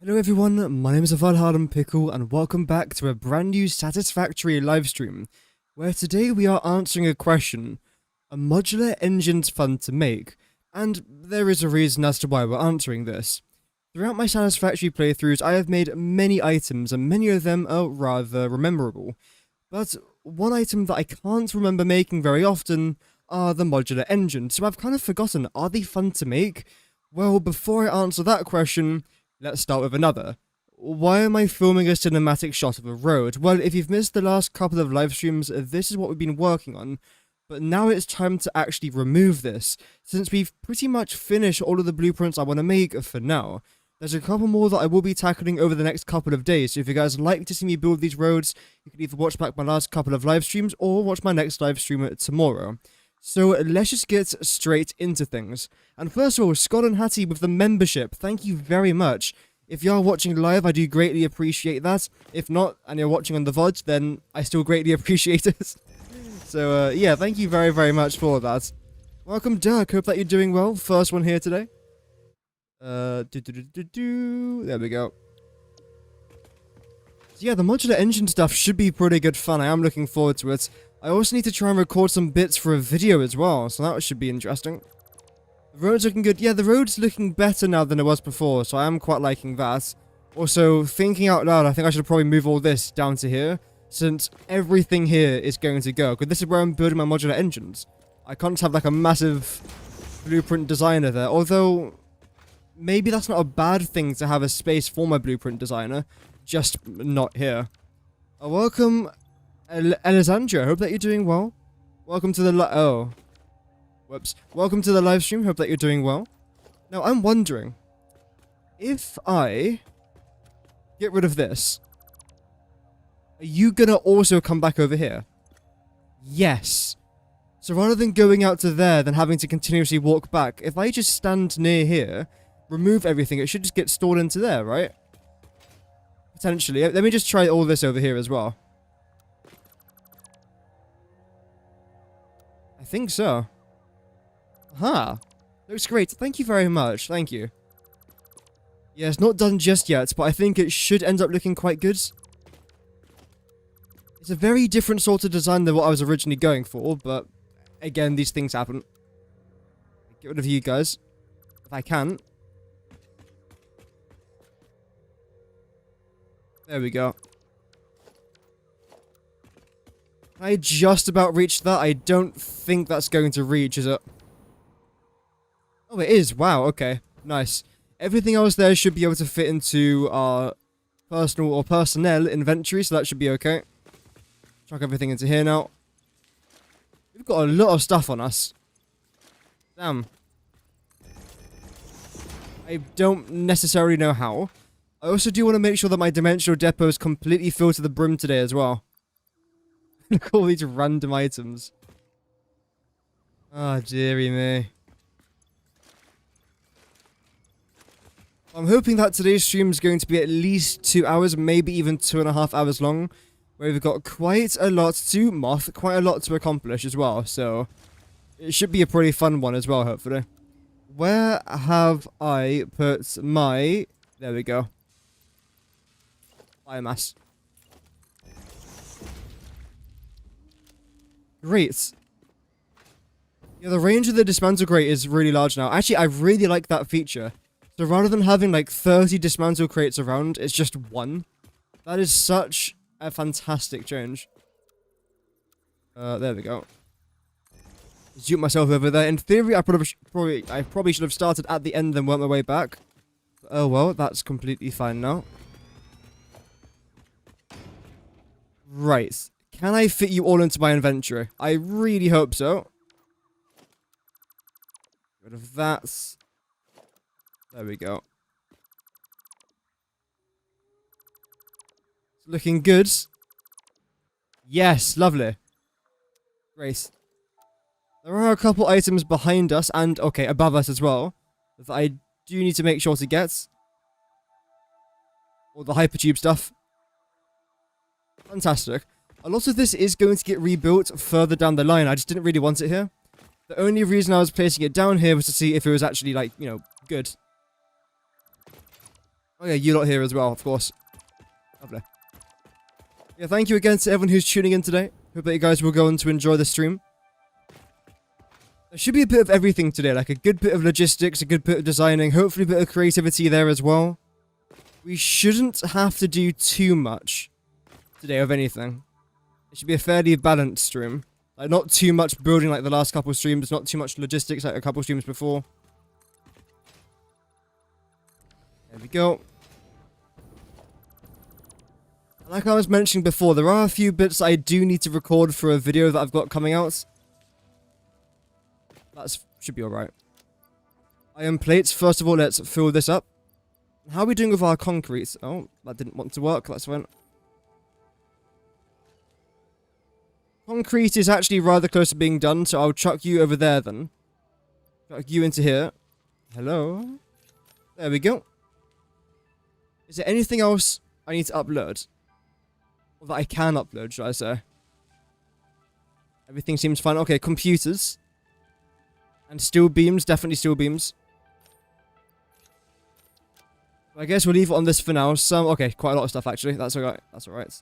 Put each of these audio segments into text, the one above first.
Hello everyone, my name is Pickle and welcome back to a brand new Satisfactory livestream, where today we are answering a question. A modular engine's fun to make, and there is a reason as to why we're answering this. Throughout my Satisfactory playthroughs I have made many items and many of them are rather memorable, but one item that I can't remember making very often are the modular engines, so I've kind of forgotten, are they fun to make? Well, before I answer that question, let's start with another. Why am I filming a cinematic shot of a road? Well, if you've missed the last couple of live streams, this is what we've been working on. But now it's time to actually remove this, since we've pretty much finished all of the blueprints I want to make for now. There's a couple more that I will be tackling over the next couple of days, so if you guys like to see me build these roads, you can either watch back my last couple of live streams or watch my next live stream tomorrow. So let's just get straight into things. And first of all, Scott and Hattie with the membership, thank you very much. If you are watching live, I do greatly appreciate that. If not, and you're watching on the VOD, then I still greatly appreciate it. So yeah, thank you very much for that. Welcome Dirk, hope that you're doing well. First one here today. There we go. So yeah, the modular engine stuff should be pretty good fun. I am looking forward to it. I also need to try and record some bits for a video as well, so that should be interesting. The road's looking good. Yeah, the road's looking better now than it was before, so I am quite liking that. Also, thinking out loud, I think I should probably move all this down to here, since everything here is going to go, because this is where I'm building my modular engines. I can't have like a massive blueprint designer there, although maybe that's not a bad thing to have a space for my blueprint designer, just not here. Welcome, Alessandra, hope that you're doing well. Welcome to the Welcome to the live stream, hope that you're doing well. Now, I'm wondering, if I get rid of this, are you gonna also come back over here? Yes. So rather than going out to there, then having to continuously walk back, if I just stand near here, remove everything, it should just get stored into there, right? Potentially. Let me just try all this over here as well. I think so. Aha. Looks great. Thank you very much. Thank you. Yeah, it's not done just yet, but I think it should end up looking quite good. It's a very different sort of design than what I was originally going for, but again, these things happen. Get rid of you guys. If I can. There we go. I just about reached that. I don't think that's going to reach, is it? Oh, it is. Wow, okay. Nice. Everything else there should be able to fit into our personal or personnel inventory, so that should be okay. Chuck everything into here now. We've got a lot of stuff on us. Damn. I don't necessarily know how. I also do want to make sure that my dimensional depot is completely filled to the brim today as well. Look at all these random items. Ah, dearie me. I'm hoping that today's stream is going to be at least 2 hours, maybe even 2.5 hours long, where we've got quite a lot to moth, quite a lot to accomplish as well, so it should be a pretty fun one as well, hopefully. Where have I put my... There we go. Biomass. Great. Yeah, the range of the dismantle crate is really large now. Actually, I really like that feature. So rather than having like 30 dismantle crates around, it's just one. That is such a fantastic change. There we go. Zoom myself over there. In theory, I probably should have started at the end and worked my way back. But, oh well, that's completely fine now. Right. Can I fit you all into my inventory? I really hope so. Get rid of that. There we go. It's looking good. Yes, lovely. Great. There are a couple items behind us and, okay, above us as well, that I do need to make sure to get. All the hypertube stuff. Fantastic. A lot of this is going to get rebuilt further down the line. I just didn't really want it here. The only reason I was placing it down here was to see if it was actually, like, you know, good. Oh yeah, you lot here as well, of course. Lovely. Yeah, thank you again to everyone who's tuning in today. Hope that you guys will go on to enjoy the stream. There should be a bit of everything today, like a good bit of logistics, a good bit of designing, hopefully a bit of creativity there as well. We shouldn't have to do too much today of anything. It should be a fairly balanced stream. Like, not too much building like the last couple of streams, not too much logistics like a couple of streams before. There we go. Like I was mentioning before, there are a few bits I do need to record for a video that I've got coming out. That should be alright. Iron plates, first of all, let's fill this up. How are we doing with our concrete? Oh, that didn't want to work, that's fine. Concrete is actually rather close to being done, so I'll chuck you over there then. Chuck you into here. Hello? There we go. Is there anything else I need to upload? Or that I can upload, should I say? Everything seems fine. Okay, computers. And steel beams, definitely steel beams. I guess we'll leave it on this for now. Okay, quite a lot of stuff actually. That's alright. That's alright.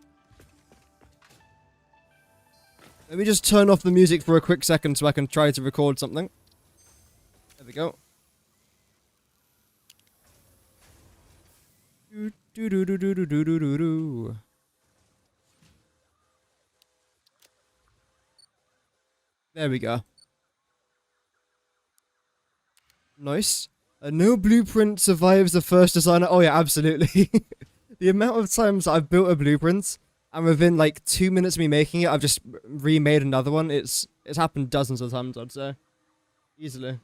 Let me just turn off the music for a quick second so I can try to record something. There we go. There we go. Nice. No blueprint survives the first designer. Oh yeah, absolutely. The amount of times I've built a blueprint and within like 2 minutes of me making it, I've just remade another one. It's happened dozens of times, I'd say. Easily.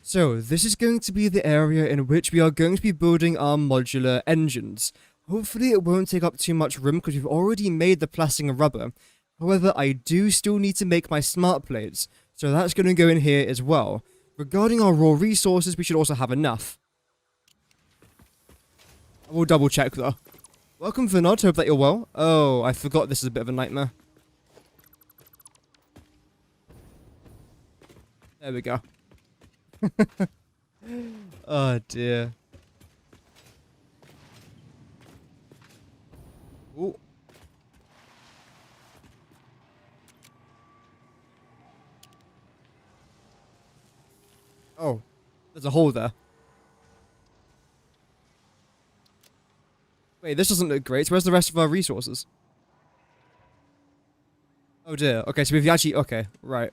So, this is going to be the area in which we are going to be building our modular engines. Hopefully it won't take up too much room because we've already made the plastic and rubber. However, I do still need to make my smart plates, so that's going to go in here as well. Regarding our raw resources, we should also have enough. I will double check though. Welcome Vinod, hope that you're well. Oh, I forgot this is a bit of a nightmare. There we go. Oh dear. Ooh. Oh, there's a hole there. Wait, this doesn't look great. Where's the rest of our resources? Oh dear. Okay, so we've actually... Okay, right.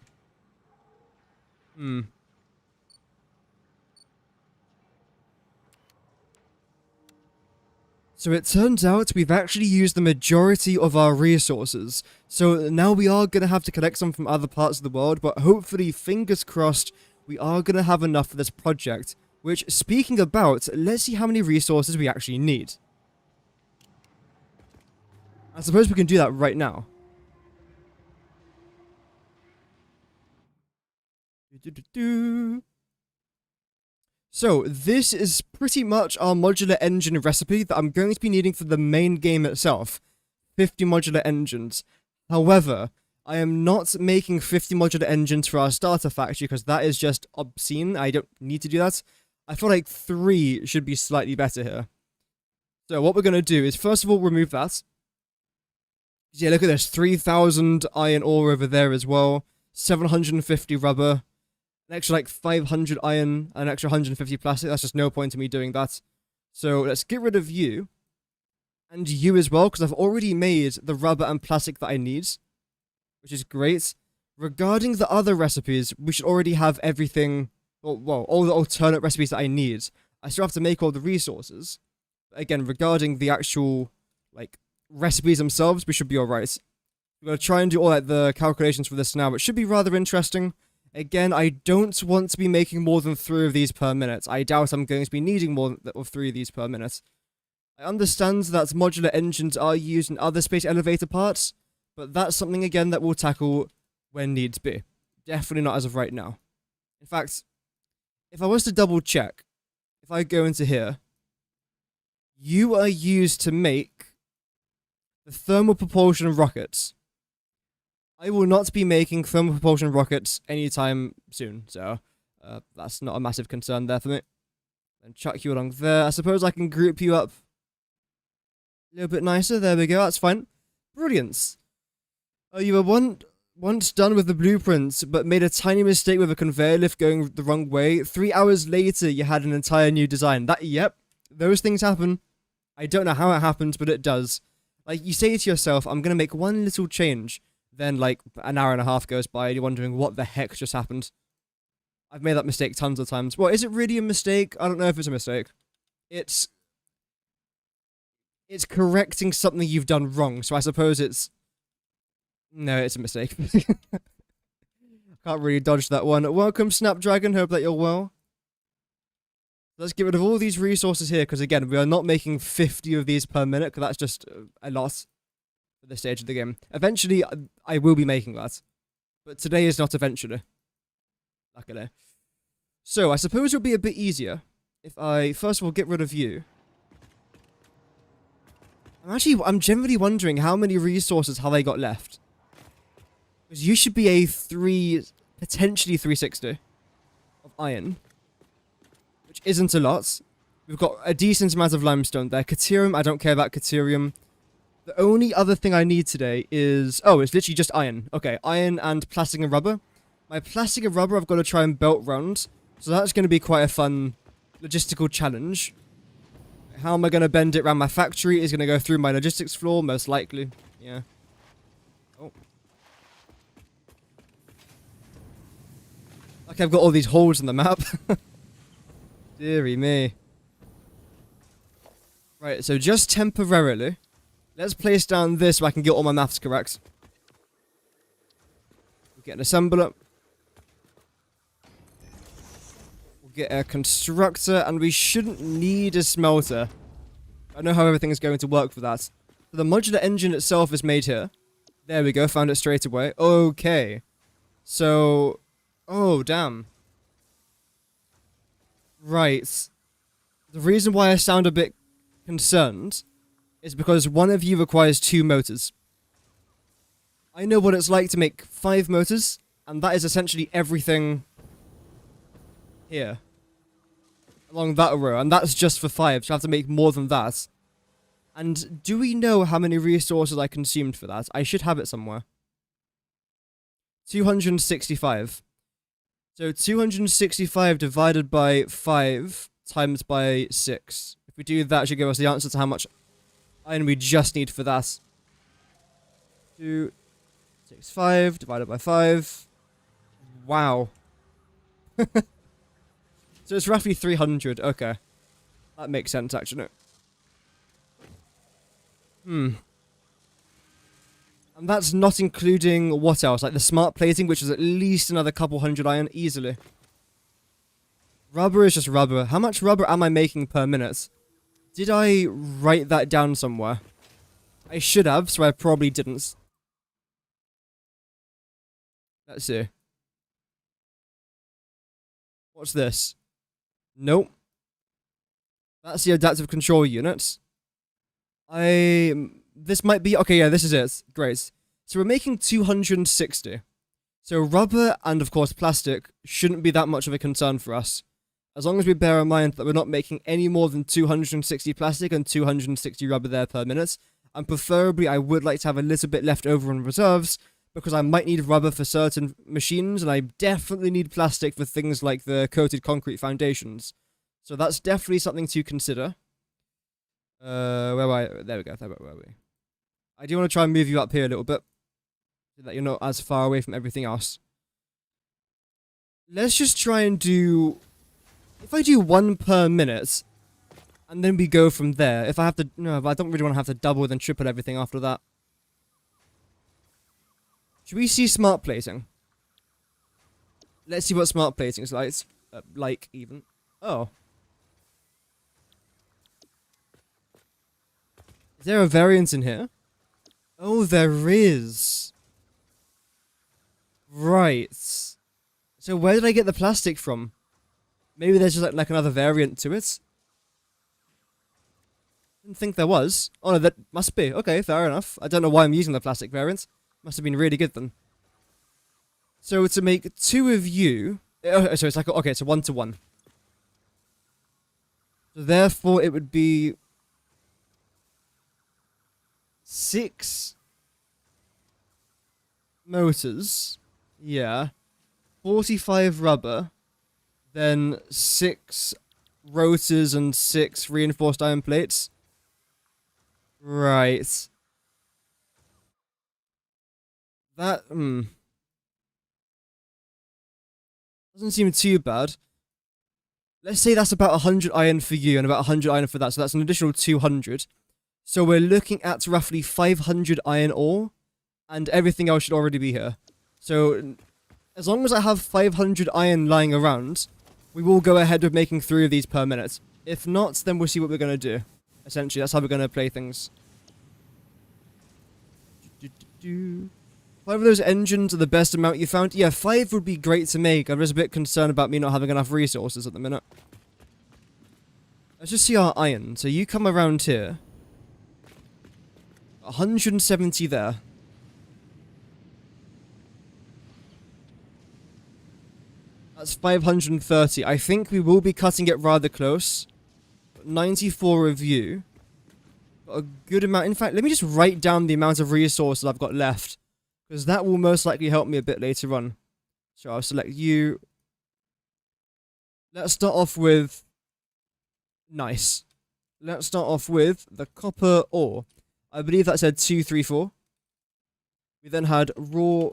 So it turns out we've actually used the majority of our resources. So now we are going to have to collect some from other parts of the world, but hopefully, fingers crossed, we are going to have enough for this project. Which, speaking about, let's see how many resources we actually need. I suppose we can do that right now. So, this is pretty much our modular engine recipe that I'm going to be needing for the main game itself. 50 modular engines. However, I am not making 50 modular engines for our starter factory because that is just obscene. I don't need to do that. I feel like 3 should be slightly better here. So what we're going to do is first of all remove that. Yeah, look at this. 3,000 iron ore over there as well. 750 rubber. An extra like 500 iron. An extra 150 plastic. That's just no point in me doing that. So let's get rid of you. And you as well, because I've already made the rubber and plastic that I need. Which is great. Regarding the other recipes, we should already have everything... Well, all the alternate recipes that I need. I still have to make all the resources. But again, regarding the actual, like, recipes themselves, we should be alright. We're going to try and do all like, the calculations for this now. It should be rather interesting. Again, I don't want to be making more than 3 of these per minute. I doubt I'm going to be needing more than 3 of these per minute. I understand that modular engines are used in other space elevator parts, but that's something, again, that we'll tackle when needs be. Definitely not as of right now. In fact, if I was to double check, if I go into here, you are used to make the thermal propulsion rockets. I will not be making thermal propulsion rockets anytime soon, so that's not a massive concern there for me. And chuck you along there. I suppose I can group you up a little bit nicer. There we go. That's fine. Brilliant. Oh, you were once done with the blueprints, but made a tiny mistake with a conveyor lift going the wrong way. 3 hours later, you had an entire new design. Yep. Those things happen. I don't know how it happens, but it does. Like, you say to yourself, I'm going to make one little change. Then, like, an hour and a half goes by, and you're wondering what the heck just happened. I've made that mistake tons of times. Well, is it really a mistake? I don't know if it's a mistake. It's correcting something you've done wrong, so I suppose it's... No, it's a mistake. Can't really dodge that one. Welcome, Snapdragon. Hope that you're well. Let's get rid of all these resources here, because again, we are not making 50 of these per minute, because that's just a loss at this stage of the game. Eventually, I will be making that. But today is not eventually. Luckily. So, I suppose it would be a bit easier if I, first of all, get rid of you. I'm generally wondering how many resources have I got left. Because you should be a potentially 360 of iron. Which isn't a lot. We've got a decent amount of limestone there. Caterium, I don't care about Caterium. The only other thing I need today is... Oh, it's literally just iron. Okay, iron and plastic and rubber. My plastic and rubber I've got to try and belt round. So that's going to be quite a fun logistical challenge. How am I going to bend it around my factory is going to go through my logistics floor, most likely. Yeah. Oh. Like I've got all these holes in the map. Deary me. Right, so just temporarily, let's place down this so I can get all my maths correct. We'll get an assembler. We'll get a constructor, and we shouldn't need a smelter. I know how everything is going to work for that. So the modular engine itself is made here. There we go, found it straight away. Okay. So... Oh, damn. Right. The reason why I sound a bit concerned is because one of you requires 2 motors. I know what it's like to make 5 motors, and that is essentially everything here. Along that row, and that's just for 5, so I have to make more than that. And do we know how many resources I consumed for that? I should have it somewhere. 265. So 265 divided by 5 times by 6. If we do that, it should give us the answer to how much iron we just need for that. 265 divided by 5. Wow. So it's roughly 300. Okay. That makes sense, actually. And that's not including what else? Like the smart plating, which is at least another couple hundred iron, easily. Rubber is just rubber. How much rubber am I making per minute? Did I write that down somewhere? I should have, so I probably didn't. Let's see. What's this? Nope. That's the adaptive control unit. This might be... Okay, yeah, this is it. Great. So we're making 260. So rubber and, of course, plastic shouldn't be that much of a concern for us. As long as we bear in mind that we're not making any more than 260 plastic and 260 rubber there per minute. And preferably, I would like to have a little bit left over in reserves, because I might need rubber for certain machines, and I definitely need plastic for things like the coated concrete foundations. So that's definitely something to consider. Where were I? There we go. Where were we? I do want to try and move you up here a little bit, so that you're not as far away from everything else. Let's just try and do... If I do 1 per minute, and then we go from there. If I have to... No, but I don't really want to have to double then triple everything after that. Should we see smart plating? Let's see what smart plating is like. Even. Oh. Is there a variant in here? Oh, there is. Right. So where did I get the plastic from? Maybe there's just like another variant to it? Didn't think there was. Oh no, that must be. Okay, fair enough. I don't know why I'm using the plastic variant. Must have been really good then. So to make 2 of you... so it's like... Okay, so 1 to 1. So therefore it would be 6 motors. Yeah. 45 rubber. Then 6 rotors and 6 reinforced iron plates. Right. That, doesn't seem too bad. Let's say that's about 100 iron for you and about 100 iron for that, so that's an additional 200. So we're looking at roughly 500 iron ore, and everything else should already be here. So, as long as I have 500 iron lying around, we will go ahead with making 3 of these per minute. If not, then we'll see what we're going to do. Essentially, that's how we're going to play things. 5 of those engines are the best amount you found. Yeah, 5 would be great to make. I'm just a bit concerned about me not having enough resources at the minute. Let's just see our iron. So you come around here. 170 there. That's 530. I think we will be cutting it rather close. 94 of you. Got a good amount. In fact, let me just write down the amount of resources I've got left, because that will most likely help me a bit later on. So I'll select you. Let's start off with... Nice. Let's start off with the copper ore. I believe that said 234. We then had raw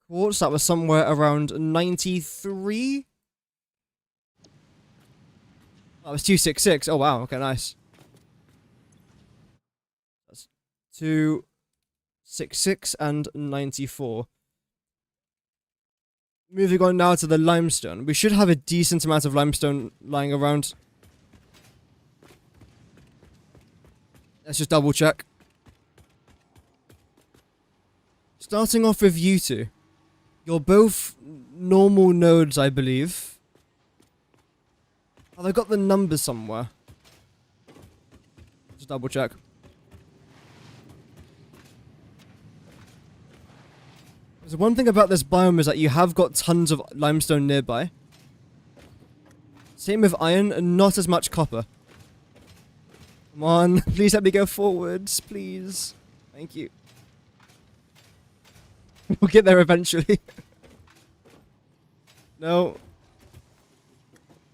quartz. That was somewhere around 93. That was 266. Oh, wow. Okay, nice. That's 266 and 94. Moving on now to the limestone. We should have a decent amount of limestone lying around. Let's just double check. Starting off with you two. You're both normal nodes, I believe. Oh, they've got the numbers somewhere. Just double check. So one thing about this biome is that you have got tons of limestone nearby. Same with iron, and not as much copper. Come on, please let me go forwards, please. Thank you. We'll get there eventually. No.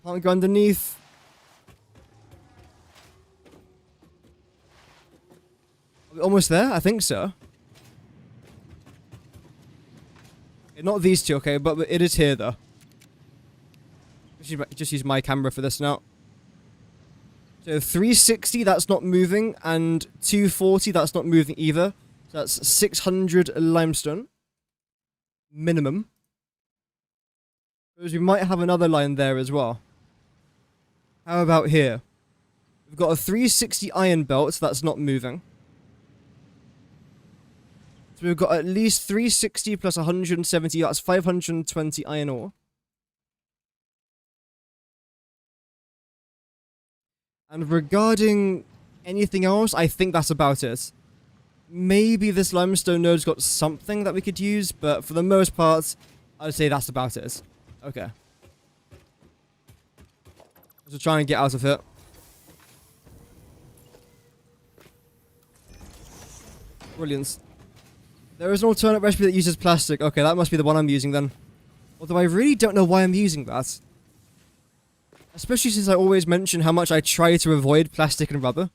Can't go underneath. Are we almost there? I think so. Okay, not these two, okay, but it is here though. Just use my camera for this now. So 360, that's not moving, and 240, that's not moving either. So that's 600 limestone. Minimum. Because we might have another line there as well. How about here? We've got a 360 iron belt, so that's not moving. So we've got at least 360 plus 170, that's 520 iron ore. And regarding anything else, I think that's about it. Maybe this limestone node's got something that we could use, but for the most part, I'd say that's about it. Okay. Let's try and get out of here. Brilliant. There is an alternate recipe that uses plastic. Okay, that must be the one I'm using then. Although I really don't know why I'm using that. Especially since I always mention how much I try to avoid plastic and rubber.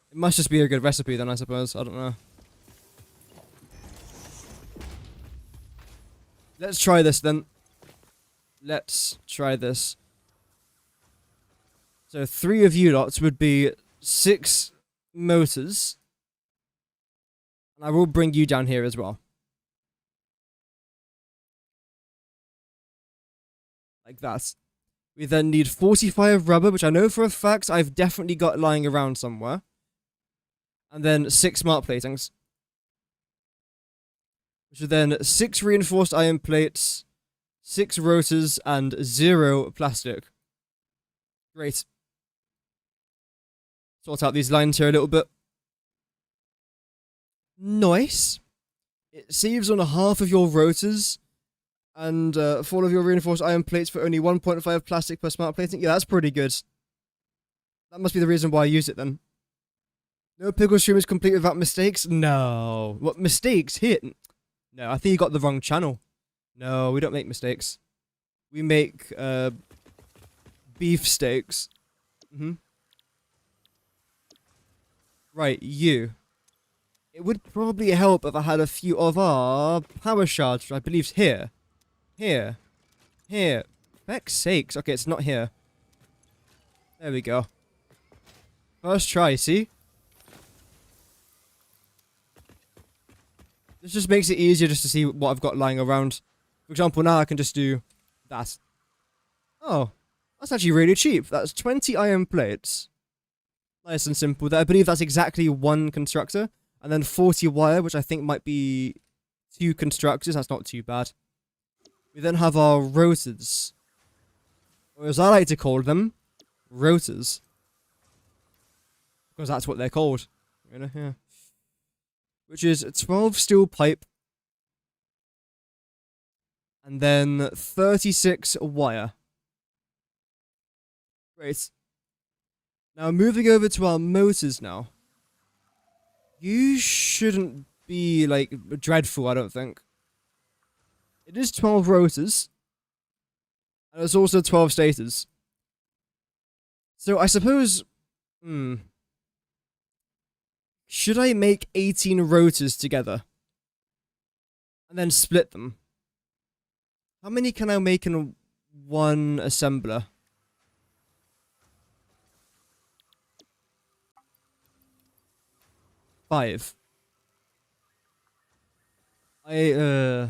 It must just be a good recipe then, I suppose. I don't know. Let's try this then. Let's try this. So 3 of you lots would be 6 motors. And I will bring you down here as well. Like that. We then need 45 rubber, which I know for a fact I've definitely got lying around somewhere. And then 6 smart platings. Which are then 6 reinforced iron plates, 6 rotors, and 0 plastic. Great. Sort out these lines here a little bit. Nice. It saves on half of your rotors and 4 of your reinforced iron plates for only 1.5 plastic per smart plating. Yeah, that's pretty good. That must be the reason why I use it then. No pickle stream is complete without mistakes? No. What, mistakes? Here? No, I think you got the wrong channel. No, we don't make mistakes. We make, beef steaks. Right, you. It would probably help if I had a few of our power shards, which I believe's here. Here. Here. Feck's sakes. Okay, it's not here. There we go. First try, see? This just makes it easier just to see what I've got lying around. For example, now I can just do that. Oh, that's actually really cheap. That's 20 iron plates. Nice and simple. I believe that's exactly one constructor. And then 40 wire, which I think might be 2 constructors. That's not too bad. We then have our rotors. Or as I like to call them, rotors. Because that's what they're called. You know, yeah. Which is 12 steel pipe. And then 36 wire. Great. Now moving over to our motors now. You shouldn't be, like, dreadful, I don't think. It is 12 rotors. And it's also 12 stators. So I suppose... Should I make 18 rotors together? And then split them? How many can I make in one assembler? Five. No.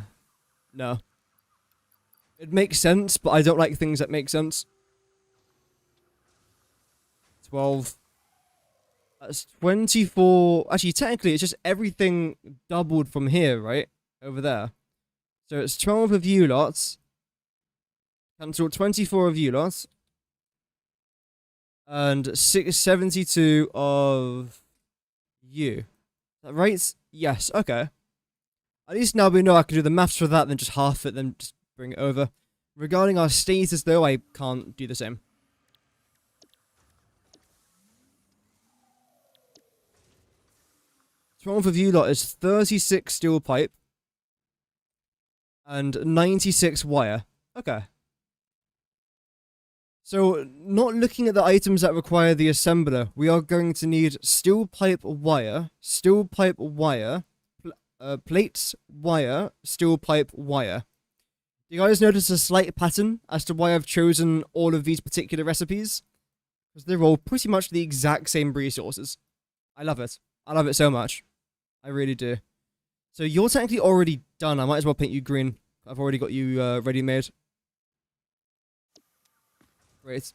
It makes sense, but I don't like things that make sense. 12. That's 24. Actually, technically, it's just everything doubled from here, right? Over there. So it's 12 of you lots. Cancel 24 of you lots. And 72 of you. Is that right? Yes, okay. At least now we know I can do the maths for that, then just half it, then just bring it over. Regarding our status, though, I can't do the same. Of you lot is 36 steel pipe and 96 wire. Okay. So, not looking at the items that require the assembler, we are going to need steel pipe wire, plates, wire, steel pipe wire. Do you guys notice a slight pattern as to why I've chosen all of these particular recipes? Because they're all pretty much the exact same resources. I love it. I love it so much. I really do. So you're technically already done. I might as well paint you green. I've already got you ready-made. Great.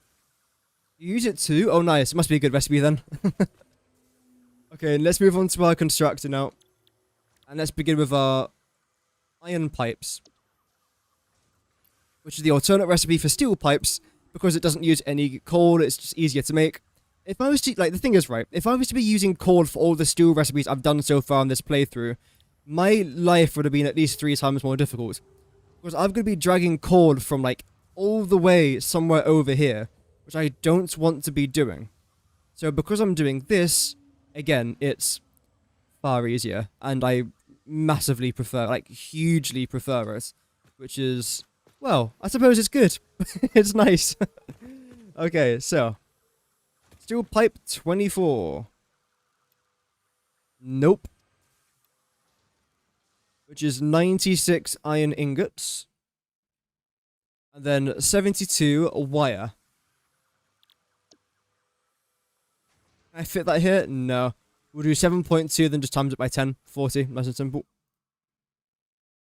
You use it too? Oh, nice. It must be a good recipe then. Okay, let's move on to our constructor now. And let's begin with our iron pipes. Which is the alternate recipe for steel pipes, because it doesn't use any coal, it's just easier to make. If I was to, like, the thing is, right, if I was to be using coal for all the steel recipes I've done so far in this playthrough, my life would have been at least 3 times more difficult. Because I'm going to be dragging coal from, like, all the way somewhere over here, which I don't want to be doing. So because I'm doing this, again, it's far easier, and I massively prefer, like, hugely prefer it, which is, well, I suppose it's good. It's nice. Okay, so, steel pipe 24. Nope. Which is 96 iron ingots. And then 72 wire. Can I fit that here? No. We'll do 7.2, then just times it by 10. 40. Nice and simple.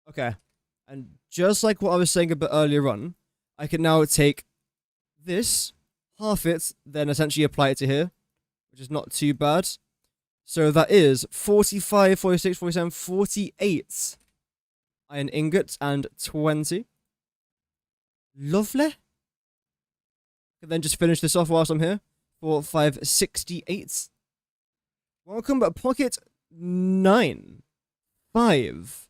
Okay. And just like what I was saying a bit earlier on, I can now take this, half it, then essentially apply it to here, which is not too bad. So that is 45, 46, 47, 48 iron ingots and 20. Lovely. And then just finish this off whilst I'm here. 4, 5, 68. Welcome to pocket 9. 5,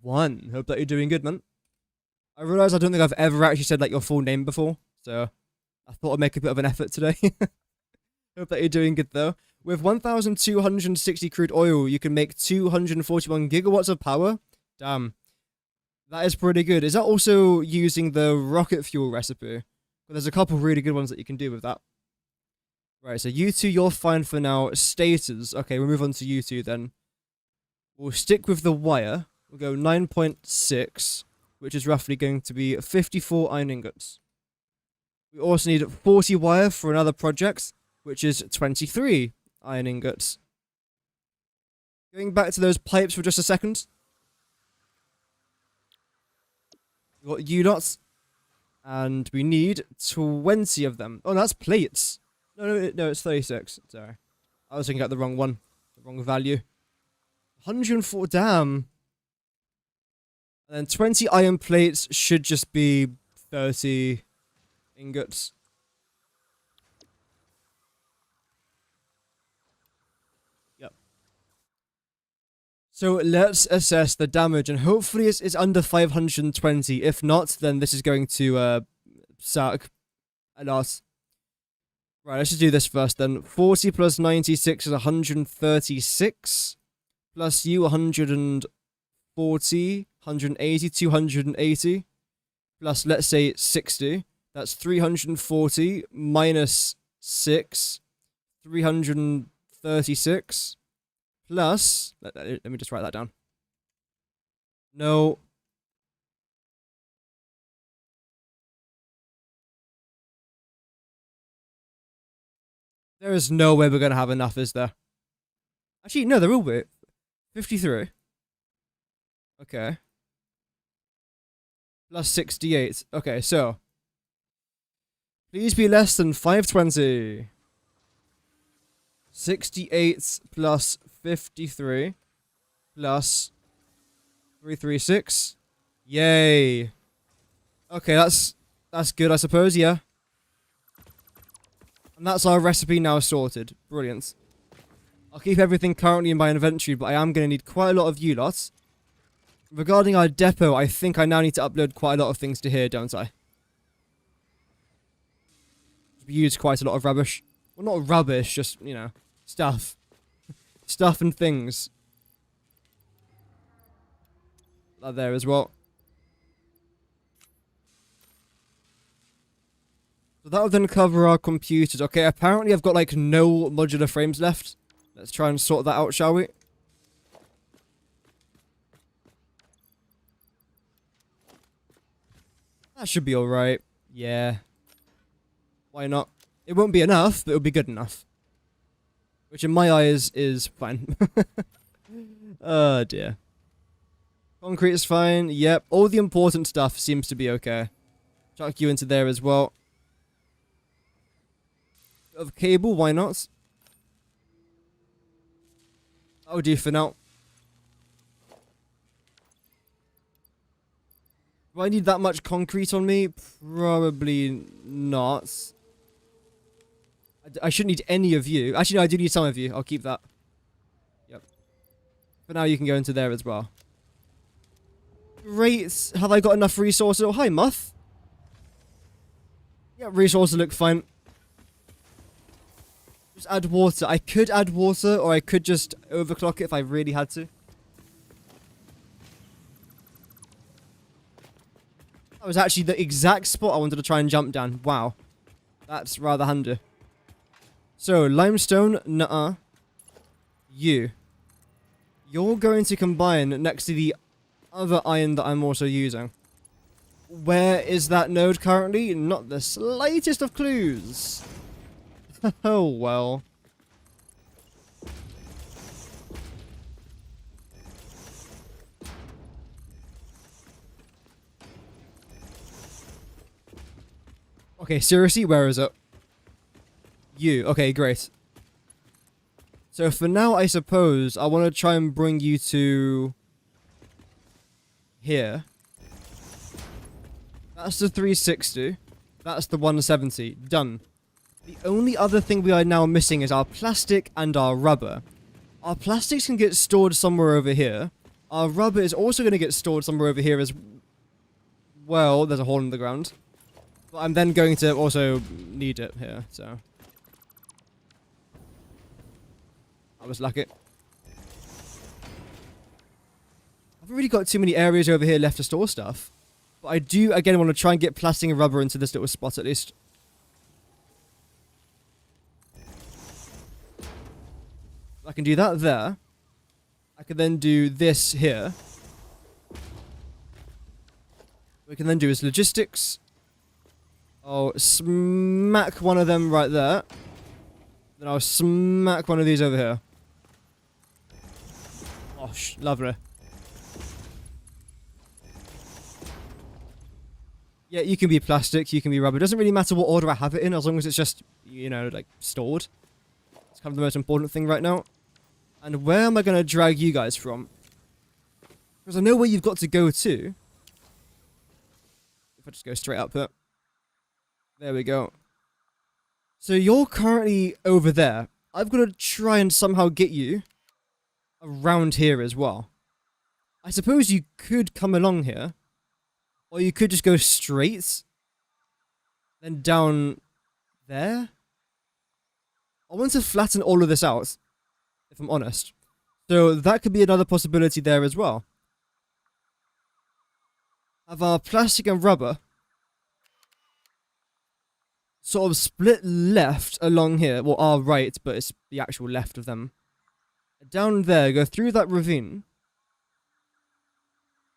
1. Hope that you're doing good, man. I realise I don't think I've ever actually said like your full name before, so I thought I'd make a bit of an effort today. Hope that you're doing good though. With 1,260 crude oil, you can make 241 gigawatts of power. Damn. That is pretty good. Is that also using the rocket fuel recipe? Well, there's a couple really good ones that you can do with that. Right, so you two, you're fine for now. Stators. Okay, we'll move on to you two then. We'll stick with the wire. We'll go 9.6, which is roughly going to be 54 iron ingots. We also need 40 wire for another project, which is 23 iron ingots. Going back to those pipes for just a second. We've got U-dots, and we need 20 of them. Oh, that's plates. No, it's 36. Sorry. I was thinking about the wrong one. The wrong value. 104, damn. And then 20 iron plates should just be 30 ingots. Yep. So let's assess the damage, and hopefully it's under 520. If not, then this is going to suck a lot. Right, let's just do this first then. 40 plus 96 is 136. Plus you 140, 180, 280. Plus, let's say 60. That's 340 minus 6. 336. Plus, let me just write that down. No. There is no way we're going to have enough, is there? Actually, no, there will be. 53. Okay. Plus 68. Okay, so. Please be less than 520. 68 plus 53 plus 336. Yay. Okay, that's good, I suppose, yeah. And that's our recipe now sorted. Brilliant. I'll keep everything currently in my inventory, but I am going to need quite a lot of U-lots. Regarding our depot, I think I now need to upload quite a lot of things to here, don't I? We use quite a lot of rubbish. Well, not rubbish, just, you know, stuff. Stuff and things. That there as well. So that'll then cover our computers. Okay, apparently I've got, like, no modular frames left. Let's try and sort that out, shall we? That should be alright. Yeah. Why not? It won't be enough, but it'll be good enough. Which in my eyes is fine. Oh dear. Concrete is fine. Yep. All the important stuff seems to be okay. Chuck you into there as well. Of cable, why not? That'll do for now. Do I need that much concrete on me? Probably not. I shouldn't need any of you. Actually, no, I do need some of you. I'll keep that. Yep. For now, you can go into there as well. Great. Have I got enough resources? Oh, hi, Muff. Yeah, resources look fine. Just add water. I could add water, or I could just overclock it if I really had to. That was actually the exact spot I wanted to try and jump down. Wow. That's rather handy. So, limestone, nuh-uh. You're going to combine next to the other iron that I'm also using. Where is that node currently? Not the slightest of clues. Oh, well. Okay, seriously, where is it? You. Okay, great. So for now, I suppose I want to try and bring you to here. That's the 360. That's the 170. Done. The only other thing we are now missing is our plastic and our rubber. Our plastics can get stored somewhere over here. Our rubber is also going to get stored somewhere over here as well. There's a hole in the ground. But I'm then going to also need it here, so. I was lucky. I haven't really got too many areas over here left to store stuff. But I do, again, want to try and get plastic and rubber into this little spot at least. I can do that there. I can then do this here. What we can then do is logistics. I'll smack one of them right there. Then I'll smack one of these over here. Oh, lovely. Yeah, you can be plastic, you can be rubber. It doesn't really matter what order I have it in, as long as it's just, you know, like, stored. It's kind of the most important thing right now. And where am I going to drag you guys from? Because I know where you've got to go to. If I just go straight up here. There we go. So you're currently over there. I've got to try and somehow get you around here as well. I suppose you could come along here. Or you could just go straight. Then down there. I want to flatten all of this out. If I'm honest. So that could be another possibility there as well. Have our plastic and rubber sort of split left along here. Well, our right, but it's the actual left of them. Down there, go through that ravine.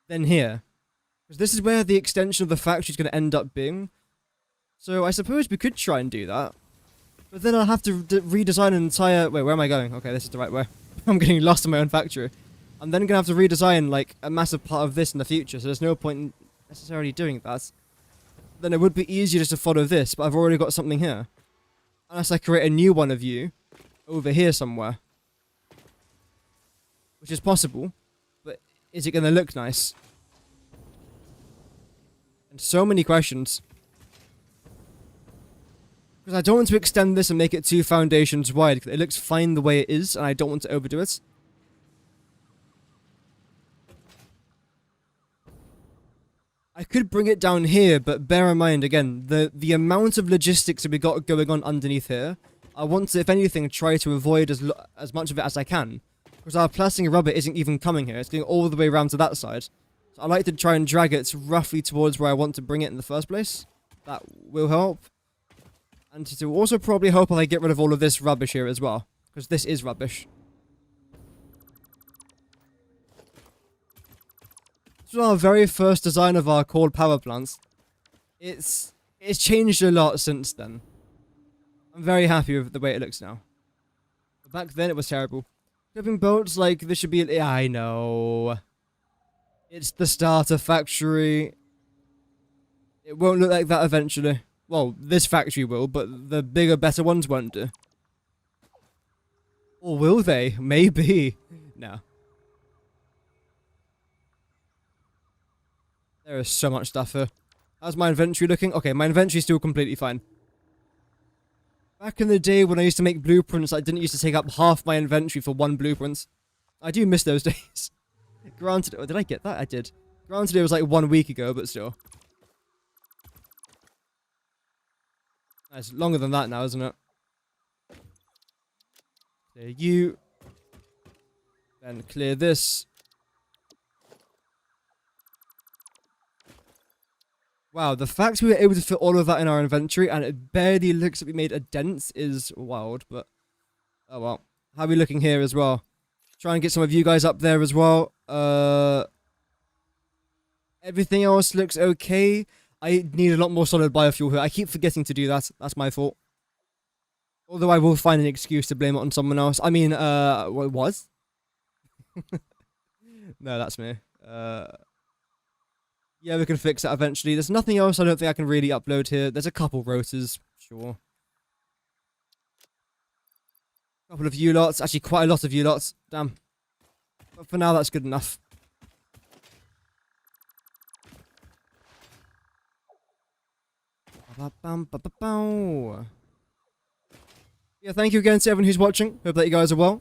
Then here. Because this is where the extension of the factory is going to end up being. So I suppose we could try and do that. But then I'll have to redesign an entire... Wait, where am I going? Okay, this is the right way. I'm getting lost in my own factory. I'm then going to have to redesign, like, a massive part of this in the future. So there's no point in necessarily doing that. Then it would be easier just to follow this. But I've already got something here. Unless I create a new one of you over here somewhere. Which is possible. But is it going to look nice? And so many questions. Because I don't want to extend this and make it 2 foundations wide. It looks fine the way it is, and I don't want to overdo it. I could bring it down here, but bear in mind, again, the amount of logistics that we got going on underneath here, I want to, if anything, try to avoid as much of it as I can. Because our plastic and rubber isn't even coming here. It's going all the way around to that side. So I like to try and drag it roughly towards where I want to bring it in the first place. That will help. And to also probably hope I get rid of all of this rubbish here as well. Because this is rubbish. This was our very first design of our cold power plants. It's changed a lot since then. I'm very happy with the way it looks now. But back then it was terrible. Clipping bolts, like, this should be... Yeah, I know. It's the starter factory. It won't look like that eventually. Well, this factory will, but the bigger, better ones won't do. Or will they? Maybe. No. There is so much stuff here. How's my inventory looking? Okay, my inventory's still completely fine. Back in the day when I used to make blueprints, I didn't used to take up half my inventory for one blueprint. I do miss those days. Granted, oh, did I get that? I did. Granted, it was like 1 week ago, but still. It's longer than that now, isn't it? Clear you. Then clear this. Wow, the fact we were able to fit all of that in our inventory and it barely looks like we made a dent is wild, but... Oh well. How are we looking here as well? Try and get some of you guys up there as well. Everything else looks okay. I need a lot more solid biofuel here. I keep forgetting to do that. That's my fault. Although I will find an excuse to blame it on someone else. I mean, what was? No, that's me. Yeah, we can fix that eventually. There's nothing else I don't think I can really upload here. There's a couple rotors, sure. A couple of U-lots. Actually, quite a lot of U-lots. Damn. But for now, that's good enough. Yeah, thank you again to everyone who's watching. Hope that you guys are well.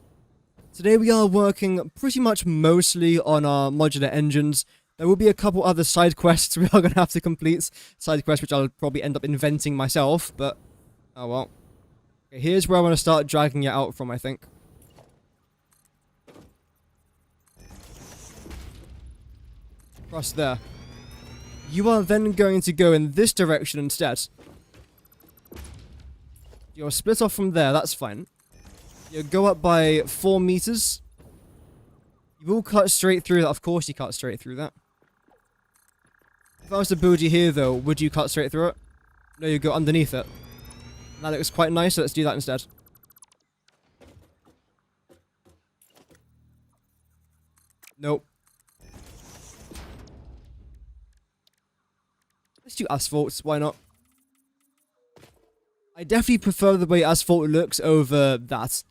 Today we are working pretty much mostly on our modular engines. There will be a couple other side quests we are going to have to complete. Side quests which I'll probably end up inventing myself, but... Oh well. Okay, here's where I want to start dragging it out from, I think. across there. You are then going to go in this direction instead. You'll split off from there, that's fine. You'll go up by 4 meters. You will cut straight through that. Of course you cut straight through that. If I was to build you here though, would you cut straight through it? No, you go underneath it. That looks quite nice, so let's do that instead. Nope. Let's do asphalt, why not? I definitely prefer the way asphalt looks over that.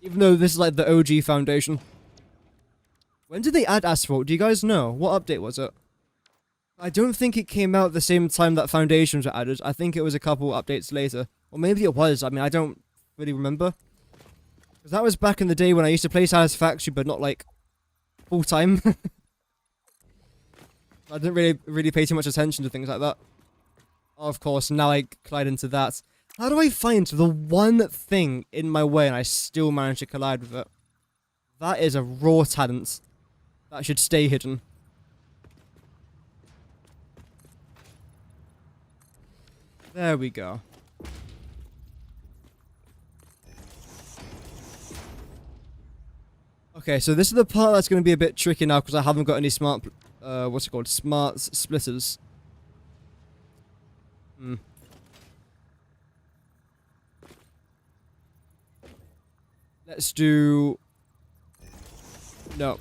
Even though this is like the OG foundation. When did they add asphalt? Do you guys know? What update was it? I don't think it came out at the same time that foundations were added. I think it was a couple updates later. Or maybe it was. I mean, I don't really remember. Because that was back in the day when I used to play Satisfactory, but not like full time. I didn't really pay too much attention to things like that. Oh, of course, now I collide into that. How do I find the one thing in my way and I still manage to collide with it? That is a raw talent. That should stay hidden. There we go. Okay, so this is the part that's going to be a bit tricky now because I haven't got any smart, what's it called? Smart splitters. Let's do... No.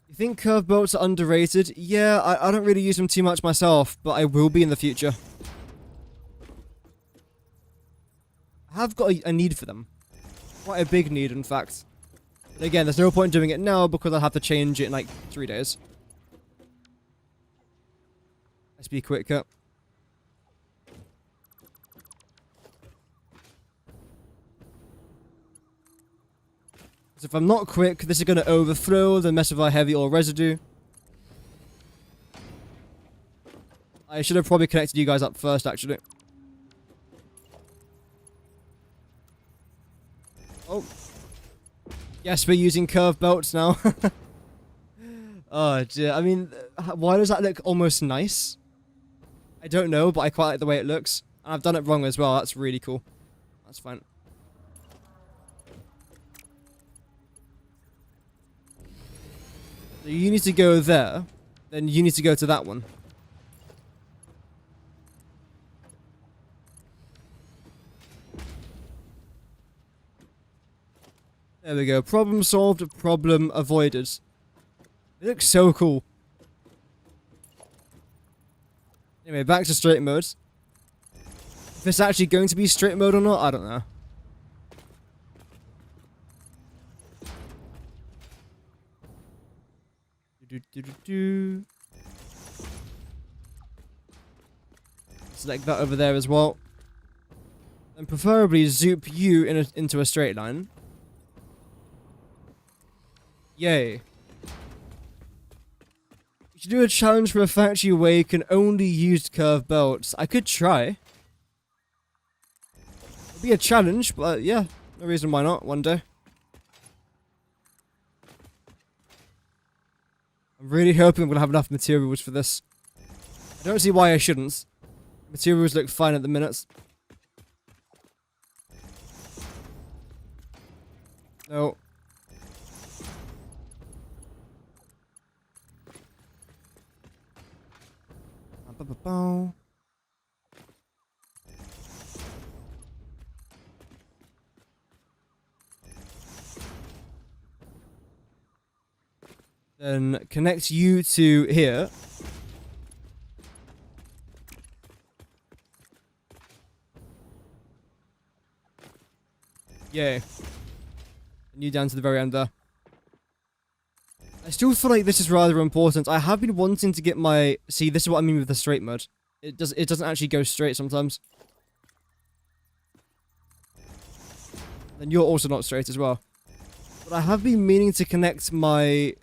You think curve bolts are underrated? Yeah, I don't really use them too much myself, but I will be in the future. I have got a need for them. Quite a big need, in fact. But again, there's no point doing it now because I'll have to change it in like 3 days. Let's be quicker. So if I'm not quick, this is going to overflow, then mess with our heavy oil residue. I should have probably connected you guys up first, actually. Oh. Yes, we're using curve belts now. Oh dear, I mean, why does that look almost nice? I don't know, but I quite like the way it looks. And I've done it wrong as well, that's really cool. That's fine. So you need to go there, then you need to go to that one. There we go. Problem solved, problem avoided. It looks so cool. Anyway, back to straight mode. If it's actually going to be straight mode or not, I don't know. Select that over there as well. And preferably zoop you into a straight line. Yay. You should do a challenge for a factory where you can only use curved belts. I could try. It'd be a challenge, but yeah, no reason why not, one day. I'm really hoping I'm going to have enough materials for this. I don't see why I shouldn't. Materials look fine at the minute. No. Then connect you to here. Yay. And you down to the very end there. I still feel like this is rather important. I have been wanting to get my... See, this is what I mean with the straight mode. It doesn't actually go straight sometimes. And you're also not straight as well. But I have been meaning to connect my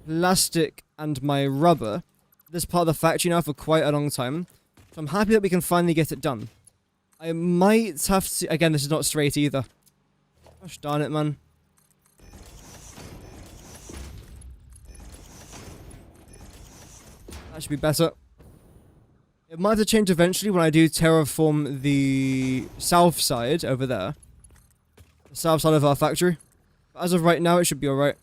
plastic and my rubber to this part of the factory now for quite a long time. So I'm happy that we can finally get it done. I might have to... Again, this is not straight either. Gosh darn it, man. That should be better. It might have to change eventually when I do terraform the south side over there. The south side of our factory. But as of right now, it should be alright.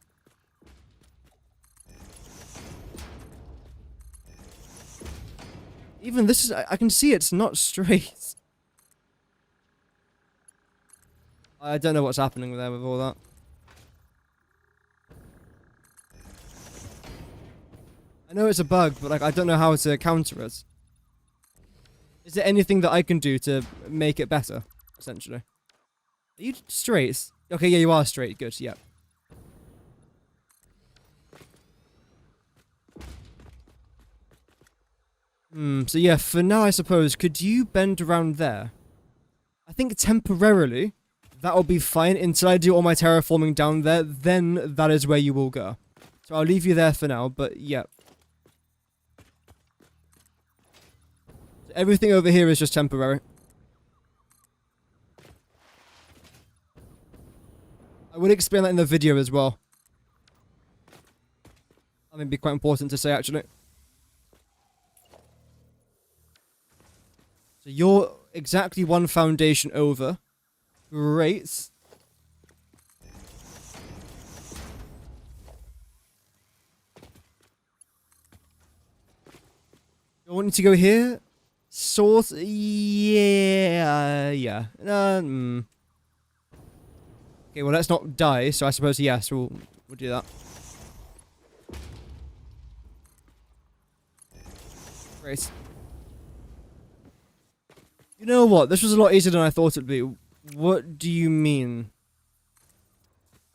Even this is... I can see it's not straight. I don't know what's happening there with all that. I know it's a bug, but like I don't know how to counter it. Is there anything that I can do to make it better, essentially? Are you straight? Okay, yeah, you are straight. Good, yeah. So yeah, for now, I suppose, could you bend around there? I think temporarily, that'll be fine until I do all my terraforming down there, then that is where you will go. So I'll leave you there for now, but yeah. Everything over here is just temporary. I would explain that in the video as well. That may be quite important to say, actually. So you're exactly one foundation over. Great. You want to go here? Sort, yeah. Okay, well let's not die, so I suppose yes, we'll do that. Great. You know what? This was a lot easier than I thought it'd be. What do you mean?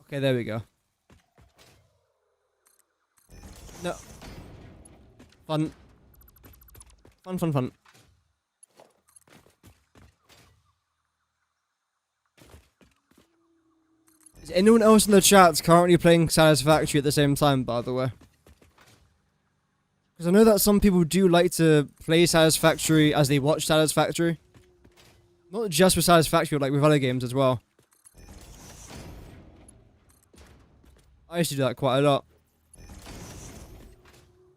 Okay, there we go. No. Fun. Fun. Is anyone else in the chat currently playing Satisfactory at the same time, by the way? Because I know that some people do like to play Satisfactory as they watch Satisfactory. Not just with Satisfactory, but like with other games as well. I used to do that quite a lot.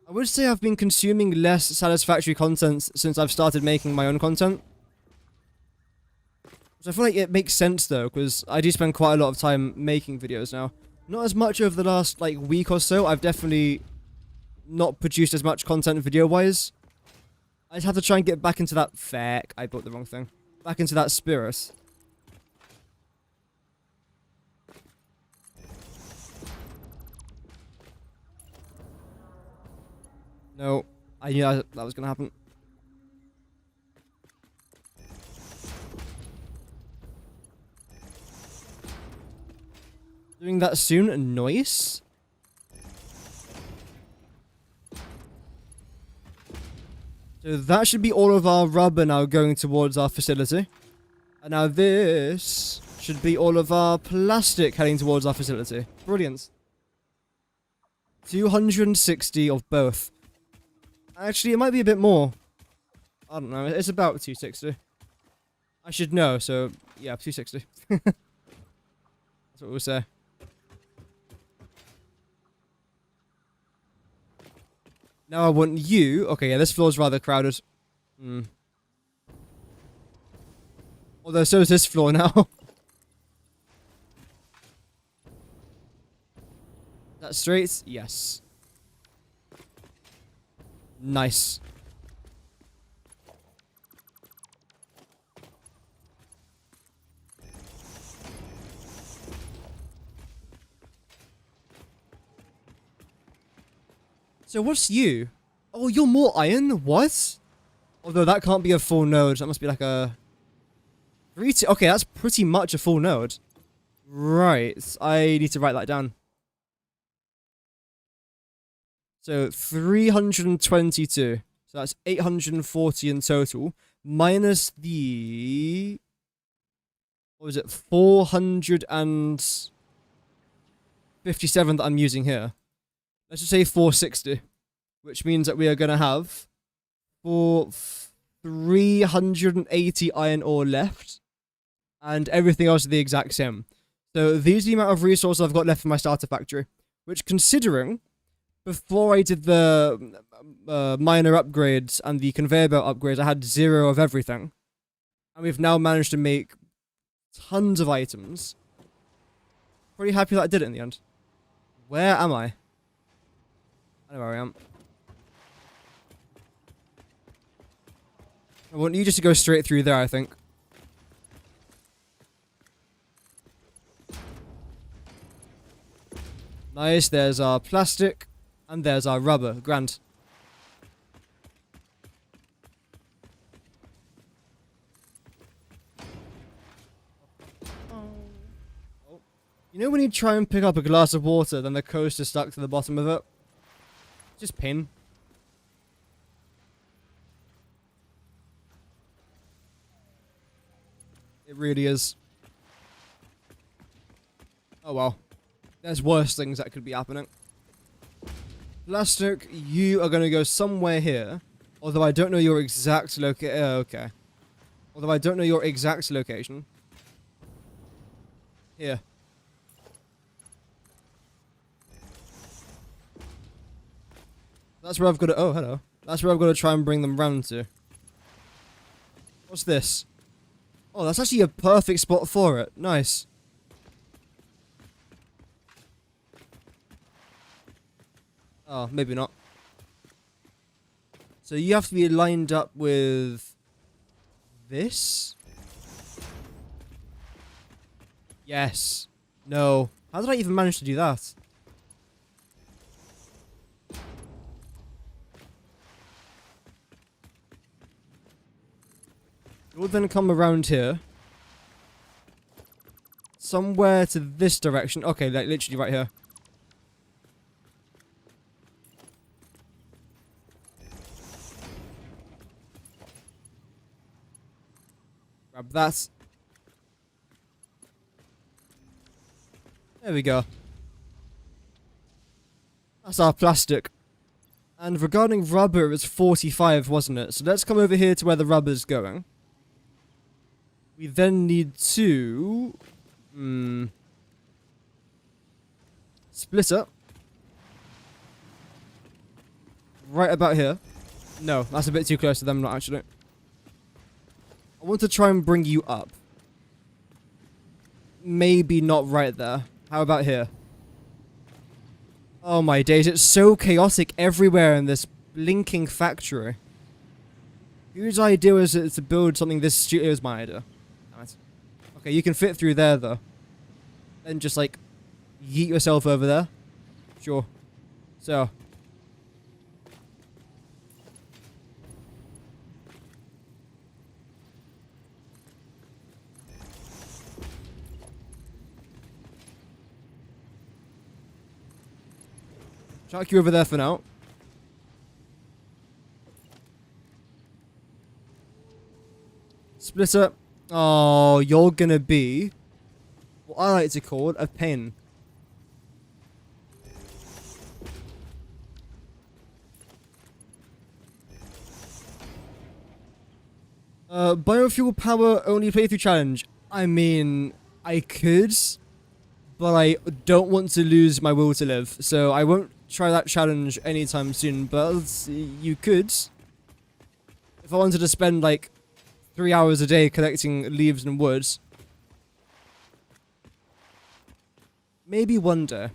I would say I've been consuming less Satisfactory content since I've started making my own content. So I feel like it makes sense though, because I do spend quite a lot of time making videos now. Not as much over the last like week or so. I've definitely not produced as much content video-wise. I just have to try and get back into that... Feck, I bought the wrong thing. Back into that spirit. No, I knew that was gonna happen. Doing that soon, nice. So that should be all of our rubber now going towards our facility. And now this should be all of our plastic heading towards our facility. Brilliant. 260 of both. Actually, it might be a bit more. I don't know. It's about 260. I should know, so yeah, 260. That's what we'll say. Now I want you... Okay, yeah, this floor's rather crowded. Although, so is this floor now. That straight? Yes. Nice. So what's you? Oh, you're more iron? What? Although that can't be a full node. That must be like a... Okay, that's pretty much a full node. Right. I need to write that down. So 322. So that's 840 in total. Minus the... What was it? 457 that I'm using here. Let's just say 460, which means that we are going to have 380 iron ore left, and everything else is the exact same. So these are the amount of resources I've got left in my starter factory, which, considering before I did the minor upgrades and the conveyor belt upgrades, I had 0 of everything. And we've now managed to make tons of items. Pretty happy that I did it in the end. Where am I? I know where I am. I want you just to go straight through there, I think. Nice, there's our plastic, and there's our rubber. Grand. You know when you try and pick up a glass of water, then the coaster stuck to the bottom of it? Just pain. It really is. Oh well. There's worse things that could be happening. Plastic, you are going to go somewhere here. Although I don't know your exact location. Okay. Although I don't know your exact location. Here. That's where I've got to... Oh, hello. That's where I've got to try and bring them round to. What's this? Oh, that's actually a perfect spot for it. Nice. Oh, maybe not. So you have to be lined up with... this? Yes. No. How did I even manage to do that? You'll then come around here. Somewhere to this direction. Okay, like literally right here. Grab that. There we go. That's our plastic. And regarding rubber, it was 45, wasn't it? So let's come over here to where the rubber's going. We then need to... split up. Right about here. No, that's a bit too close to them, not actually. I want to try and bring you up. Maybe not right there. How about here? Oh my days, it's so chaotic everywhere in this blinking factory. Whose idea was it to build something this stupid? It was my idea. Nice. Okay, you can fit through there though. Then just like yeet yourself over there. Sure. So. Chuck you over there for now. Splitter. Oh, you're gonna be what I like to call a pain. Biofuel power only playthrough challenge. I mean, I could, but I don't want to lose my will to live, so I won't try that challenge anytime soon, but you could. If I wanted to spend like 3 hours a day collecting leaves and woods. Maybe one day.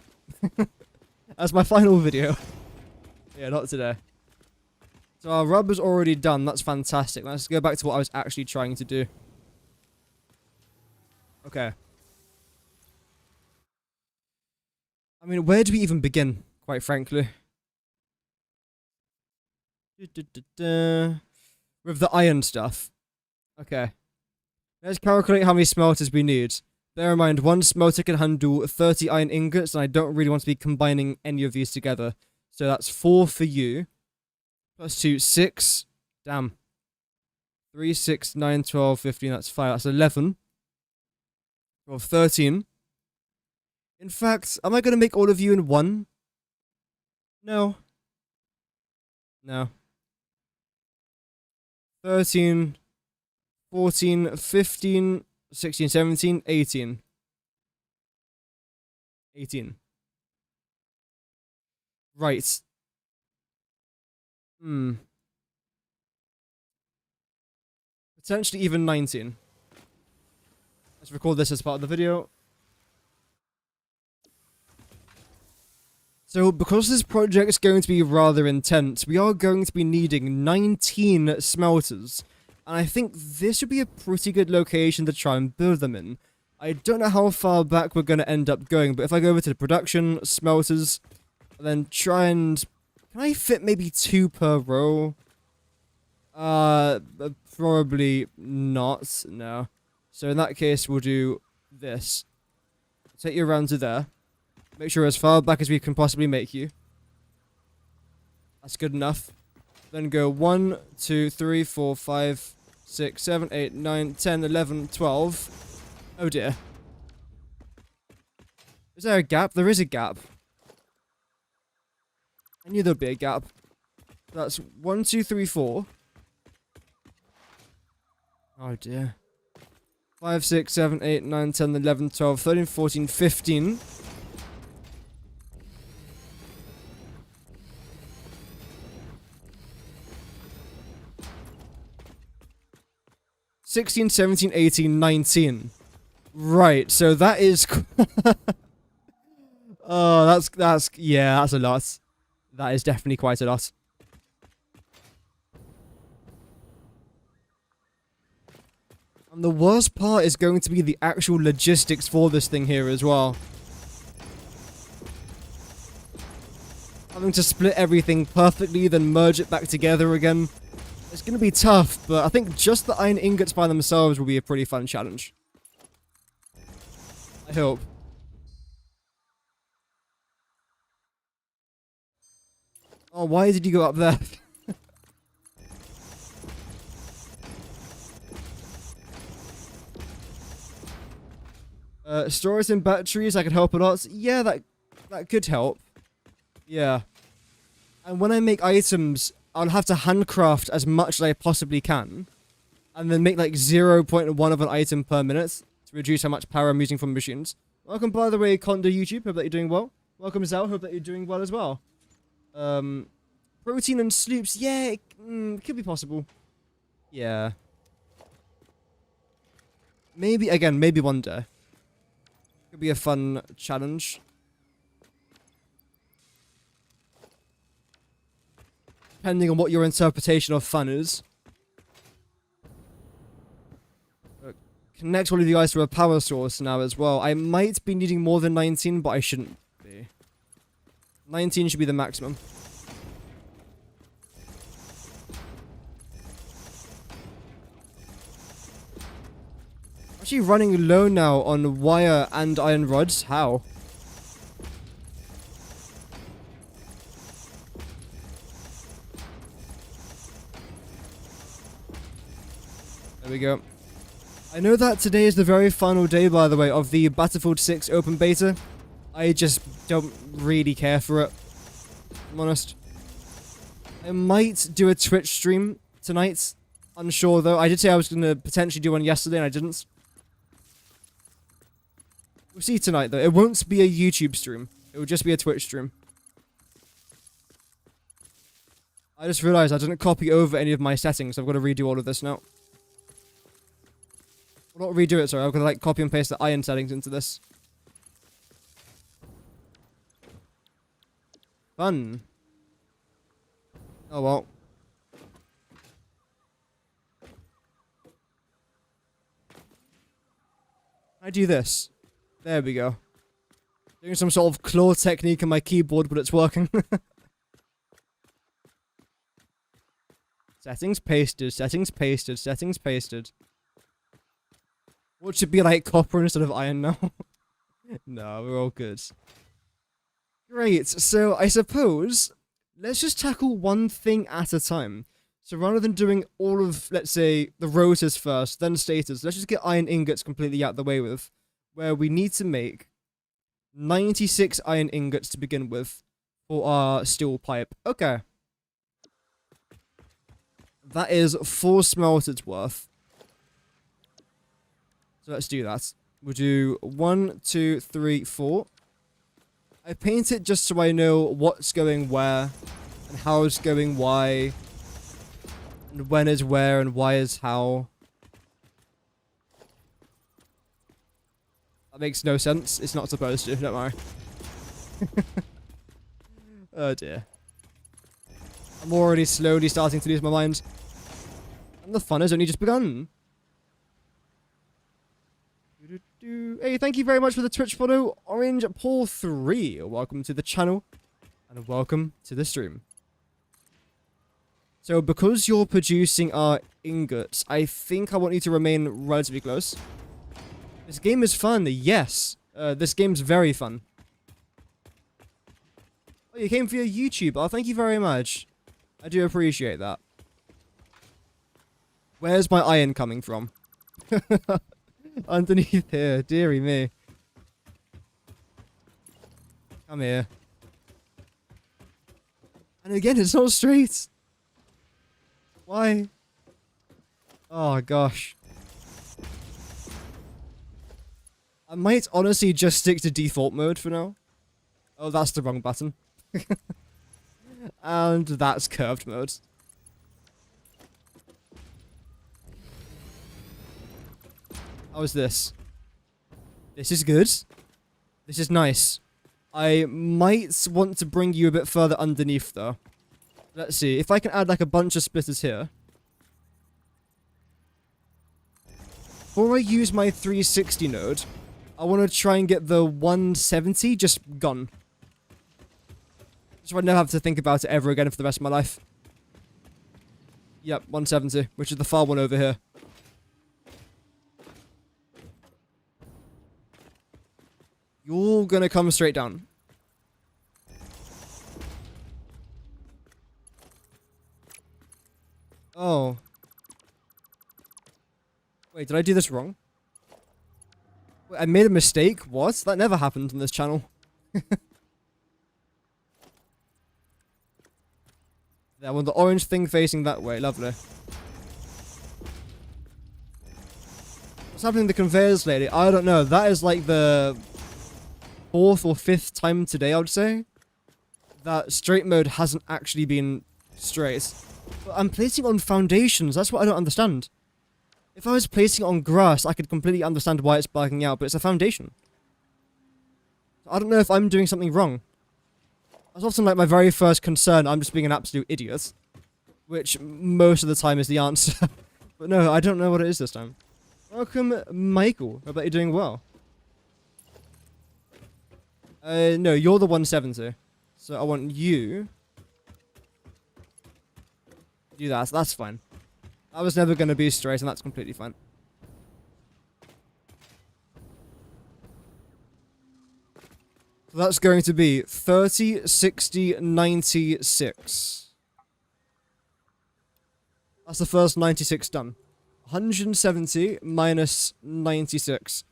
That's my final video. Yeah, not today. So our rubber's already done, that's fantastic. Let's go back to what I was actually trying to do. Okay. I mean, where do we even begin, quite frankly? With the iron stuff. Okay. Let's calculate how many smelters we need. Bear in mind, one smelter can handle 30 iron ingots, and I don't really want to be combining any of these together. So that's 4 for you. Plus 2, 6. Damn. 3, 6, 9, 12, 15, that's 5. That's 11. 12, 13. In fact, am I going to make all of you in one? No. No. 13, 14, 15, 16, 17, 18. 18. Right. Potentially even 19. Let's record this as part of the video. So, because this project is going to be rather intense, we are going to be needing 19 smelters. And I think this would be a pretty good location to try and build them in. I don't know how far back we're going to end up going, but if I go over to the production, smelters, and then try and... Can I fit maybe 2 per row? Probably not, no. So in that case, we'll do this. Take you around to there. Make sure as far back as we can possibly make you. That's good enough. Then go 1, 2, 3, 4, 5, 6, 7, 8, 9, 10, 11, 12. Oh dear. Is there a gap? There is a gap. I knew there'd be a gap. That's 1, 2, 3, 4. Oh dear. 5, 6, 7, 8, 9, 10, 11, 12, 13, 14, 15. 16, 17, 18, 19. Right, so that is... Oh, yeah, that's a lot. That is definitely quite a lot. And the worst part is going to be the actual logistics for this thing here as well. Having to split everything perfectly, then merge it back together again. It's going to be tough, but I think just the iron ingots by themselves will be a pretty fun challenge. I hope. Oh, why did you go up there? Storage in batteries, that could help a lot. Yeah, that could help. Yeah. And when I make items, I'll have to handcraft as much as I possibly can. And then make like 0.1 of an item per minute to reduce how much power I'm using from machines. Welcome, by the way, Conda YouTube. Hope that you're doing well. Welcome, Zal. Hope that you're doing well as well. Protein and sloops. Yeah, it could be possible. Yeah. Maybe, again, maybe one day. Could be a fun challenge. Depending on what your interpretation of fun is. Connect all of you guys to a power source now as well. I might be needing more than 19, but I shouldn't be. 19 should be the maximum. Actually running low now on wire and iron rods. How? There we go. I know that today is the very final day, by the way, of the Battlefield 6 open beta. I just don't really care for it, if I'm honest. I might do a Twitch stream tonight. Unsure, though. I did say I was going to potentially do one yesterday, and I didn't. We'll see tonight, though. It won't be a YouTube stream. It will just be a Twitch stream. I just realized I didn't copy over any of my settings, so I've got to redo all of this now. Well, not redo it, sorry. I've got to, like, copy and paste the iron settings into this. Fun. Oh, well. I do this. There we go. Doing some sort of claw technique on my keyboard, but it's working. Settings pasted, settings pasted, settings pasted. What should be like copper instead of iron now? No, we're all good. Great, so I suppose let's just tackle one thing at a time. So rather than doing all of, let's say, the rotors first, then stators, let's just get iron ingots completely out of the way with. Where we need to make 96 iron ingots to begin with for our steel pipe. Okay. That is 4 smelters worth. So let's do that. We'll do 1, 2, 3, 4. I paint it just so I know what's going where, and how it's going why, and when is where, and why is how. That makes no sense. It's not supposed to, don't worry. Oh dear. I'm already slowly starting to lose my mind. And the fun has only just begun. Hey, thank you very much for the Twitch follow, Orange Paul 3. Welcome to the channel, and welcome to the stream. So, because you're producing our ingots, I think I want you to remain relatively close. This game is fun, yes. This game's very fun. Oh, you came for your YouTube. Oh, thank you very much. I do appreciate that. Where's my iron coming from? Underneath here, dearie me. Come here. And again, it's not straight. Why? Oh gosh. I might honestly just stick to default mode for now. Oh, that's the wrong button. And that's curved mode. How is this? This is good. This is nice. I might want to bring you a bit further underneath though. Let's see. If I can add like a bunch of splitters here. Before I use my 360 node, I want to try and get the 170 just gone. So I never have to think about it ever again for the rest of my life. Yep, 170, which is the far one over here. You're gonna come straight down. Oh. Wait, did I do this wrong? Wait, I made a mistake? What? That never happened on this channel. There, I want the orange thing facing that way. Lovely. What's happening to the conveyors lately? I don't know. That is like the 4th or 5th time today, I would say, that straight mode hasn't actually been straight. But I'm placing it on foundations. That's what I don't understand. If I was placing it on grass, I could completely understand why it's bugging out, but it's a foundation. I don't know if I'm doing something wrong. That's often like my very first concern. I'm just being an absolute idiot. Which most of the time is the answer. But no, I don't know what it is this time. Welcome, Michael. I bet you're doing well. No, you're the 170. So I want you to do that. That's fine. I was never going to be straight, and that's completely fine. So that's going to be 30, 60, 96. That's the first 96 done. 170 minus 96.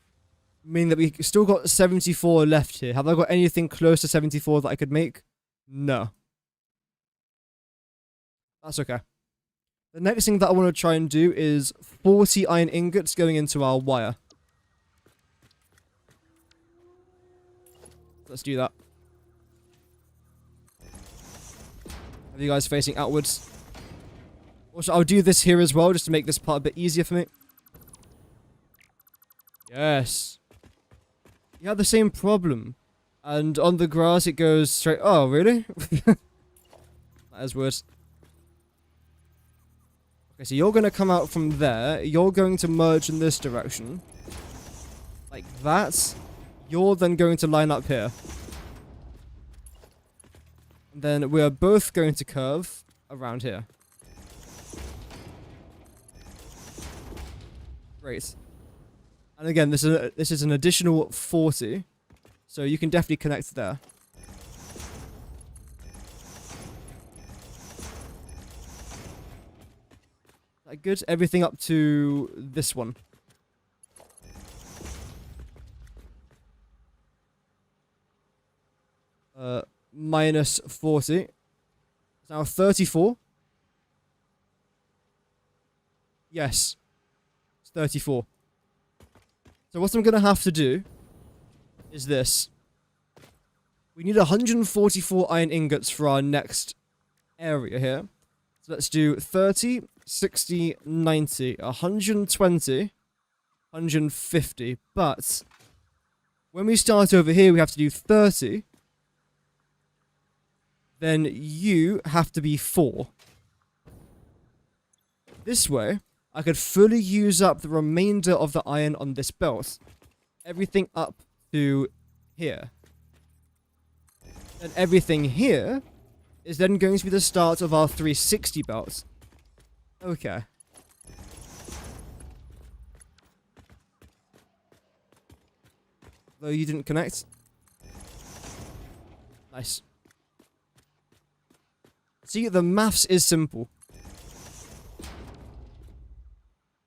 Meaning that we still got 74 left here. Have I got anything close to 74 that I could make? No. That's okay. The next thing that I want to try and do is 40 iron ingots going into our wire. Let's do that. Have you guys facing outwards? Also, I'll do this here as well, just to make this part a bit easier for me. Yes. You had the same problem. And on the grass, it goes straight... Oh, really? That is worse. Okay, so you're going to come out from there. You're going to merge in this direction. Like that. You're then going to line up here. And then we are both going to curve around here. Great. And again, this is an additional 40. So you can definitely connect there. Is that good? Everything up to this one. Minus 40. It's now 34. Yes. It's 34. So what I'm going to have to do is this. We need 144 iron ingots for our next area here. So let's do 30, 60, 90, 120, 150. But when we start over here, we have to do 30. Then you have to be 4. This way, I could fully use up the remainder of the iron on this belt. Everything up to here. And everything here is then going to be the start of our 360 belt. Okay. Though you didn't connect. Nice. See, the maths is simple.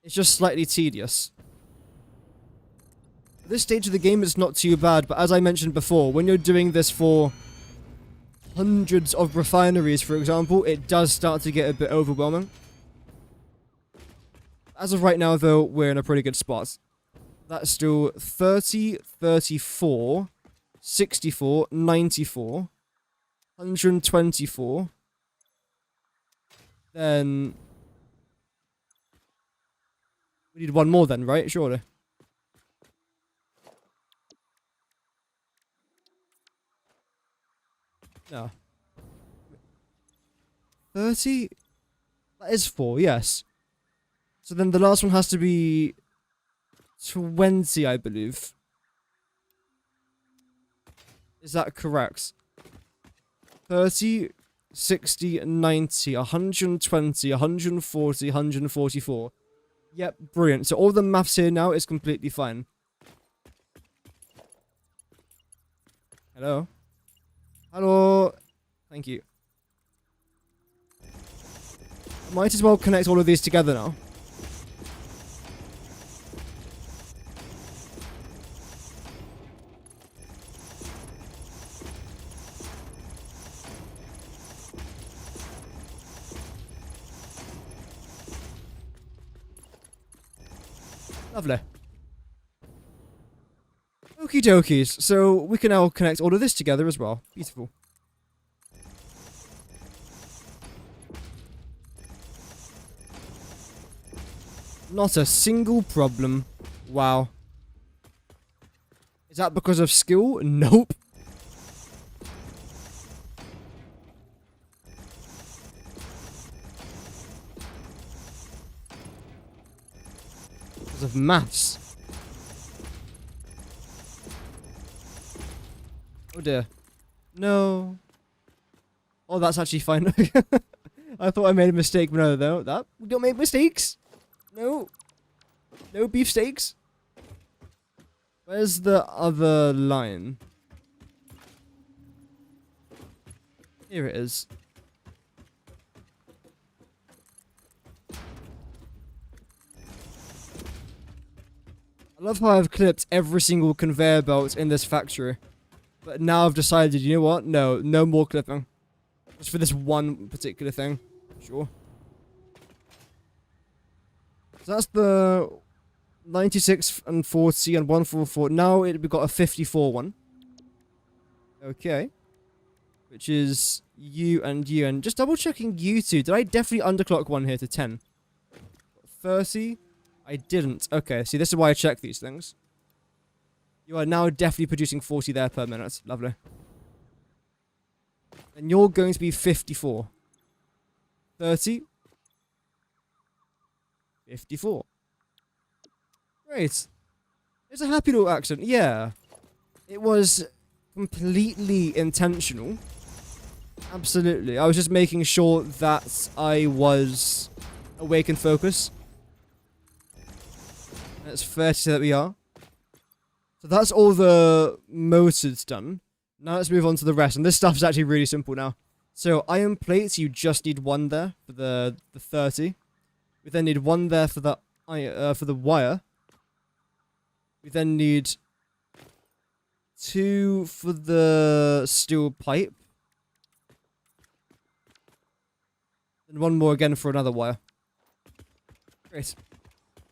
It's just slightly tedious. At this stage of the game, it's not too bad, but as I mentioned before, when you're doing this for hundreds of refineries, for example, it does start to get a bit overwhelming. As of right now, though, we're in a pretty good spot. That's still 30, 34, 64, 94, 124. Then we need one more then, right? Surely. No. 30? That is 4, yes. So then the last one has to be 20, I believe. Is that correct? 30, 60, 90, 120, 140, 144. Yep, brilliant. So all the maths here now is completely fine. Hello? Hello? Thank you. Might as well connect all of these together now. Lovely. Okie dokies. So we can now connect all of this together as well. Beautiful. Not a single problem. Wow. Is that because of skill? Nope. Because of maths. Oh dear. No. Oh, that's actually fine. I thought I made a mistake, but no, though. We don't make mistakes. No. No beefsteaks. Where's the other line? Here it is. I love how I've clipped every single conveyor belt in this factory. But now I've decided, you know what? No more clipping. Just for this one particular thing. Sure. So that's the 96 and 40 and 144. Now we've got a 54 one. Okay. Which is you and you. And just double checking you two. Did I definitely underclock one here to 10? 30? I didn't. Okay, see, this is why I check these things. You are now definitely producing 40 there per minute. Lovely. And you're going to be 54. 30. 54. Great. It's a happy little accident. Yeah. It was completely intentional. Absolutely. I was just making sure that I was awake and focused. And it's fair to say that we are. So that's all the motors done. Now let's move on to the rest. And this stuff is actually really simple now. So iron plates, you just need one there for the 30. We then need one there for the wire. We then need 2 for the steel pipe. And 1 more again for another wire. Great.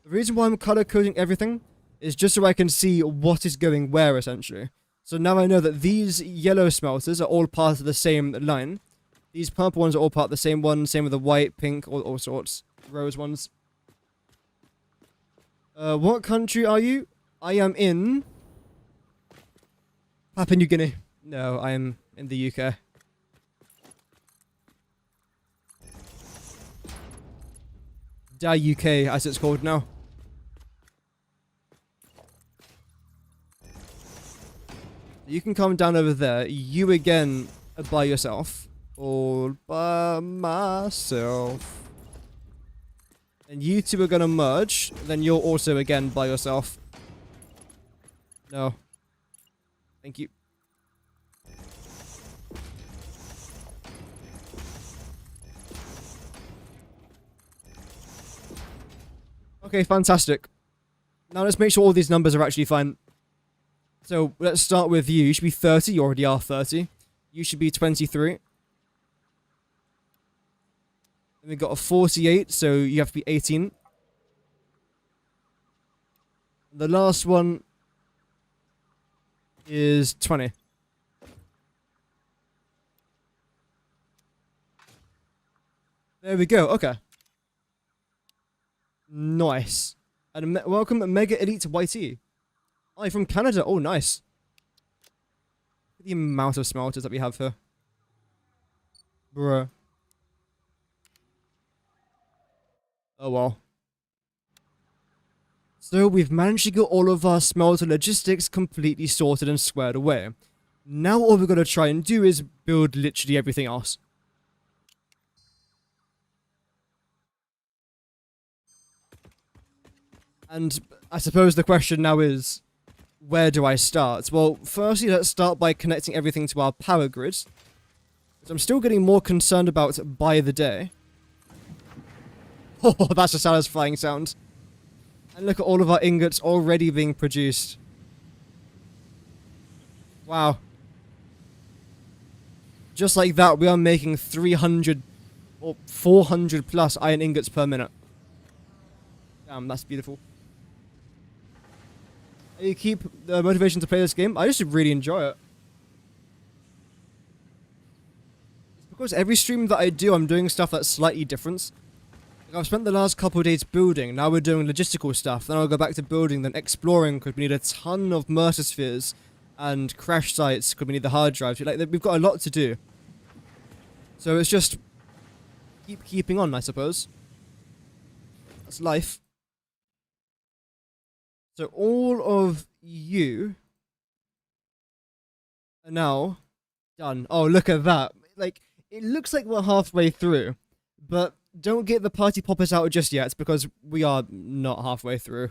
The reason why I'm color coding everything is just so I can see what is going where, essentially. So now I know that these yellow smelters are all part of the same line. These purple ones are all part of the same one. Same with the white, pink, all sorts. Rose ones. What country are you? I am in Papua New Guinea. No, I am in the UK. Da UK, as it's called now. You can come down over there. You again are by yourself. All by myself. And you two are gonna merge. Then you're also again by yourself. No. Thank you. Okay, fantastic. Now let's make sure all these numbers are actually fine. So let's start with you. You should be 30. You already are 30. You should be 23. And we've got a 48, so you have to be 18. The last one is 20. There we go. Okay. Nice. And welcome, Mega Elite YT. Oh, you're from Canada. Oh, nice. Look at the amount of smelters that we have here. Bruh. Oh, well. So, we've managed to get all of our smelter logistics completely sorted and squared away. Now, all we're going to try and do is build literally everything else. And I suppose the question now is, where do I start? Well, firstly, let's start by connecting everything to our power grid, which I'm still getting more concerned about by the day. Oh, that's a satisfying sound. And look at all of our ingots already being produced. Wow. Just like that, we are making 300 or 400 plus iron ingots per minute. Damn, that's beautiful. You keep the motivation to play this game? I just really enjoy it. It's because every stream that I do, I'm doing stuff that's slightly different. Like I've spent the last couple of days building, now we're doing logistical stuff, then I'll go back to building, then exploring, because we need a ton of Mercerspheres, and crash sites, because we need the hard drives. Like, we've got a lot to do. So it's just keeping on, I suppose. That's life. So all of you are now done. Oh, look at that. Like, it looks like we're halfway through, but don't get the party poppers out just yet, because we are not halfway through.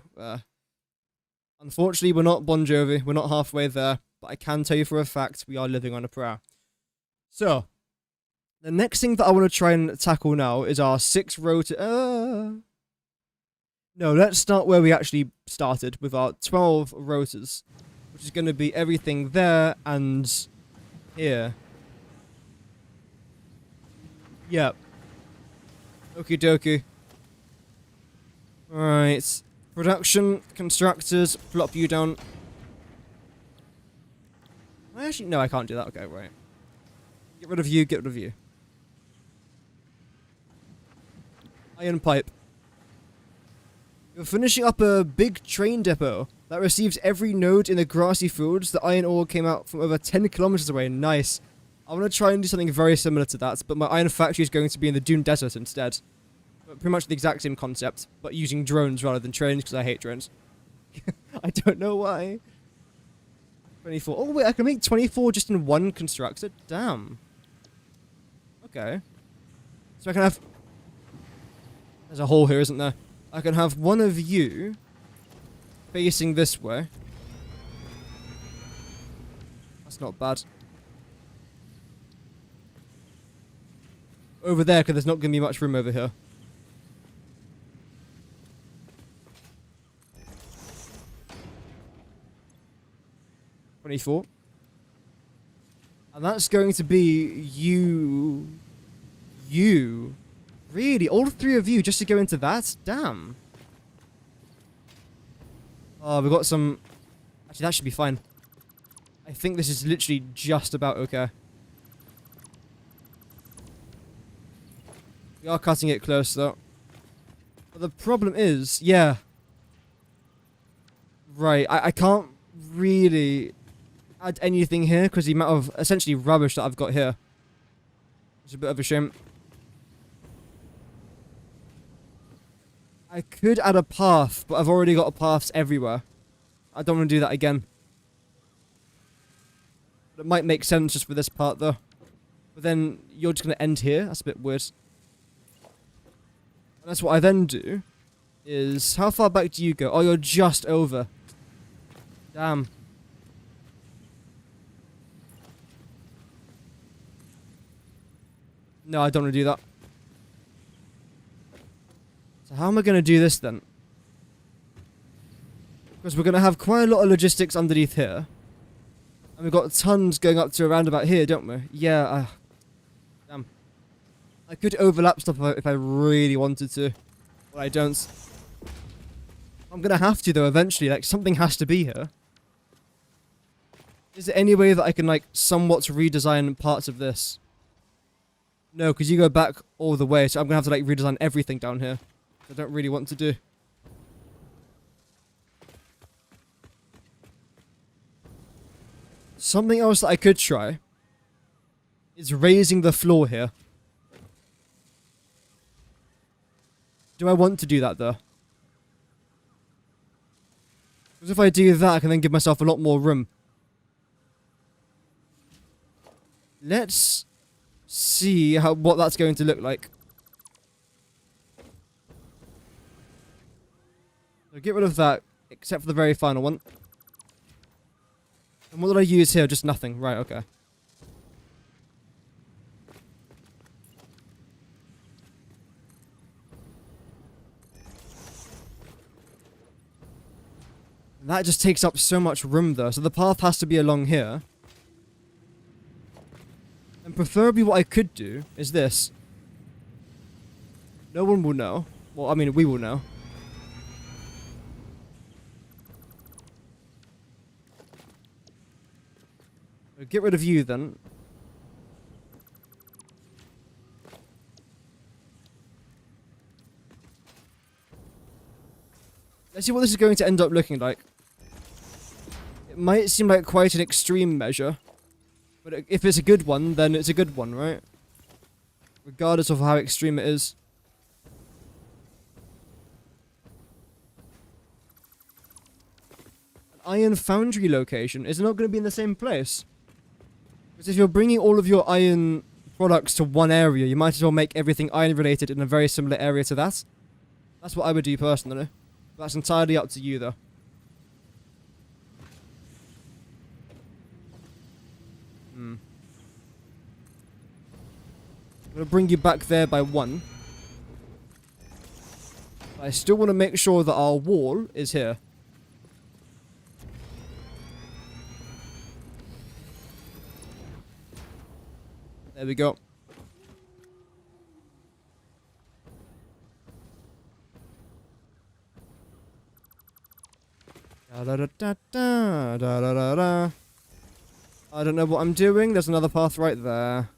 Unfortunately, we're not Bon Jovi. We're not halfway there, but I can tell you for a fact we are living on a prayer. So, the next thing that I want to try and tackle now is our 6 rotor... No, let's start where we actually started, with our 12 rotors, which is going to be everything there and here. Yep. Okie dokie. Alright. Production, constructors, plop you down. Actually, no, I can't do that. Okay, right. Get rid of you, get rid of you. Iron pipe. You're finishing up a big train depot that receives every node in the grassy fields. The iron ore came out from over 10 kilometers away. Nice. I want to try and do something very similar to that, but my iron factory is going to be in the Dune Desert instead. But pretty much the exact same concept, but using drones rather than trains, because I hate drones. I don't know why. 24. Oh, wait, I can make 24 just in one constructor? Damn. Okay. So I can have... There's a hole here, isn't there? I can have one of you facing this way. That's not bad. Over there, because there's not going to be much room over here. $24. And that's going to be you. Really? All 3 of you just to go into that? Damn. Oh, we've got some... Actually, that should be fine. I think this is literally just about okay. We are cutting it close though. But the problem is, yeah. Right, I can't really add anything here because the amount of essentially rubbish that I've got here. It's a bit of a shame. I could add a path, but I've already got paths everywhere. I don't want to do that again. But it might make sense just for this part though. But then you're just going to end here. That's a bit weird. And that's what I then do. Is, how far back do you go? Oh, you're just over. Damn. No, I don't want to do that. So how am I going to do this then? Because we're going to have quite a lot of logistics underneath here. And we've got tons going up to around about here, don't we? Yeah, damn. I could overlap stuff if I really wanted to. But I don't. I'm going to have to though eventually, like something has to be here. Is there any way that I can like somewhat redesign parts of this? No, because you go back all the way, so I'm going to have to like redesign everything down here. I don't really want to do. Something else that I could try is raising the floor here. Do I want to do that though? Because if I do that, I can then give myself a lot more room. Let's see what that's going to look like. So get rid of that, except for the very final one. And what did I use here? Just nothing. Right, okay. That just takes up so much room though, so the path has to be along here. And preferably what I could do is this. No one will know. Well, I mean, we will know. So get rid of you then. Let's see what this is going to end up looking like. It might seem like quite an extreme measure. But if it's a good one, then it's a good one, right? Regardless of how extreme it is. An iron foundry location is not going to be in the same place. Because if you're bringing all of your iron products to one area, you might as well make everything iron related in a very similar area to that. That's what I would do personally. That's entirely up to you though. I'm going to bring you back there by 1. I still want to make sure that our wall is here. There we go. Da da da da da da da da da. I don't know what I'm doing. There's another path right there.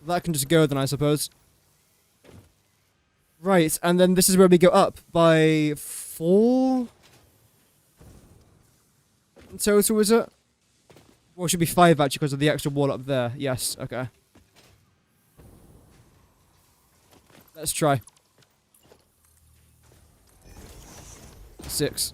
That can just go then, I suppose. Right, and then this is where we go up by 4 in total, is it? Well, it should be 5 actually because of the extra wall up there. Yes, okay. Let's try. 6.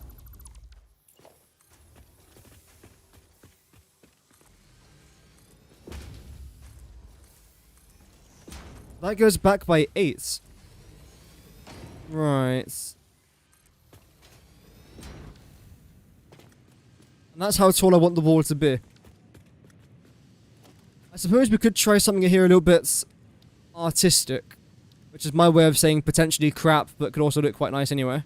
That goes back by 8. Right. And that's how tall I want the wall to be. I suppose we could try something here a little bit artistic. Which is my way of saying potentially crap, but could also look quite nice anyway.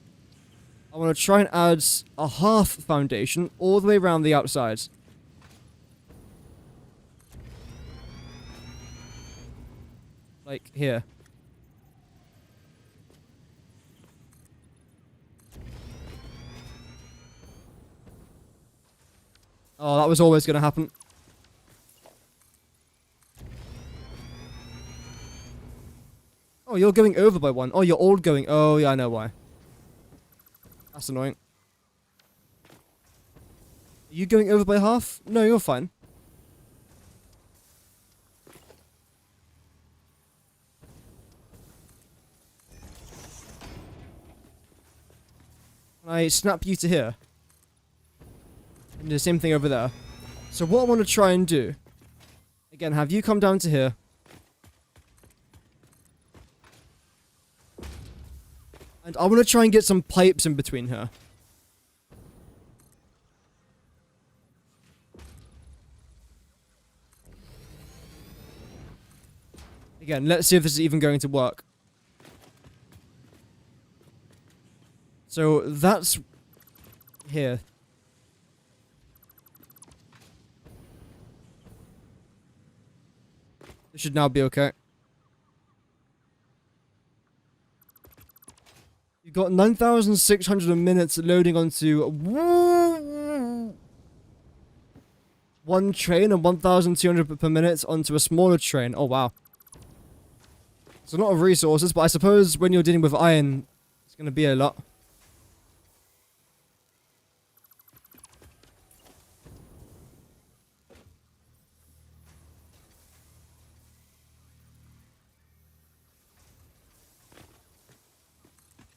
I want to try and add a half foundation all the way around the outside. Like here. Oh, that was always going to happen. Oh, you're going over by one. Oh, you're all going. Oh, yeah, I know why. That's annoying. Are you going over by half? No, you're fine. Can I snap you to here? And do the same thing over there. So what I want to try and do, again, have you come down to here. And I want to try and get some pipes in between here. Again, let's see if this is even going to work. So that's here. This should now be okay. You've got 9,600 minutes loading onto one train and 1,200 per minute onto a smaller train. Oh, wow. It's a lot of resources, but I suppose when you're dealing with iron, it's going to be a lot.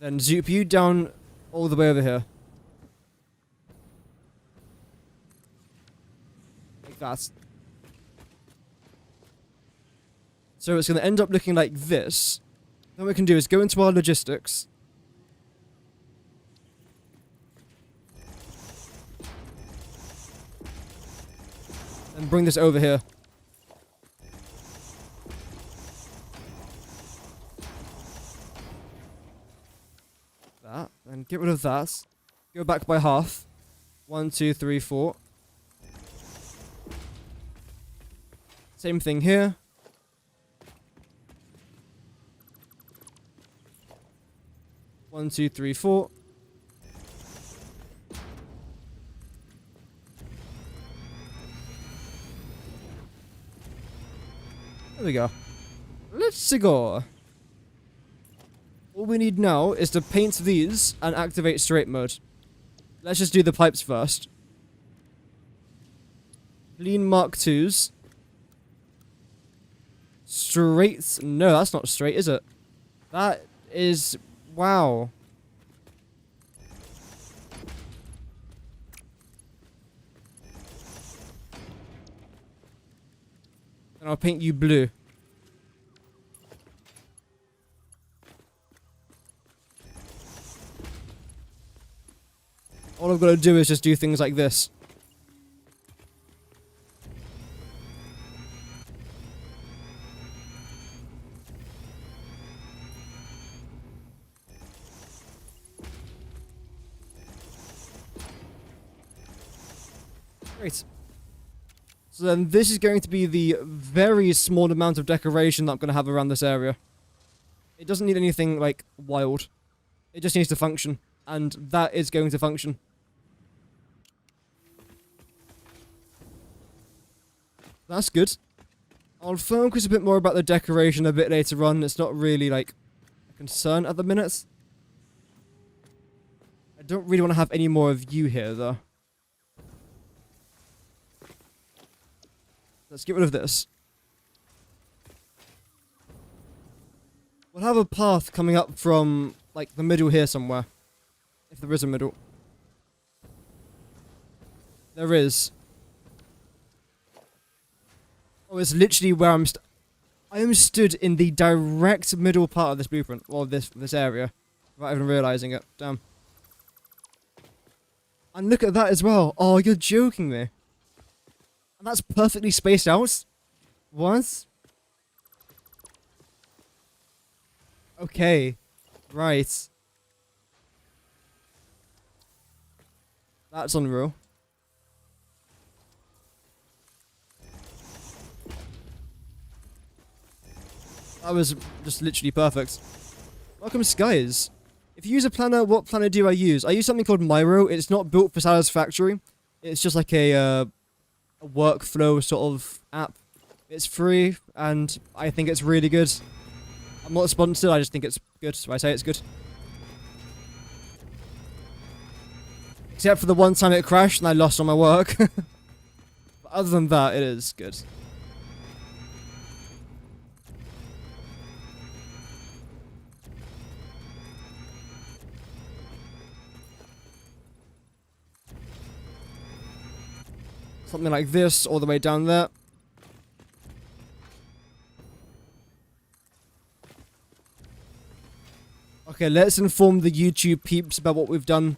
Then zoop you down all the way over here. Like that. So it's going to end up looking like this. Then what we can do is go into our logistics. And bring this over here. That. And get rid of that. Go back by half. 1, 2, 3, 4. Same thing here. One, 2, 3, 4. There we go. Let's go. All we need now is to paint these and activate straight mode. Let's just do the pipes first. Clean Mark 2s. Straight. No, that's not straight, is it? That is... Wow. And I'll paint you blue. All I've got to do is just do things like this. Great. So then this is going to be the very small amount of decoration that I'm going to have around this area. It doesn't need anything, like, wild. It just needs to function. And that is going to function. That's good. I'll focus a bit more about the decoration a bit later on. It's not really, like, a concern at the minute. I don't really want to have any more of you here, though. Let's get rid of this. We'll have a path coming up from, like, the middle here somewhere. If there is a middle. There is. Oh, it's literally where I am stood in the direct middle part of this blueprint. Well, this area. Without even realizing it. Damn. And look at that as well. Oh, you're joking me. And that's perfectly spaced out? What? Okay. Right. That's unreal. That was just literally perfect. Welcome, Skies. If you use a planner, what planner do I use? I use something called Miro. It's not built for Satisfactory. It's just like a workflow sort of app. It's free, and I think it's really good. I'm not sponsored, I just think it's good, so I say it's good. Except for the one time it crashed and I lost all my work. But other than that, it is good. Something like this, all the way down there. Okay, let's inform the YouTube peeps about what we've done.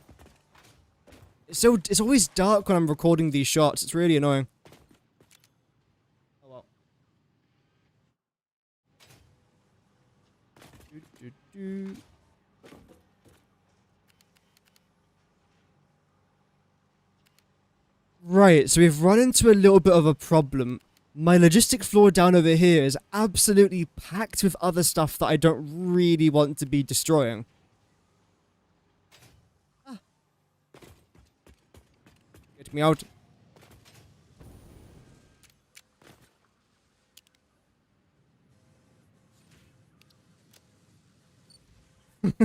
It's always dark when I'm recording these shots. It's really annoying. Oh well. Right, so we've run into a little bit of a problem. My logistic floor down over here is absolutely packed with other stuff that I don't really want to be destroying. Ah. Get me out.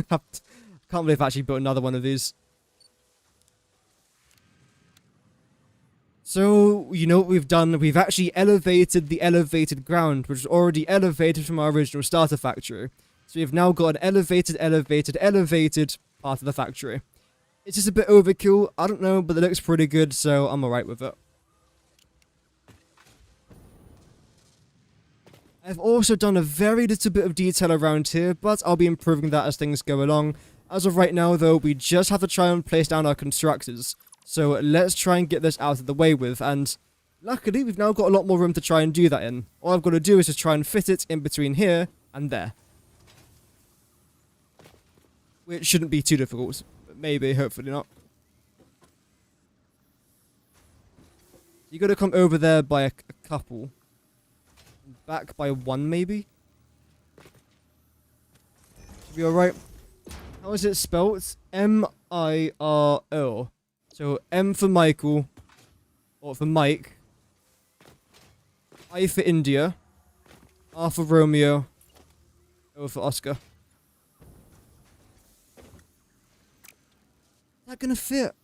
Can't believe I actually built another one of these. So, you know what we've done? We've actually elevated the elevated ground, which was already elevated from our original starter factory. So we've now got an elevated part of the factory. It's just a bit overkill, I don't know, but it looks pretty good, so I'm alright with it. I've also done a very little bit of detail around here, but I'll be improving that as things go along. As of right now, though, we just have to try and place down our constructors. So let's try and get this out of the way with, and luckily we've now got a lot more room to try and do that in. All I've got to do is just try and fit it in between here and there. Which shouldn't be too difficult, but maybe, hopefully not. You got to come over there by a couple. Back by one, maybe? Should be alright. How is it spelled? M-I-R-O. So, M for Michael, or for Mike, I for India, R for Romeo, O for Oscar. Is that gonna fit?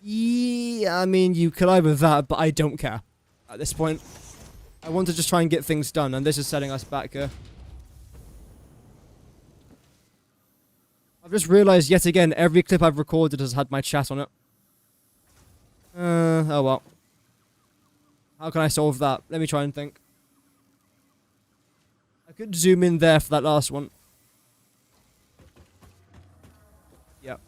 Yeah, I mean, you collide with that, but I don't care at this point. I want to just try and get things done, and this is setting us back here. I've just realised yet again, every clip I've recorded has had my chat on it. Oh well. How can I solve that? Let me try and think. I could zoom in there for that last one. Yep.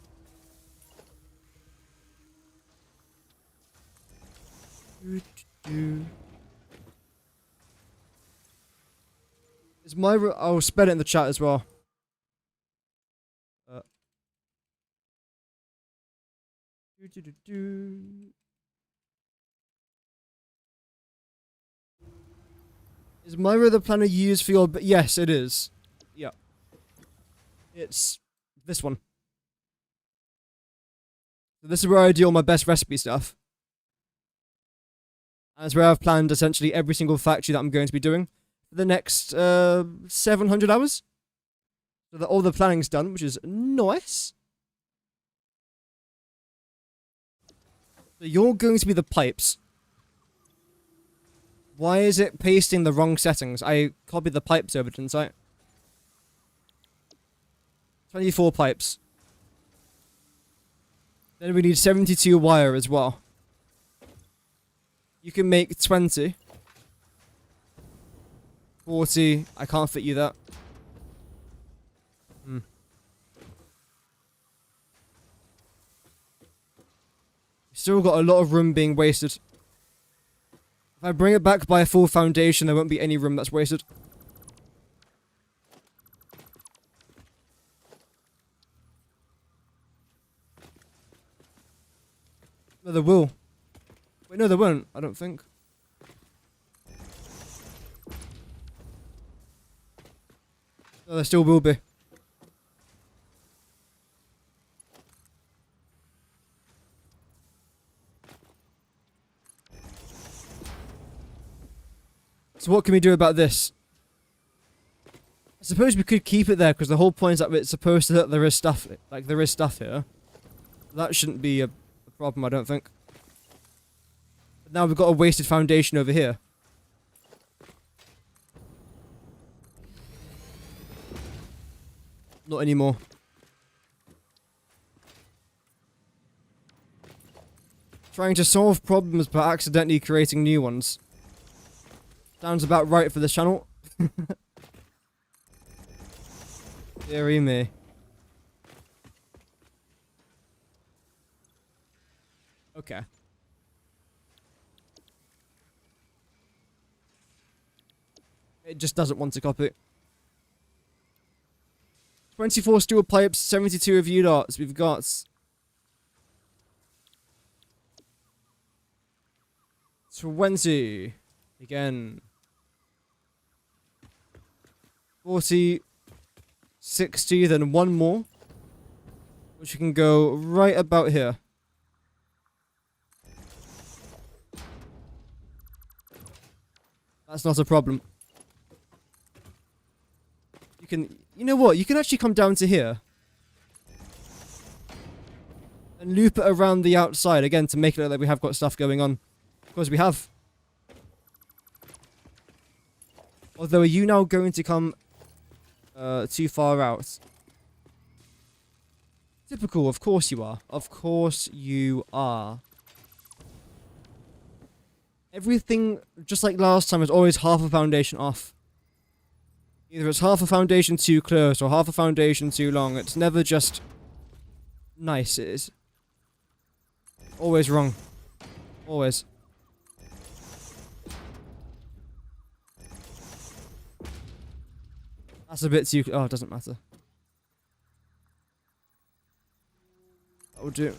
Is my... I'll spell it in the chat as well. Is Myra the planner used for your... Yes, it is. Yeah. It's this one. So this is where I do all my best recipe stuff. And it's where I've planned essentially every single factory that I'm going to be doing for the next 700 hours. So that all the planning's done, which is nice. So you're going to be the pipes. Why is it pasting the wrong settings? I copied the pipes over, didn't I? 24 pipes. Then we need 72 wire as well. You can make 20. 40. I can't fit you that. Still got a lot of room being wasted. If I bring it back by a full foundation, there won't be any room that's wasted. No, there will. Wait, no, there won't, I don't think. No, there still will be. So what can we do about this? I suppose we could keep it there because the whole point is that it's supposed to that there is stuff, like there is stuff here. That shouldn't be a problem, I don't think. But now we've got a wasted foundation over here. Not anymore. Trying to solve problems but accidentally creating new ones. Sounds about right for this channel. Deary me. Okay. It just doesn't want to copy. 24 steel pipes, 72 of UDOTs. We've got 20. Again. 40. 60, then one more. Which can go right about here. That's not a problem. You know what? You can actually come down to here. And loop it around the outside again to make it look like we have got stuff going on. Of course we have. Although, are you now going to come too far out? Typical, of course you are. Of course you are. Everything, just like last time, is always half a foundation off. Either it's half a foundation too close or half a foundation too long. It's never just nice. It is always wrong. Always. That's a bit too... Oh, it doesn't matter. That will do.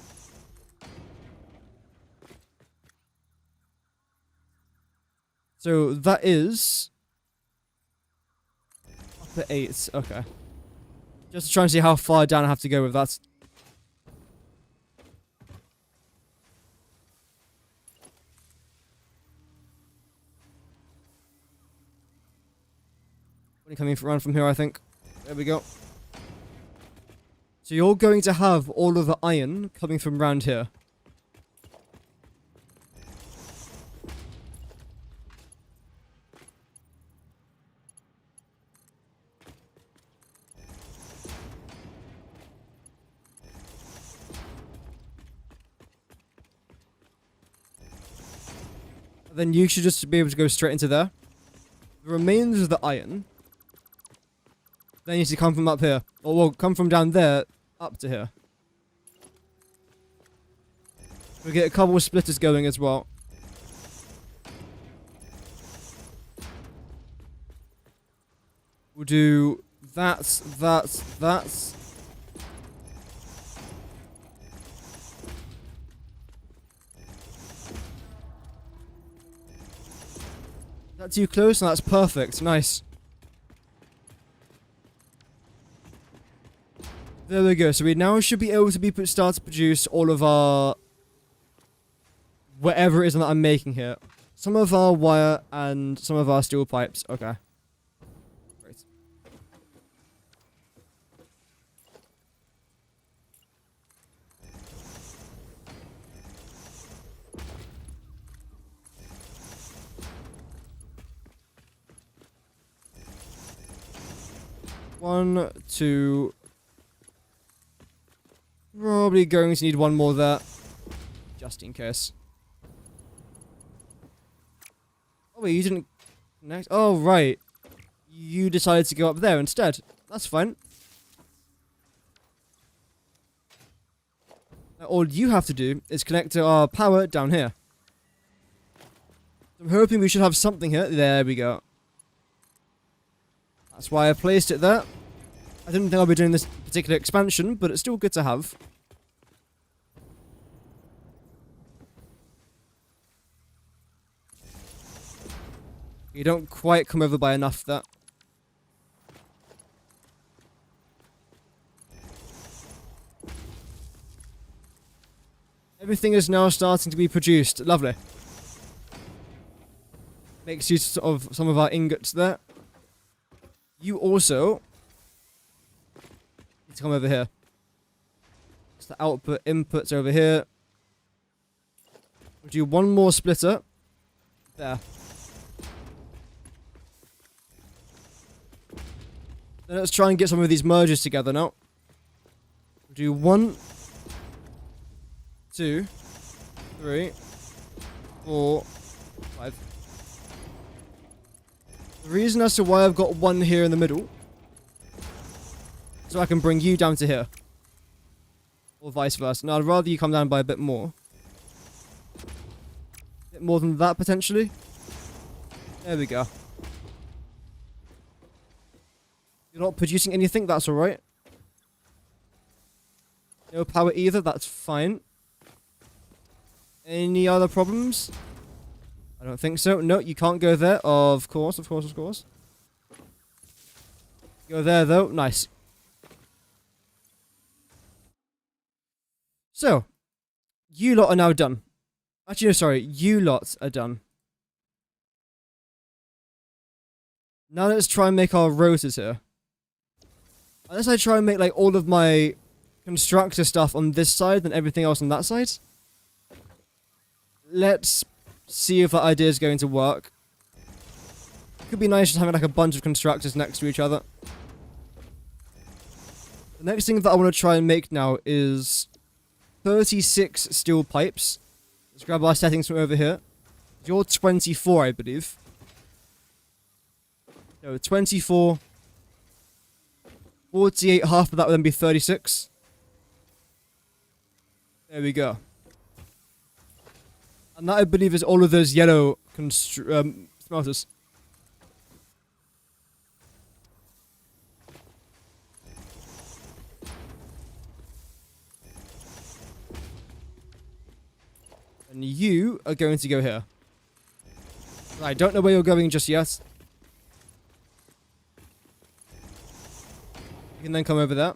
So that is... up at 8. Okay. Just to try and see how far down I have to go with that. Only coming around from here, I think. There we go. So you're going to have all of the iron coming from round here. Then you should just be able to go straight into there. The remains of the iron then needs to come from up here. Or will come from down there up to here. We'll get a couple of splitters going as well. We'll do that. That's too close, and that's perfect. Nice. There we go. So we now should be able to start to produce all of our... whatever it is that I'm making here. Some of our wire and some of our steel pipes. Okay. Great. One, two... Probably going to need one more there. Just in case. Oh wait, you didn't... Next. Oh, right. You decided to go up there instead. That's fine. Now, all you have to do is connect to our power down here. I'm hoping we should have something here. There we go. That's why I placed it there. I didn't think I'll be doing this particular expansion, but it's still good to have. You don't quite come over by enough there. Everything is now starting to be produced. Lovely. Makes use of some of our ingots there. You also need to come over here. It's the output inputs over here. We'll do one more splitter. There. Then let's try and get some of these mergers together now. We'll do 1, 2, 3, 4, 5. The reason as to why I've got 1 here in the middle, so I can bring you down to here. Or vice versa. Now I'd rather you come down by a bit more. A bit more than that potentially. There we go. You're not producing anything, that's alright. No power either, that's fine. Any other problems? I don't think so. No, you can't go there. Of course, of course, of course. Go there though, nice. So, you lot are now done. Actually, no, sorry, you lot are done. Now let's try and make our rotors here. Unless I try and make like all of my constructor stuff on this side and everything else on that side. Let's see if that idea is going to work. It could be nice just having like a bunch of constructors next to each other. The next thing that I want to try and make now is 36 steel pipes. Let's grab our settings from over here. You're 24, I believe. No, 24. 48, half of that would then be 36. There we go. And that, I believe, is all of those yellow smelters. And you are going to go here. I don't know where you're going just yet. You can then come over there.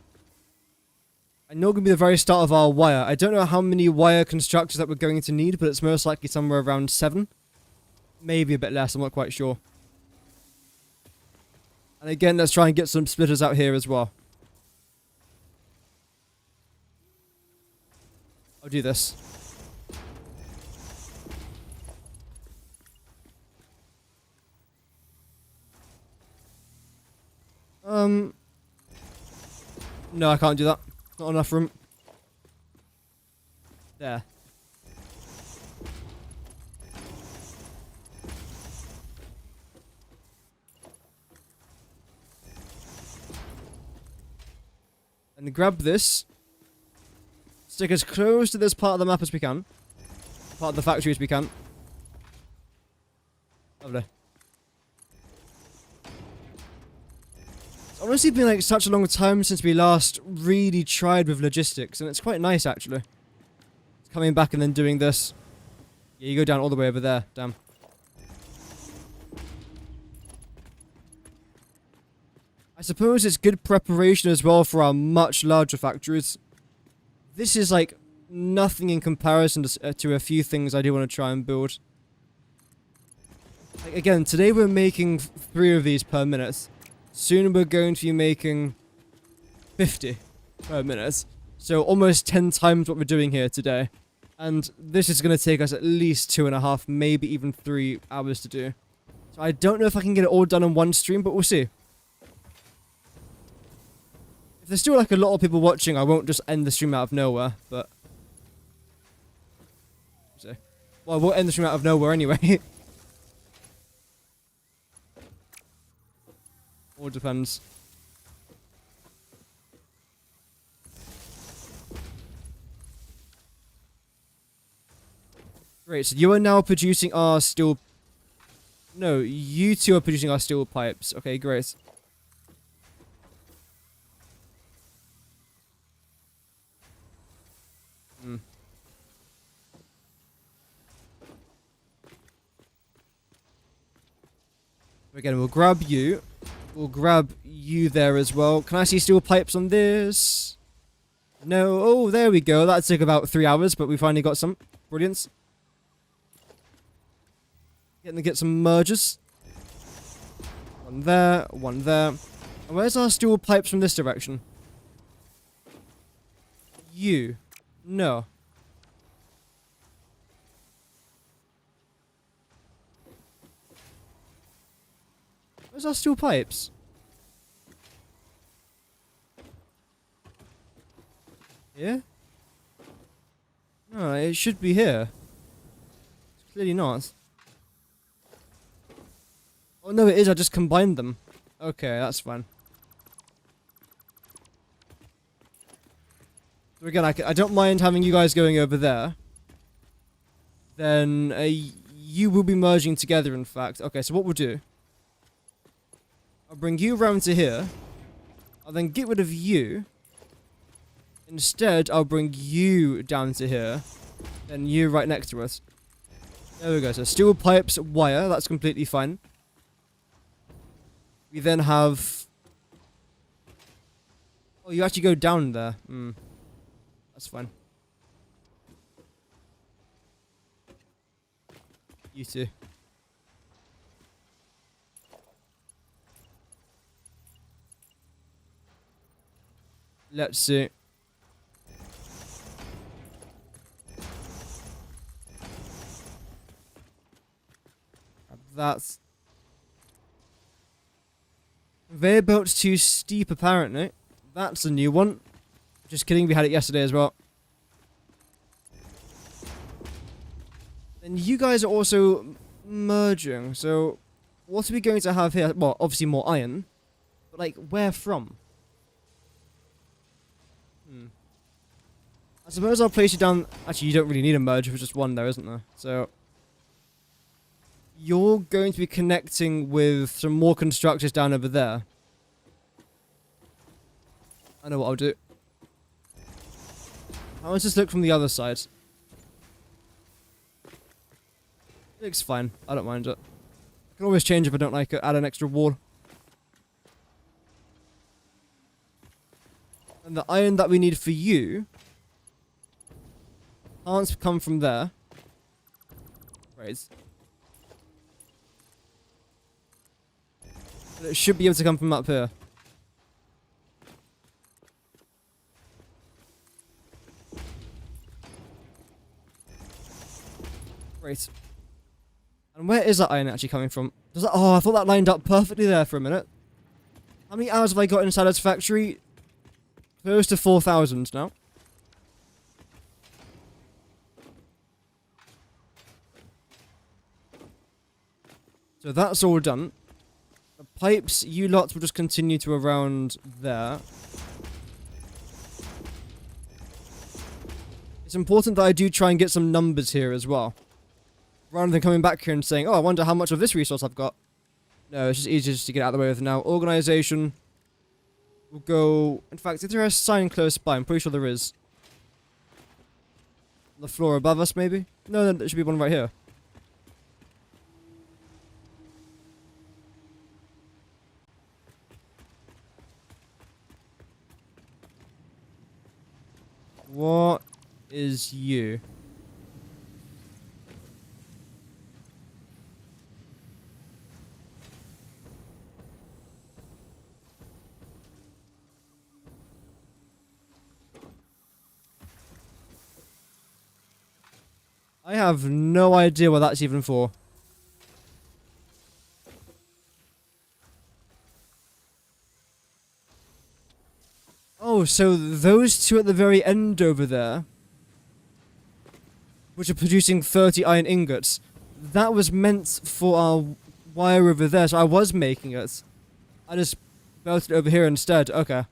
I know it's going to be the very start of our wire. I don't know how many wire constructors that we're going to need, but it's most likely somewhere around 7. Maybe a bit less, I'm not quite sure. And again, let's try and get some splitters out here as well. I'll do this. No, I can't do that. Not enough room. There. And grab this. Stick as close to this part of the map as we can. Part of the factory as we can. Lovely. It's honestly been like such a long time since we last really tried with logistics, and it's quite nice actually. Coming back and then doing this. Yeah, you go down all the way over there. Damn. I suppose it's good preparation as well for our much larger factories. This is like nothing in comparison to a few things I do want to try and build. Like, again, today we're making 3 of these per minute. Soon we're going to be making 50 per minute. So almost 10 times what we're doing here today. And this is going to take us at least 2.5, maybe even 3 hours to do. So I don't know if I can get it all done in one stream, but we'll see. If there's still like a lot of people watching, I won't just end the stream out of nowhere, but... Well, I won't end the stream out of nowhere anyway. All depends. Great, so you are now producing our steel... No, you two are producing our steel pipes. Okay, great. Again, we'll grab you. We'll grab you there as well. Can I see steel pipes on this? No. Oh, there we go. That took about 3 hours, but we finally got some. Brilliant. Get some mergers. One there, one there. And where's our steel pipes from this direction? You. No. Where's our steel pipes? Here? No, it should be here. It's clearly not. Oh no, it is. I just combined them. Okay, that's fine. So again, I don't mind having you guys going over there. Then you will be merging together, in fact. Okay, so what we'll do... I'll bring you around to here. I'll then get rid of you. Instead, I'll bring you down to here. Then you right next to us. There we go. So steel pipes, wire. That's completely fine. We then have... Oh, you actually go down there. That's fine. You too. Let's see. That's... Conveyor belt's too steep, apparently. That's a new one. Just kidding, we had it yesterday as well. And you guys are also merging, so... What are we going to have here? Well, obviously more iron. But, like, where from? I suppose I'll place you down... Actually, you don't really need a merge, there's just one there, isn't there? So... You're going to be connecting with some more constructors down over there. I know what I'll do. How does this look from the other side? It looks fine. I don't mind it. I can always change if I don't like it. Add an extra wall. And the iron that we need for you... can't come from there. Right. But it should be able to come from up here. Great. And where is that iron actually coming from? Does that, oh, I thought that lined up perfectly there for a minute. How many hours have I got in Satisfactory? Close to 4,000 now. So that's all done. The pipes, you lots will just continue to around there. It's important that I do try and get some numbers here as well. Rather than coming back here and saying, oh, I wonder how much of this resource I've got. No, it's just easier just to get out of the way with now. Organization. We'll go... In fact, if there is a sign close by, I'm pretty sure there is. On the floor above us, maybe? No, there should be one right here. What is you? I have no idea what that's even for. Oh, so those two at the very end over there, which are producing 30 iron ingots, that was meant for our wire over there, so I was making it. I just belted it over here instead. Okay.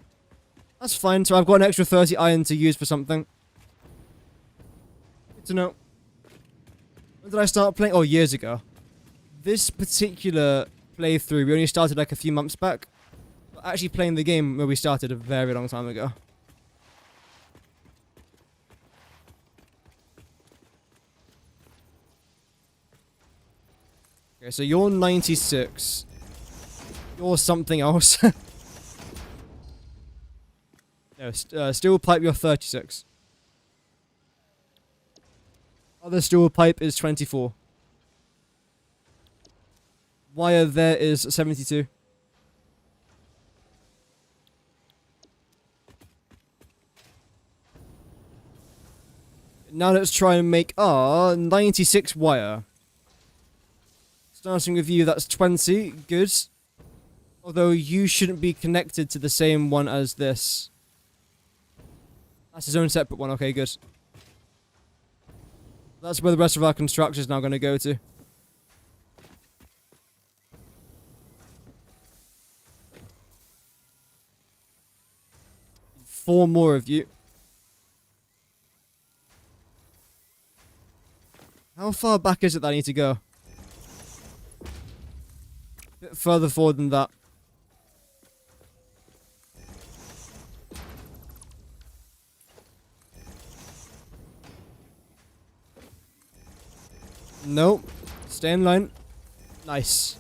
That's fine, so I've got an extra 30 iron to use for something. Good to know. When did I start playing? Oh, years ago. This particular playthrough, we only started like a few months back. But actually playing the game where we started a very long time ago. Okay, so you're 96. You're something else. No, steel pipe, you're 36. Other steel pipe is 24. wire there is 72. Now let's try and make our 96 wire. Starting with you, that's 20. Good. Although you shouldn't be connected to the same one as this. That's his own separate one. Okay, good. That's where the rest of our construction is now going to go to. Four more of you. How far back is it that I need to go? A bit further forward than that. Nope. Stay in line. Nice.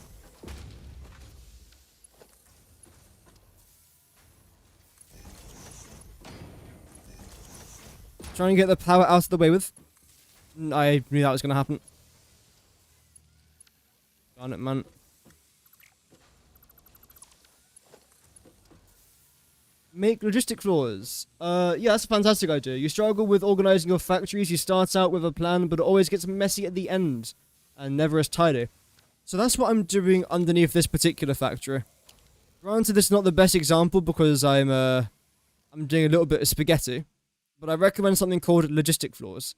Trying to get the power out of the way with. I knew that was going to happen. Darn it, man. Make logistic floors. Yeah, that's a fantastic idea. You struggle with organizing your factories. You start out with a plan, but it always gets messy at the end. And never as tidy. So that's what I'm doing underneath this particular factory. Granted, this is not the best example because I'm doing a little bit of spaghetti. But I recommend something called logistic floors.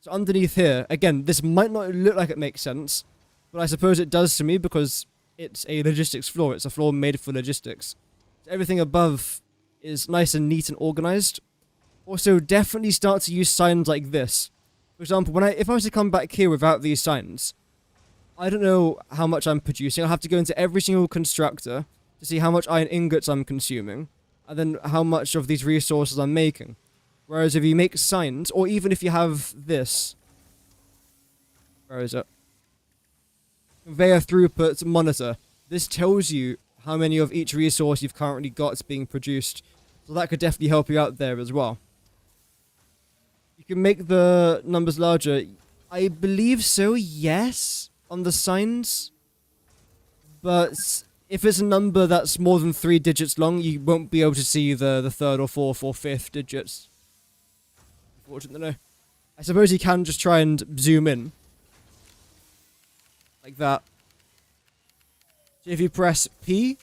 So underneath here, again, this might not look like it makes sense. But I suppose it does to me because it's a logistics floor. It's a floor made for logistics. So everything above is nice and neat and organized. Also, definitely start to use signs like this. For example, if I was to come back here without these signs, I don't know how much I'm producing. I'll have to go into every single constructor to see how much iron ingots I'm consuming, and then how much of these resources I'm making. Whereas if you make signs, or even if you have this, where is it? Conveyor throughput monitor. This tells you how many of each resource you've currently got being produced. So that could definitely help you out there as well. You can make the numbers larger. I believe so, yes, on the signs. But if it's a number that's more than 3 digits long, you won't be able to see the third or fourth or fifth digits. Unfortunately. I suppose you can just try and zoom in. Like that. So if you press P,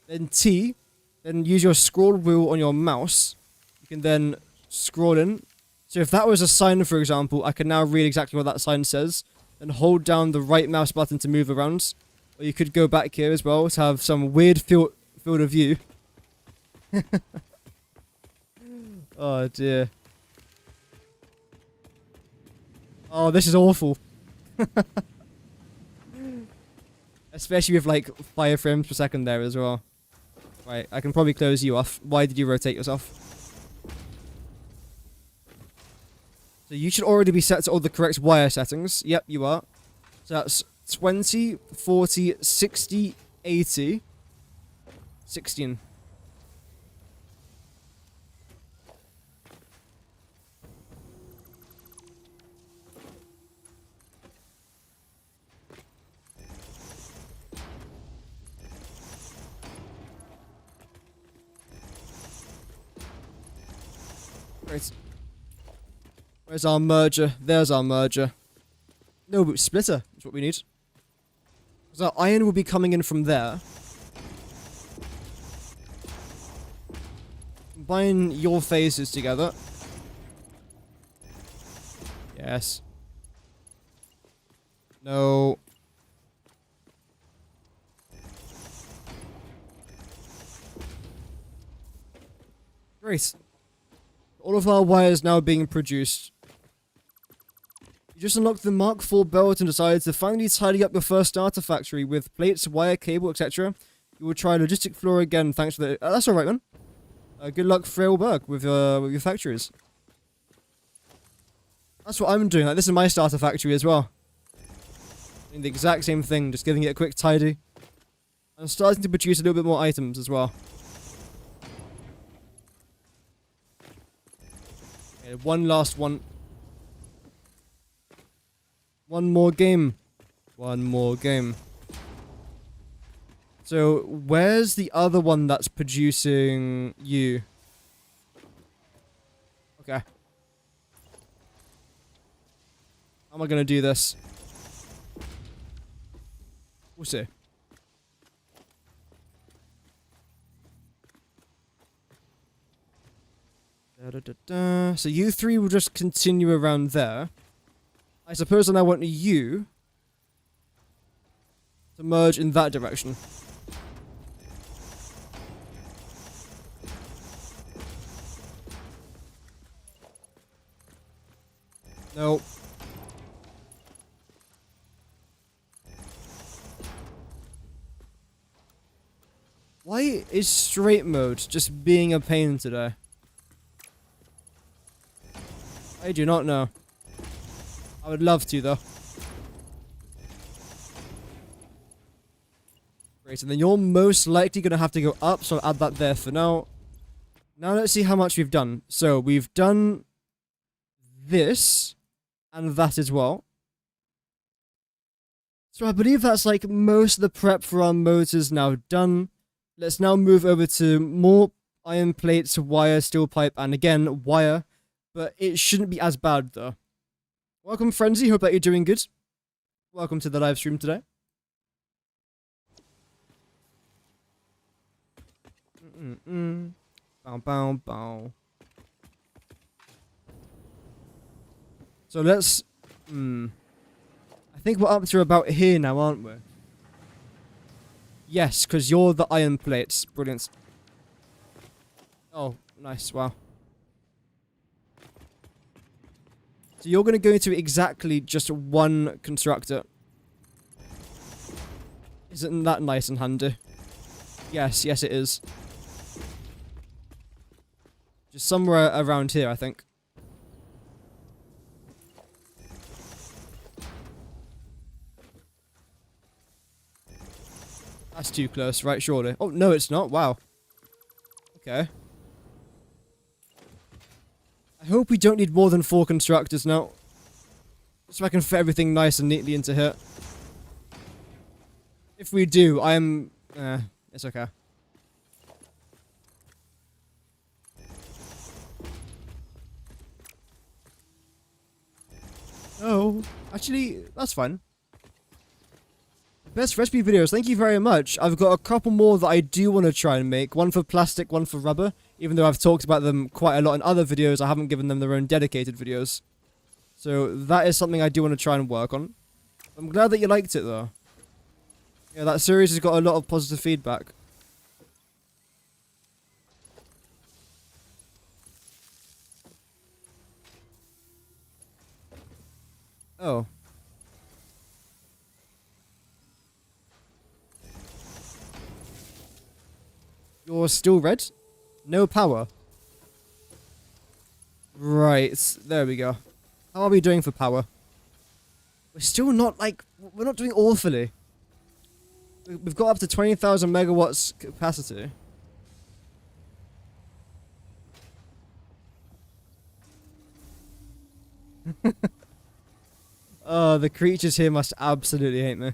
then T, then use your scroll wheel on your mouse, you can then scroll in. So if that was a sign, for example, I can now read exactly what that sign says, and hold down the right mouse button to move around. Or you could go back here as well to have some weird field of view. Oh dear. Oh, this is awful. Especially with like 5 frames per second there as well. Right, I can probably close you off. Why did you rotate yourself? So you should already be set to all the correct wire settings. Yep, you are. So that's 20, 40, 60, 80, 16. Right. Where's our merger? There's our merger. No, but splitter is what we need. Because our iron will be coming in from there. Combine your phases together. Yes. No. Great. All of our wires now being produced. You just unlocked the Mark IV belt and decided to finally tidy up your first starter factory with plates, wire, cable, etc. You will try logistic floor again thanks for the... that's alright, man. Good luck, Frailberg, with your factories. That's what I'm doing. Like, this is my starter factory as well. Doing the exact same thing, just giving it a quick tidy. I'm starting to produce a little bit more items as well. Okay, one last one. One more game. One more game. So, where's the other one that's producing you? Okay. How am I gonna do this? We'll see. So you three will just continue around there. I suppose then I want you to merge in that direction. No. Why is straight mode just being a pain today? I do not know. I would love to, though. Great, and then you're most likely going to have to go up, so I'll add that there for now. Now let's see how much we've done. So, we've done this, and that as well. So I believe that's like most of the prep for our motors now done. Let's now move over to more iron plates, wire, steel pipe, and again, wire. But it shouldn't be as bad, though. Welcome, Frenzy. Hope that you're doing good. Welcome to the live stream today. Bow, bow, bow. So let's... I think we're up to about here now, aren't we? Yes, because you're the iron plates. Brilliant. Oh, nice. Wow. So you're going to go into exactly just one constructor. Isn't that nice and handy? Yes, yes it is. Just somewhere around here, I think. That's too close, right? Surely. Oh, no, it's not. Wow. Okay. I hope we don't need more than 4 constructors now. So I can fit everything nice and neatly into here. If we do, it's okay. Oh, actually, that's fine. Best recipe videos, thank you very much. I've got a couple more that I do want to try and make. One for plastic, one for rubber. Even though I've talked about them quite a lot in other videos, I haven't given them their own dedicated videos. So that is something I do want to try and work on. I'm glad that you liked it though. Yeah, that series has got a lot of positive feedback. Oh. You're still red? No power. Right, there we go. How are we doing for power? We're still not, like, we're not doing awfully. We've got up to 20,000 megawatts capacity. Oh, the creatures here must absolutely hate me.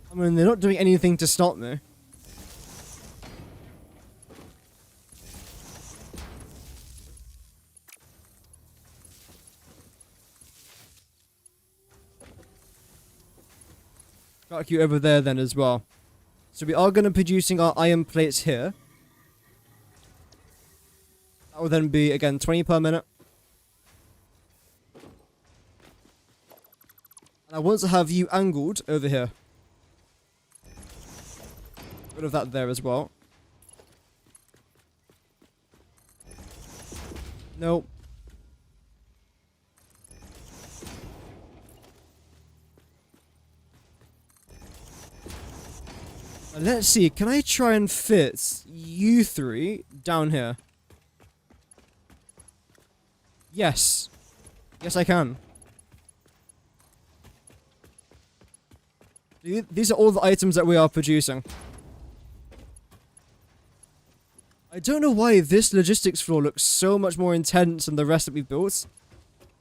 I mean, they're not doing anything to stop me. Got you over there then as well. So we are going to be producing our iron plates here. That will then be, again, 20 per minute. And I want to have you angled over here. Rid of that there as well. Nope. Let's see, can I try and fit you 3 down here? Yes. Yes, I can. These are all the items that we are producing. I don't know why this logistics floor looks so much more intense than the rest that we've built.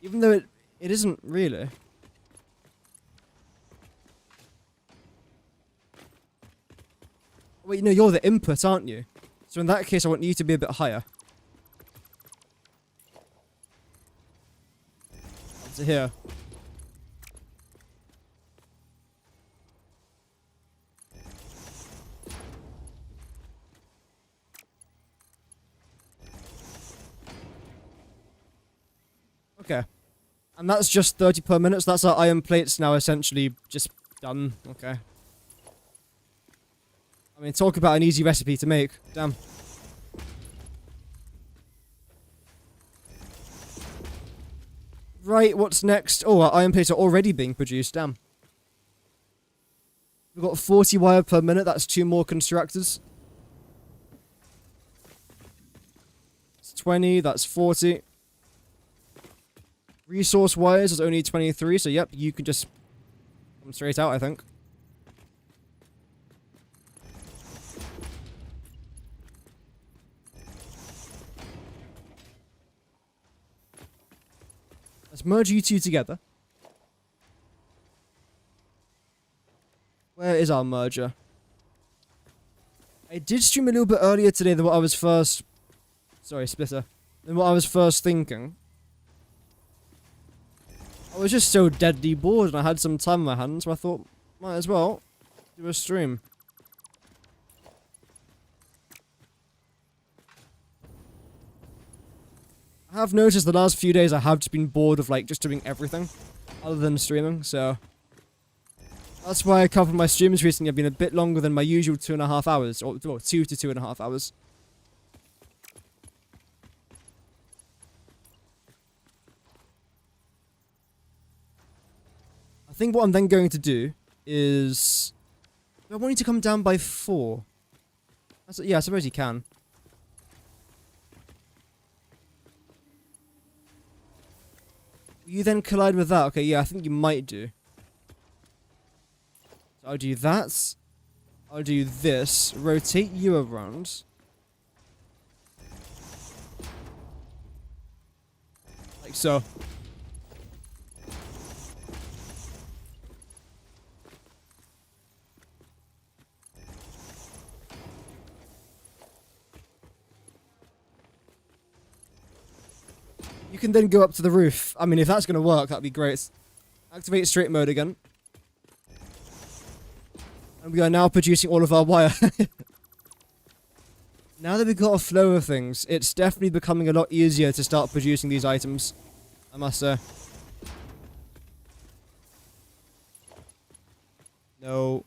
Even though it isn't really. Wait, no, you're the input, aren't you? So in that case, I want you to be a bit higher. Up to here. Okay. And that's just 30 per minute, so that's our iron plates now essentially just done. Okay. I mean, talk about an easy recipe to make. Damn. Right, what's next? Oh, our iron plates are already being produced. Damn. We've got 40 wire per minute. That's 2 more constructors. It's 20. That's 40. Resource wires is only 23, so yep, you can just come straight out, I think. Let's merge you two together. Where is our merger? I did stream a little bit earlier today than what I was first... Sorry, splitter. Than what I was first thinking. I was just so deadly bored and I had some time on my hands, so I thought, might as well do a stream. I have noticed the last few days I have just been bored of like just doing everything other than streaming, so that's why a couple of my streams recently have been a bit longer than my usual 2.5 hours, or 2 to 2.5 hours. I think what I'm then going to do is... Do I want you to come down by 4? Yeah, I suppose you can. Will you then collide with that? Okay, yeah, I think you might do. So I'll do that. I'll do this. Rotate you around. Like so. You can then go up to the roof. I mean, if that's going to work, that'd be great. Activate straight mode again. And we are now producing all of our wire. Now that we've got a flow of things, it's definitely becoming a lot easier to start producing these items, I must say. No.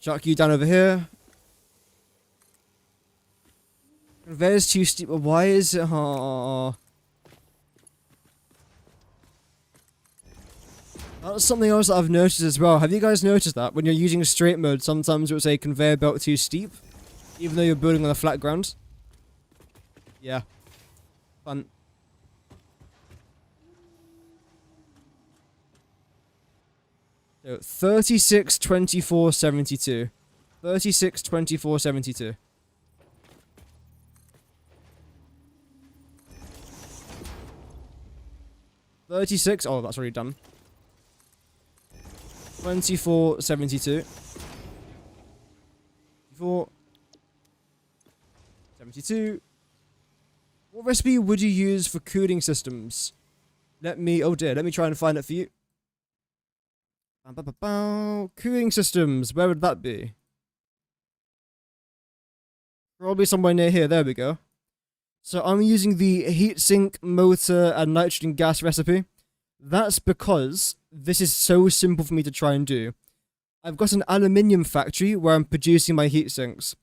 Chuck you down over here. Conveyor's too steep. Why is it? Oh. That's something else that I've noticed as well. Have you guys noticed that? When you're using straight mode, sometimes it will say conveyor belt too steep, even though you're building on a flat ground. Yeah. Fun. So 36, 24, 72. 36, 24, 72. $36. Oh, that's already done. 24, 72. 24, 72. What recipe would you use for cooling systems? Oh dear, let me try and find it for you. Cooling systems, where would that be? Probably somewhere near here, there we go. So I'm using the heatsink, motor, and nitrogen gas recipe. That's because this is so simple for me to try and do. I've got an aluminium factory where I'm producing my heatsinks.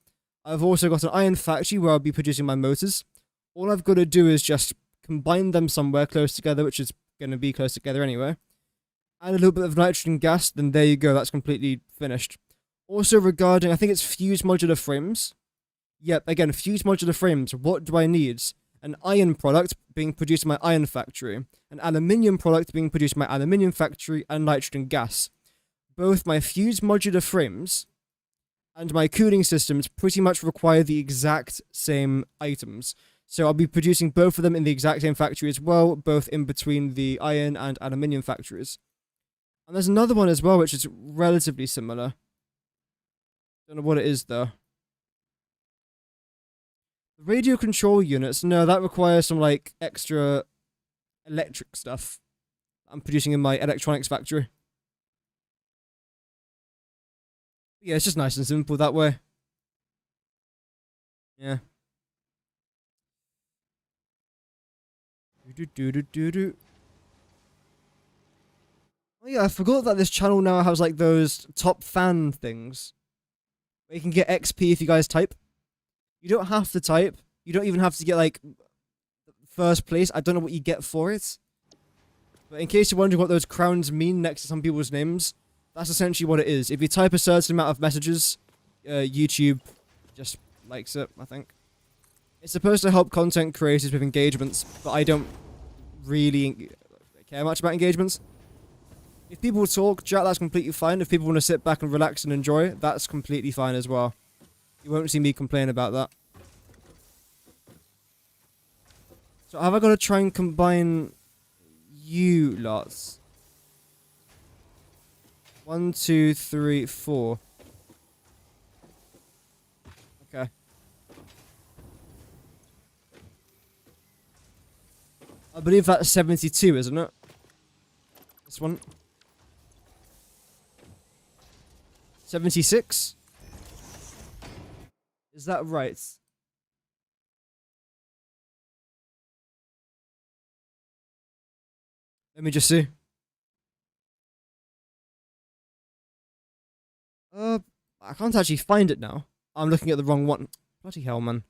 I've also got an iron factory where I'll be producing my motors. All I've got to do is just combine them somewhere close together, which is going to be close together anyway. Add a little bit of nitrogen gas, then there you go, that's completely finished. Also regarding, I think it's fused modular frames. Yep, again, fused modular frames. What do I need? An iron product being produced in my iron factory. An aluminium product being produced in my aluminium factory, and nitrogen gas. Both my fused modular frames and my cooling systems pretty much require the exact same items. So I'll be producing both of them in the exact same factory as well, both in between the iron and aluminium factories. And there's another one as well, which is relatively similar. Don't know what it is, though. The radio control units, no, that requires some, like, extra electric stuff I'm producing in my electronics factory. Yeah, it's just nice and simple that way. Yeah. Oh yeah, I forgot that this channel now has like those top fan things. Where you can get XP if you guys type. You don't have to type. You don't even have to get like first place. I don't know what you get for it. But in case you're wondering what those crowns mean next to some people's names, that's essentially what it is. If you type a certain amount of messages, YouTube just likes it, I think. It's supposed to help content creators with engagements, but I don't really care much about engagements. If people talk, chat, that's completely fine. If people want to sit back and relax and enjoy, that's completely fine as well. You won't see me complain about that. So have I got to try and combine you lots? 1, 2, 3, 4. Okay. I believe that's 72, isn't it? This one. 76? Is that right? Let me just see. I can't actually find it now. I'm looking at the wrong one. Bloody hell, man.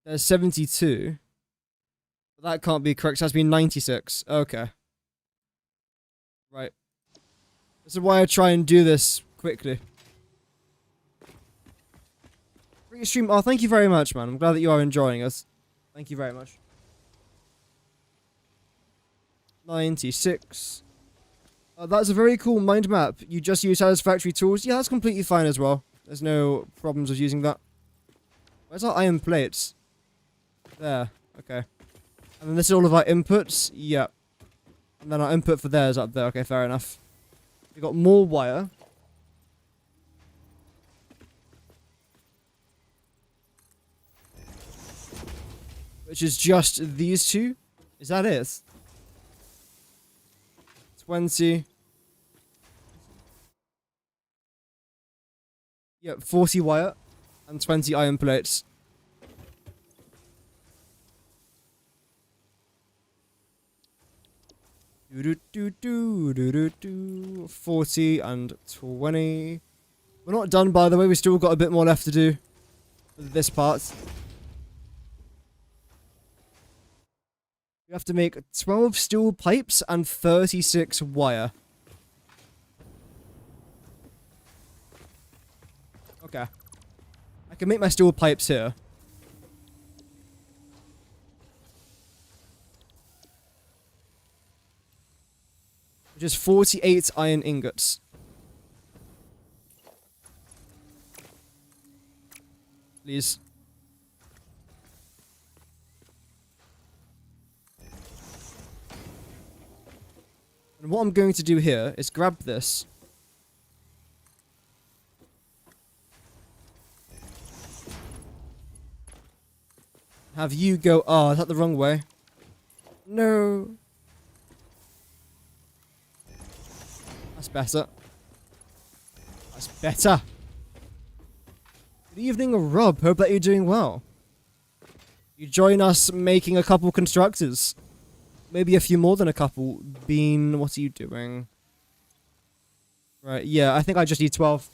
There's 72. That can't be correct. It has to be 96. Okay. Right. This is why I try and do this quickly. Free stream. Oh, thank you very much, man. I'm glad that you are enjoying us. Thank you very much. 96. That's a very cool mind map. You just use Satisfactory tools. Yeah, that's completely fine as well. There's no problems with using that. Where's our iron plates? There. Okay. And then this is all of our inputs. Yep. And then our input for there is up there. Okay, fair enough. We got more wire. Which is just these two. Is that it? 20. Yep, 40 wire and 20 iron plates. Do do do do do do. 40 and 20. We're not done, by the way. We still got a bit more left to do with this part. We have to make 12 steel pipes and 36 wire. Okay. I can make my steel pipes here. Which is 48 iron ingots. Please. And what I'm going to do here is grab this. Have you go... Oh, is that the wrong way? No. That's better. That's better. Good evening, Rob. Hope that you're doing well. You join us making a couple constructors. Maybe a few more than a couple. Bean, what are you doing? Right, yeah, I think I just need 12.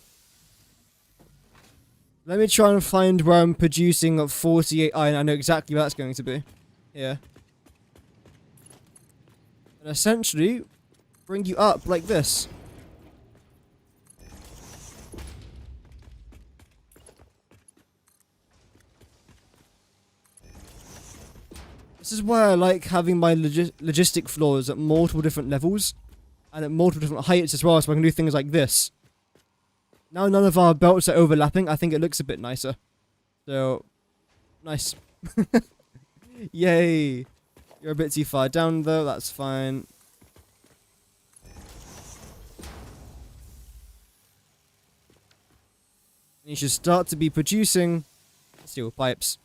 Let me try and find where I'm producing 48 iron. I know exactly where that's going to be. Here. And essentially, bring you up like this. This is why I like having my logistic floors at multiple different levels and at multiple different heights as well, so I can do things like this. Now none of our belts are overlapping. I think it looks a bit nicer. So, nice. Yay. You're a bit too far down though, that's fine. You should start to be producing steel pipes.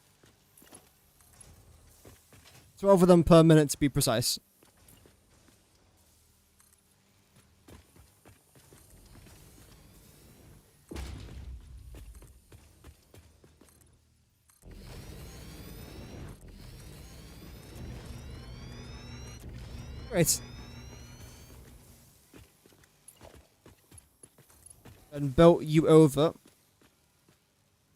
12 of them per minute to be precise. Great. And belt you over.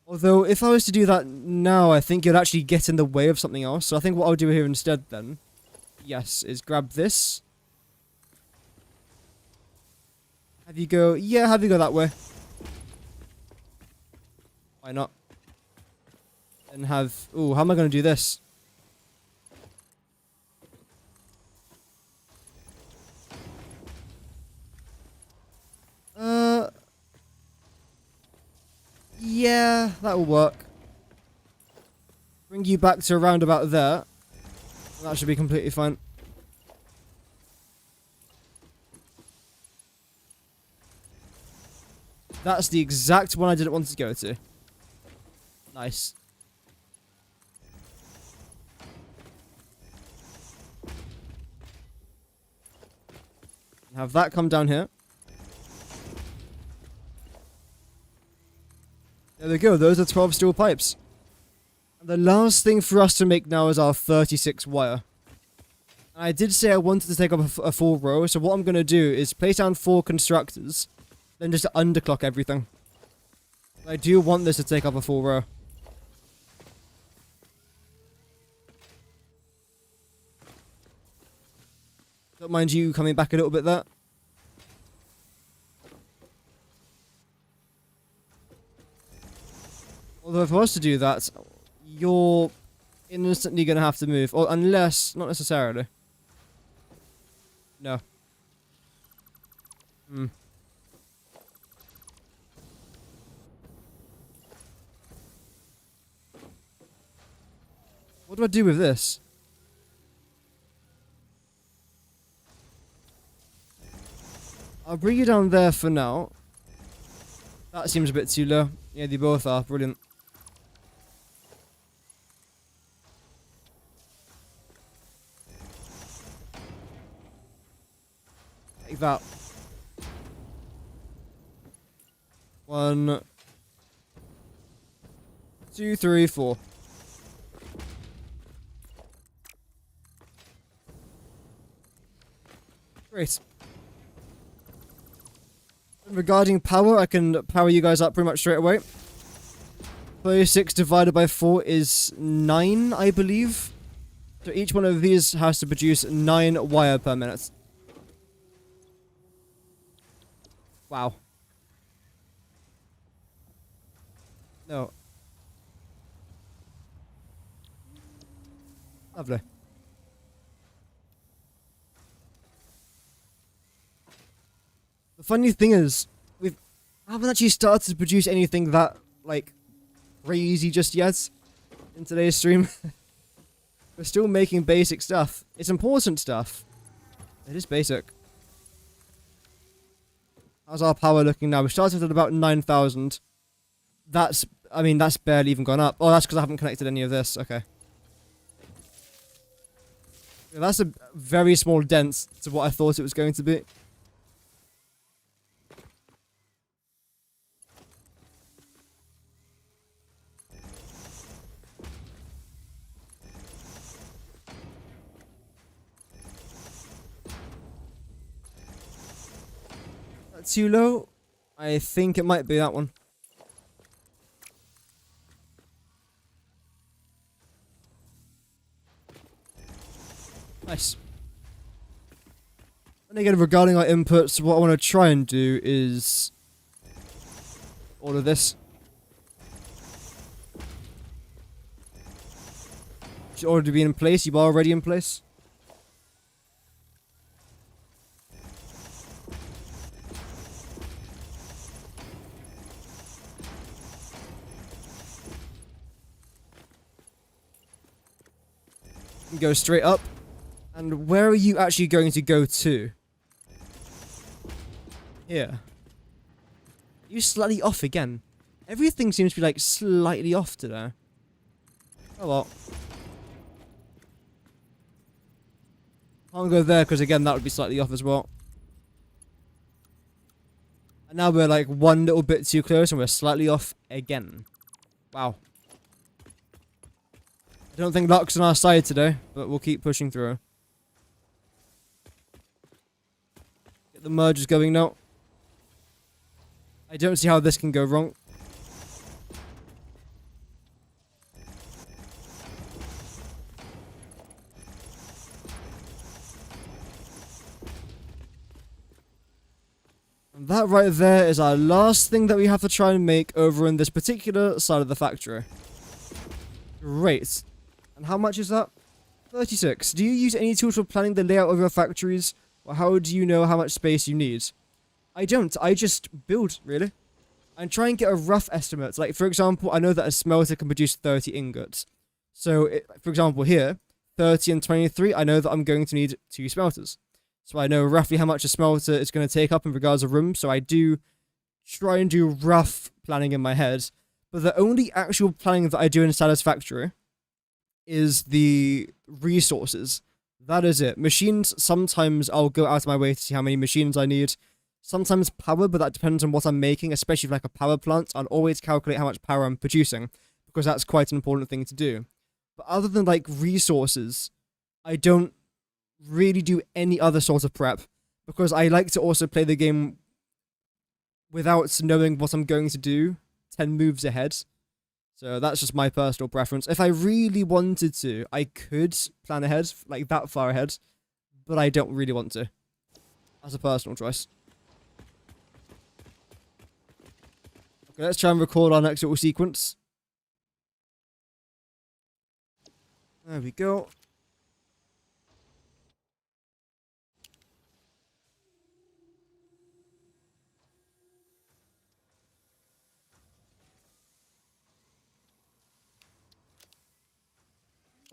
Although, if I was to do that now, I think you'd actually get in the way of something else. So I think what I'll do here instead then, yes, is grab this. Have you go, yeah, have you go that way. Why not? And have, ooh, how am I going to do this? Yeah, that'll work. Bring you back to around about there. That should be completely fine. That's the exact one I didn't want to go to. Nice. Have that come down here. There we go, those are 12 steel pipes. And the last thing for us to make now is our 36 wire. And I did say I wanted to take up a full row, so what I'm going to do is place down 4 constructors, then just underclock everything. I do want this to take up a full row. Don't mind you coming back a little bit there. Although if I was to do that, you're instantly going to have to move. Or unless, not necessarily. No. What do I do with this? I'll bring you down there for now. That seems a bit too low. Yeah, they both are. Brilliant. Take that. 1, 2, 3, 4. Great. Regarding power, I can power you guys up pretty much straight away. 36 divided by 4 is 9, I believe. So each one of these has to produce 9 wire per minute. Wow. No. Lovely. The funny thing is, I haven't actually started to produce anything that, like, crazy just yet in today's stream. We're still making basic stuff. It's important stuff. It is basic. How's our power looking now? We started at about 9,000. That's, I mean, that's barely even gone up. Oh, that's because I haven't connected any of this. Okay. Yeah, that's a very small dent to what I thought it was going to be. Too low? I think it might be that one. Nice. And again, regarding our inputs, what I want to try and do is all of this. Should already be in place. You are already in place. Go straight up. And where are you actually going to go to? Here. You slightly off again. Everything seems to be like slightly off today. Oh well. Can't go there because again that would be slightly off as well. And now we're like one little bit too close and we're slightly off again. Wow. I don't think luck's on our side today, but we'll keep pushing through. Get the merges going now. I don't see how this can go wrong. And that right there is our last thing that we have to try and make over in this particular side of the factory. Great. And how much is that? 36. Do you use any tools for planning the layout of your factories? Or how do you know how much space you need? I don't. I just build, really. And try and get a rough estimate. Like, for example, I know that a smelter can produce 30 ingots. So, for example, here, 30 and 23, I know that I'm going to need 2 smelters. So I know roughly how much a smelter is going to take up in regards of room. So I do try and do rough planning in my head. But the only actual planning that I do in Satisfactory is the resources. That is it. Machines, sometimes I'll go out of my way to see how many machines I need. Sometimes power, but that depends on what I'm making, especially for like a power plant. I'll always calculate how much power I'm producing, because that's quite an important thing to do. But other than like resources, I don't really do any other sort of prep, because I like to also play the game without knowing what I'm going to do 10 moves ahead. So that's just my personal preference. If I really wanted to, I could plan ahead, like that far ahead, but I don't really want to. That's a personal choice. Okay, let's try and record our next little sequence. There we go.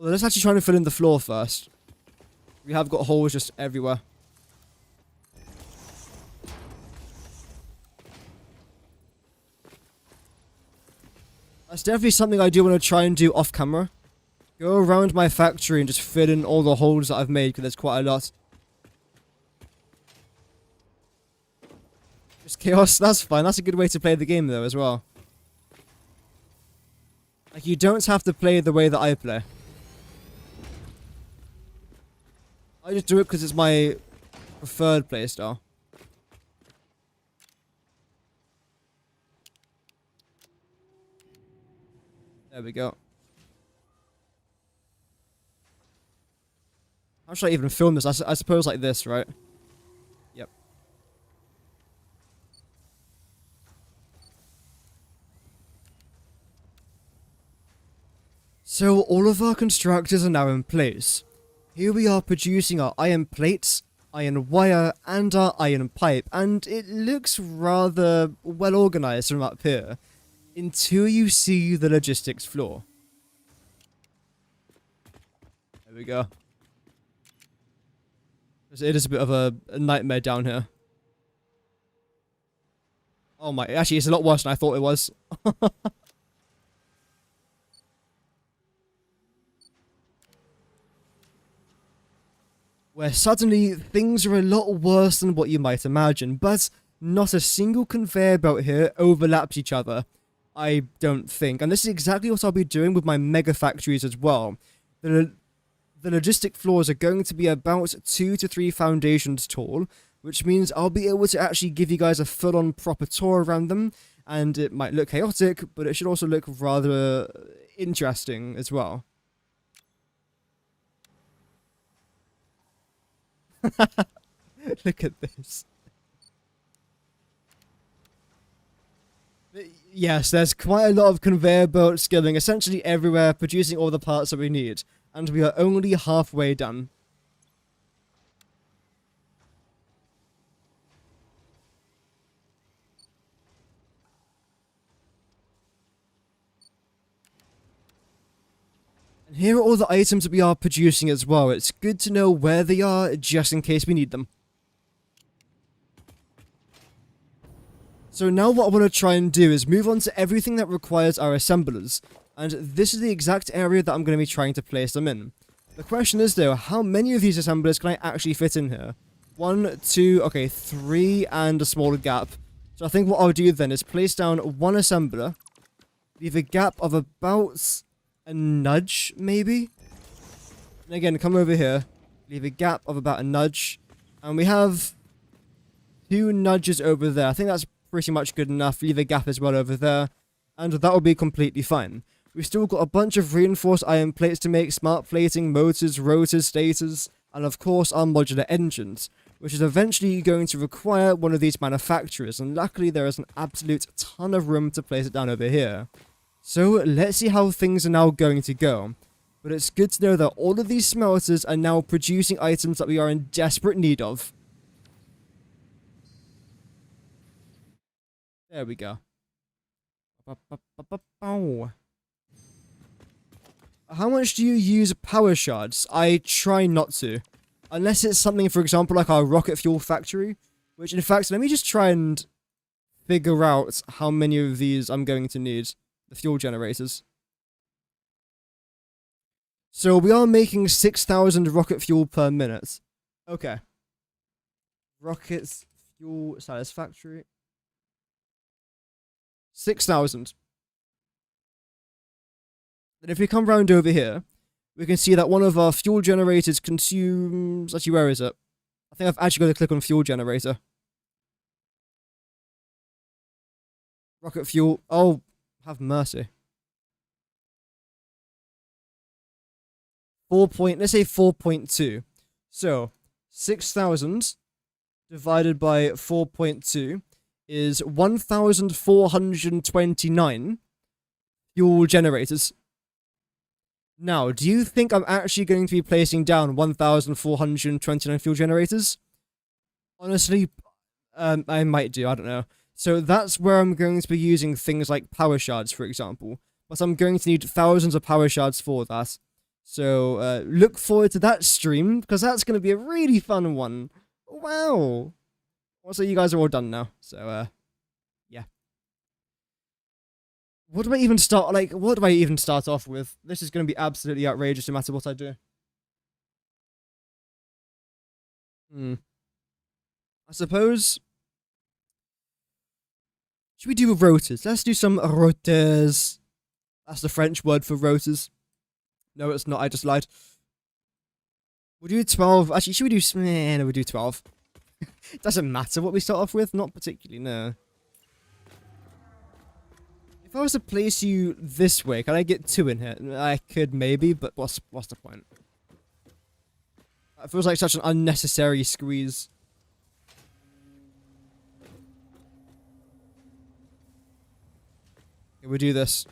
Well, let's actually try and fill in the floor first. We have got holes just everywhere. That's definitely something I do want to try and do off camera. Go around my factory and just fill in all the holes that I've made, because there's quite a lot. Just chaos, that's fine. That's a good way to play the game though as well. Like, you don't have to play the way that I play. I just do it because it's my preferred playstyle. There we go. How should I even film this? I suppose like this, right? Yep. So all of our constructors are now in place. Here we are producing our iron plates, iron wire, and our iron pipe, and it looks rather well organized from up here, until you see the logistics floor. There we go. It is a bit of a nightmare down here. Oh my, actually it's a lot worse than I thought it was. Where suddenly things are a lot worse than what you might imagine, but not a single conveyor belt here overlaps each other, I don't think. And this is exactly what I'll be doing with my mega factories as well. The logistic floors are going to be about 2 to 3 foundations tall, which means I'll be able to actually give you guys a full-on proper tour around them, and it might look chaotic, but it should also look rather interesting as well. Look at this. Yes, there's quite a lot of conveyor belts going essentially everywhere, producing all the parts that we need. And we are only halfway done. And Here are all the items that we are producing as well. It's good to know where they are just in case we need them. So now what I want to try and do is move on to everything that requires our assemblers. And this is the exact area that I'm going to be trying to place them in. The question is though, how many of these assemblers can I actually fit in here? 1, 2, okay, 3 and a smaller gap. So I think what I'll do then is place down one assembler. Leave a gap of about a nudge, maybe? And again, come over here. Leave a gap of about a nudge. And we have 2 nudges over there. I think that's pretty much good enough. Leave a gap as well over there. And that will be completely fine. We've still got a bunch of reinforced iron plates to make, smart plating, motors, rotors, stators, and of course our modular engines, which is eventually going to require one of these manufacturers, and luckily there is an absolute ton of room to place it down over here. So let's see how things are now going to go. But it's good to know that all of these smelters are now producing items that we are in desperate need of. There we go. How much do you use power shards? I try not to. Unless it's something, for example, like our rocket fuel factory. Which, in fact, let me just try and figure out how many of these I'm going to need. The fuel generators. So we are making 6,000 rocket fuel per minute. Okay. Rocket fuel satisfactory. 6,000. And if we come round over here, we can see that one of our fuel generators consumes... Actually, where is it? I think I've actually got to click on fuel generator. Rocket fuel. Oh, have mercy. Let's say 4.2. So, 6,000 divided by 4.2 is 1,429 fuel generators. Now, do you think I'm actually going to be placing down 1,429 fuel generators? Honestly, I might do, I don't know. So that's where I'm going to be using things like power shards, for example. But I'm going to need thousands of power shards for that. So, look forward to that stream, because that's going to be a really fun one. Wow! Also, you guys are all done now, so, yeah. What do I even start off with? This is going to be absolutely outrageous no matter what I do. I suppose... Should we do rotors? Let's do some rotors. That's the French word for rotors. No, it's not. I just lied. We'll do 12. Actually, should we do... No, we'll do 12. It doesn't matter what we start off with. Not particularly, no. If I was to place you this way, can I get 2 in here? I could maybe, but what's the point? It feels like such an unnecessary squeeze. Okay, we'll do this.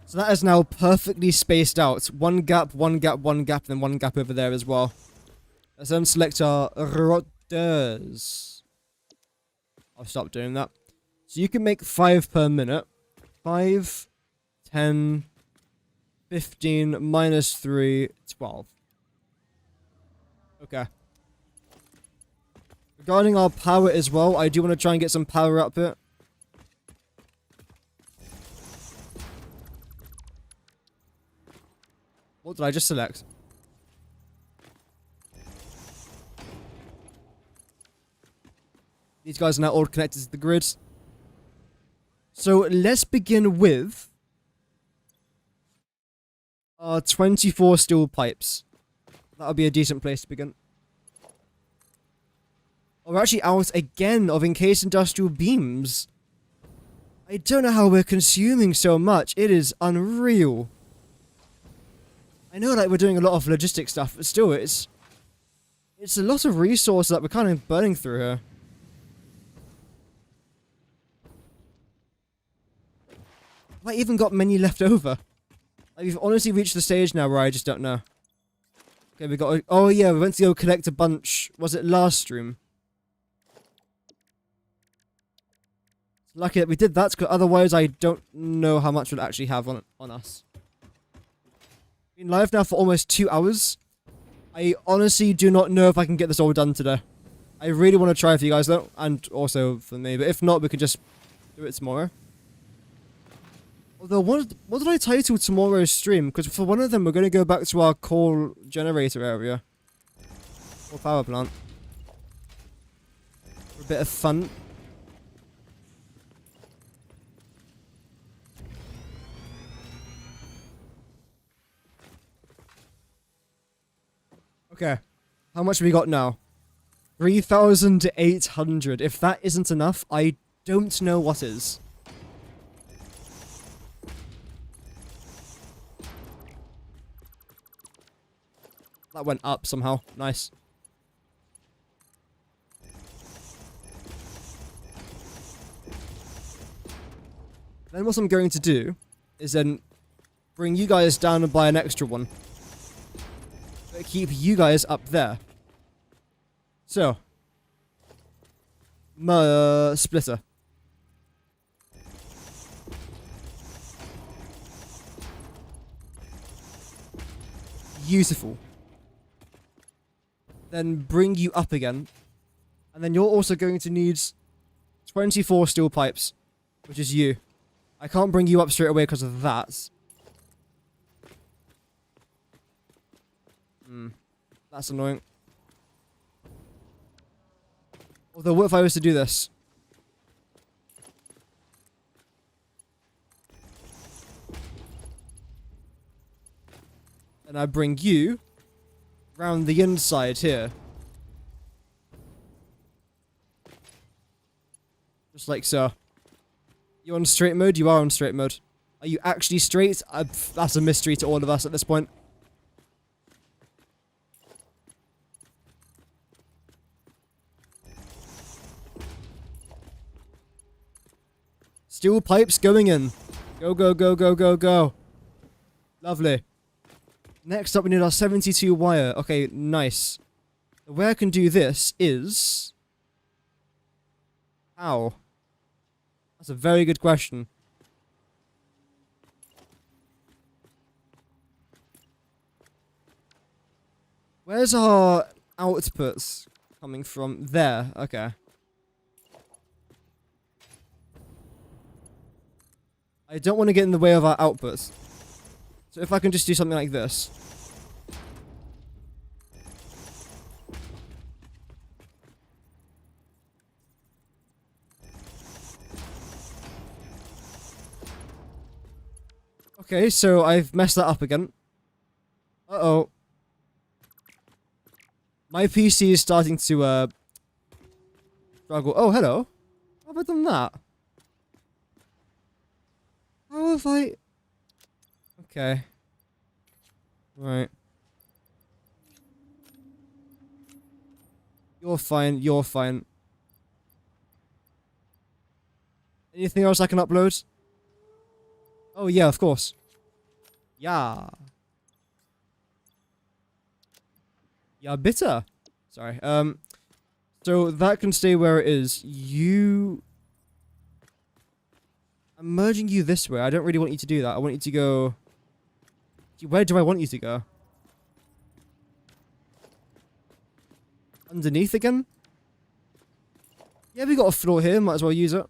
So that is now perfectly spaced out. One gap, one gap, one gap, then one gap over there as well. Let's then select our rotors. I'll stop doing that. So you can make 5 per minute. 5, 10, 15, minus 3, 12. Okay. Regarding our power as well, I do want to try and get some power output. What did I just select? These guys are now all connected to the grid. So let's begin with our 24 steel pipes. That'll be a decent place to begin. Oh, we're actually out again of encased industrial beams. I don't know how we're consuming so much. It is unreal. I know like we're doing a lot of logistic stuff, but still it's a lot of resources that we're kind of burning through here. Have I even got many left over? Like, we've honestly reached the stage now where I just don't know. Okay, we got... Oh, yeah, we went to go collect a bunch. Was it last stream? Lucky that we did that, because otherwise I don't know how much we'll actually have on us. Been live now for almost 2 hours. I honestly do not know if I can get this all done today. I really want to try for you guys though, and also for me, but if not, we can just do it tomorrow. Although, what did I title tomorrow's stream? Because for one of them, we're going to go back to our coal generator area. Or power plant. For a bit of fun. Okay. How much have we got now? 3,800. If that isn't enough, I don't know what is. That went up somehow. Nice. Then what I'm going to do is then bring you guys down and buy an extra one. But keep you guys up there. So. Splitter. Beautiful. Then bring you up again. And then you're also going to need 24 steel pipes, which is you. I can't bring you up straight away because of that. That's annoying. Although, what if I was to do this? And I bring you round the inside here. Just like so. You on straight mode? You are on straight mode. Are you actually straight? That's a mystery to all of us at this point. Steel pipes going in. Go, go, go, go, go, go. Lovely. Next up, we need our 72 wire. Okay, nice. The way I can do this is... How? That's a very good question. Where's our outputs coming from? There. Okay. I don't want to get in the way of our outputs. So if I can just do something like this. Okay, so I've messed that up again. Uh-oh. My PC is starting to, struggle. Oh, hello. How have I done that? How have I... Okay. Right. You're fine, you're fine. Anything else I can upload? Oh yeah, of course. Yeah. Yeah, bitter. Sorry. So that can stay where it is. I'm merging you this way. I don't really want you to do that. I want you to go... Where do I want you to go? Underneath again? Yeah, we got a floor here. Might as well use it.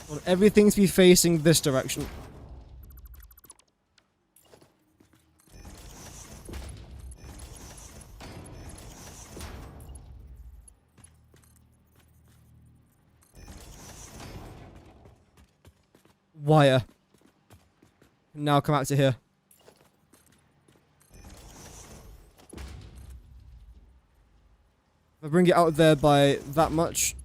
Want everything to be facing this direction. Wire. Now come out to here. If I bring it out there by that much.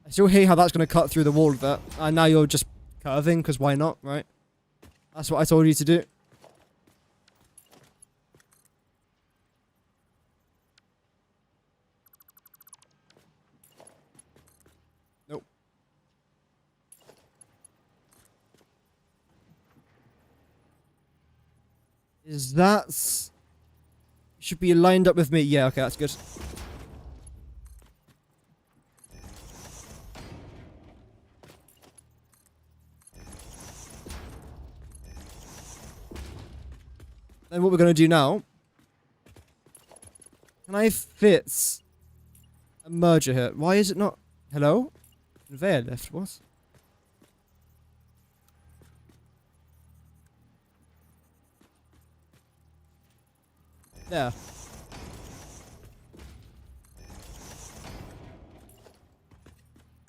I still hate how that's going to cut through the wall of that. And now you're just curving, because why not, right? That's what I told you to do. Is that... Should be lined up with me. Yeah, okay, that's good. Then what we're going to do now... Can I fit a merger here? Why is it not... Hello? Conveyor lift, what? There.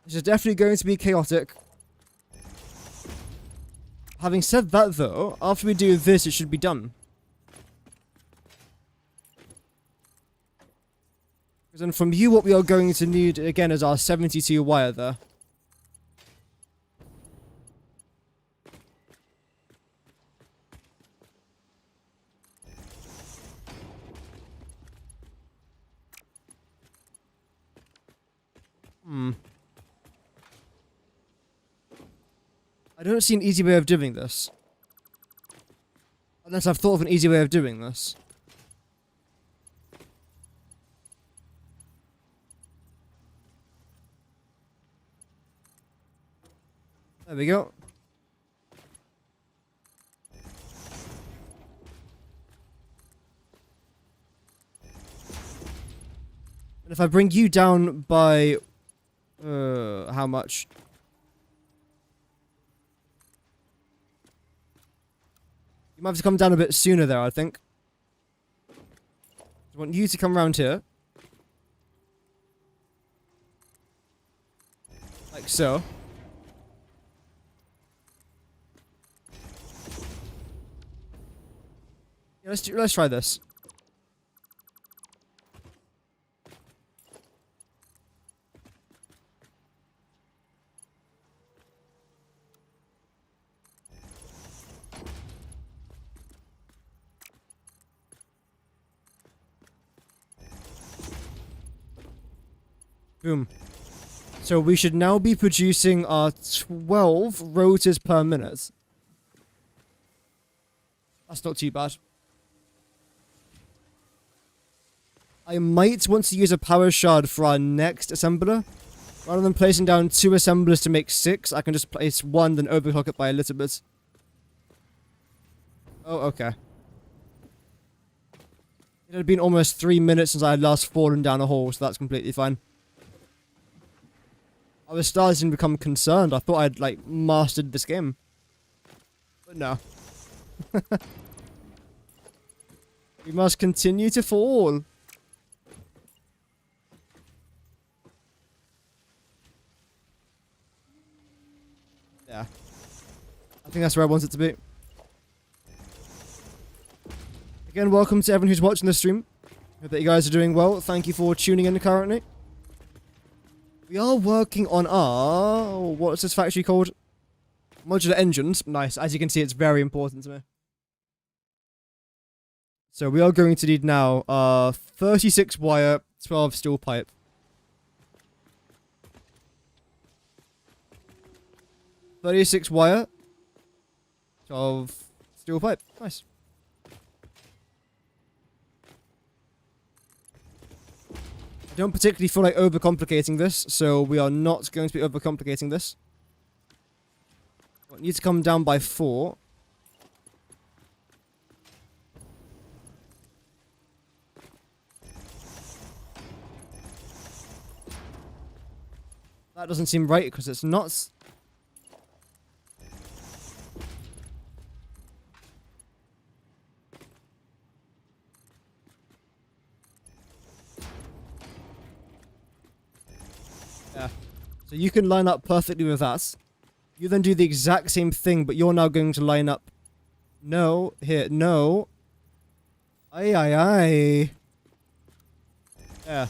This is definitely going to be chaotic. Having said that though, after we do this, it should be done. Because then from you, what we are going to need, again, is our 72 wire there. I don't see an easy way of doing this. Unless I've thought of an easy way of doing this. There we go. And if I bring you down by... how much? You might have to come down a bit sooner there, I think. I want you to come around here. Like so. Yeah, let's try this. Boom. So we should now be producing our 12 rotors per minute. That's not too bad. I might want to use a power shard for our next assembler. Rather than placing down 2 assemblers to make 6, I can just place 1, then overclock it by a little bit. Oh, okay. It had been almost 3 minutes since I had last fallen down a hole, so that's completely fine. I was starting to become concerned. I thought I'd, like, mastered this game. But no. We must continue to fall. Yeah. I think that's where I want it to be. Again, welcome to everyone who's watching the stream. Hope that you guys are doing well. Thank you for tuning in currently. We are working on our... What's this factory called? Modular engines. Nice. As you can see, it's very important to me. So we are going to need now 36 wire, 12 steel pipe. .36 wire, 12 steel pipe. Nice. I don't particularly feel like overcomplicating this, so we are not going to be overcomplicating this. I need to come down by 4. That doesn't seem right because it's not. Yeah. So you can line up perfectly with us. You then do the exact same thing, but you're now going to line up. No, here, no. Aye, aye, aye. Yeah.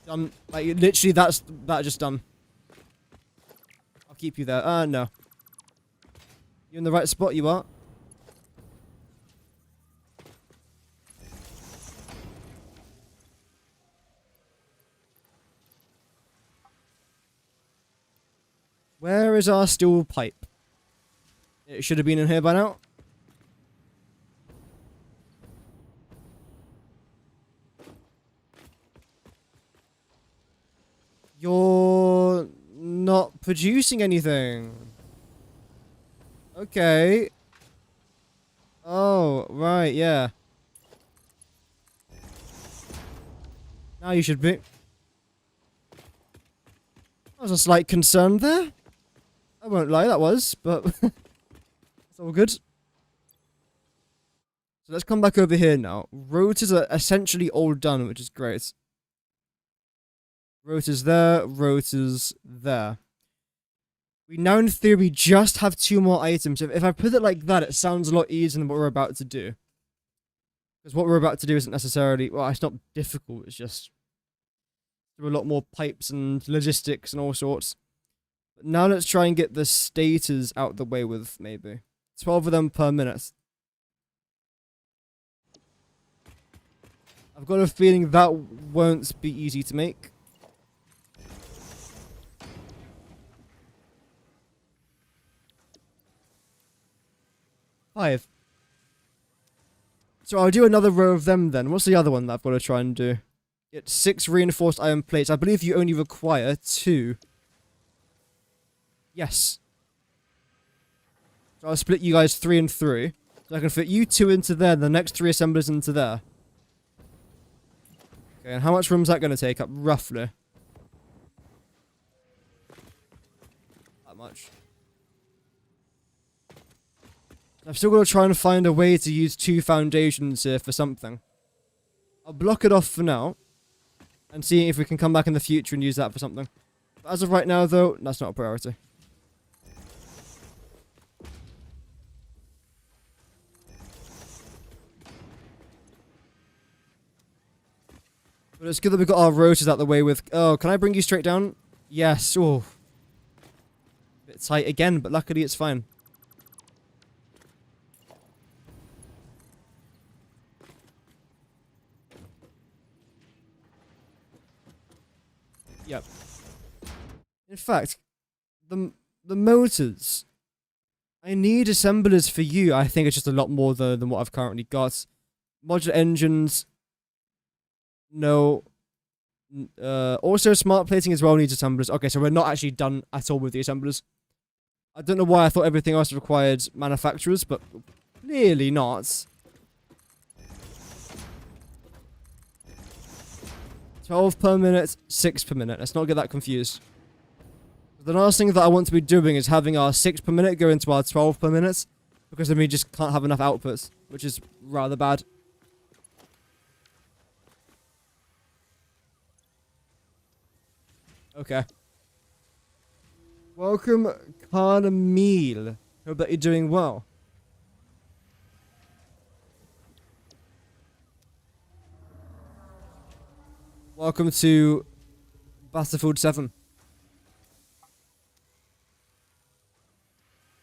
Done. Like, literally, that just done. I'll keep you there. No. You're in the right spot, you are. Where is our steel pipe? It should have been in here by now. You're not producing anything. Okay. Oh, right, yeah. Now you should be. I was a slight concern there. I won't lie, that was, but it's all good. So let's come back over here now. Rotors are essentially all done, which is great. Rotors there, rotors there. We now, in theory, just have 2 more items. If I put it like that, it sounds a lot easier than what we're about to do. Because what we're about to do isn't necessarily... Well, it's not difficult, it's just... There are a lot more pipes and logistics and all sorts. But now let's try and get the stators out the way with, maybe. 12 of them per minute. I've got a feeling that won't be easy to make. Five. So I'll do another row of them then. What's the other one that I've got to try and do? It's 6 reinforced iron plates. I believe you only require 2. Yes. So I'll split you guys 3 and 3. So I can fit you 2 into there, and the next 3 assemblers into there. Okay, and how much room is that going to take up, roughly? That much. I've still got to try and find a way to use 2 foundations here for something. I'll block it off for now. And see if we can come back in the future and use that for something. But as of right now, though, that's not a priority. But it's good that we've got our rotors out the way with... Oh, can I bring you straight down? Yes. Oh. Bit tight again, but luckily it's fine. Yep. In fact, the motors... I need assemblers for you. I think it's just a lot more than what I've currently got. Modular engines... No. Also, smart plating as well needs assemblers. Okay, so we're not actually done at all with the assemblers. I don't know why I thought everything else required manufacturers, but clearly not. 12 per minute, 6 per minute. Let's not get that confused. The last thing that I want to be doing is having our 6 per minute go into our 12 per minute, because then we just can't have enough outputs, which is rather bad. Okay. Welcome, Carnamil. Hope that you're doing well. Welcome to Battlefield 7.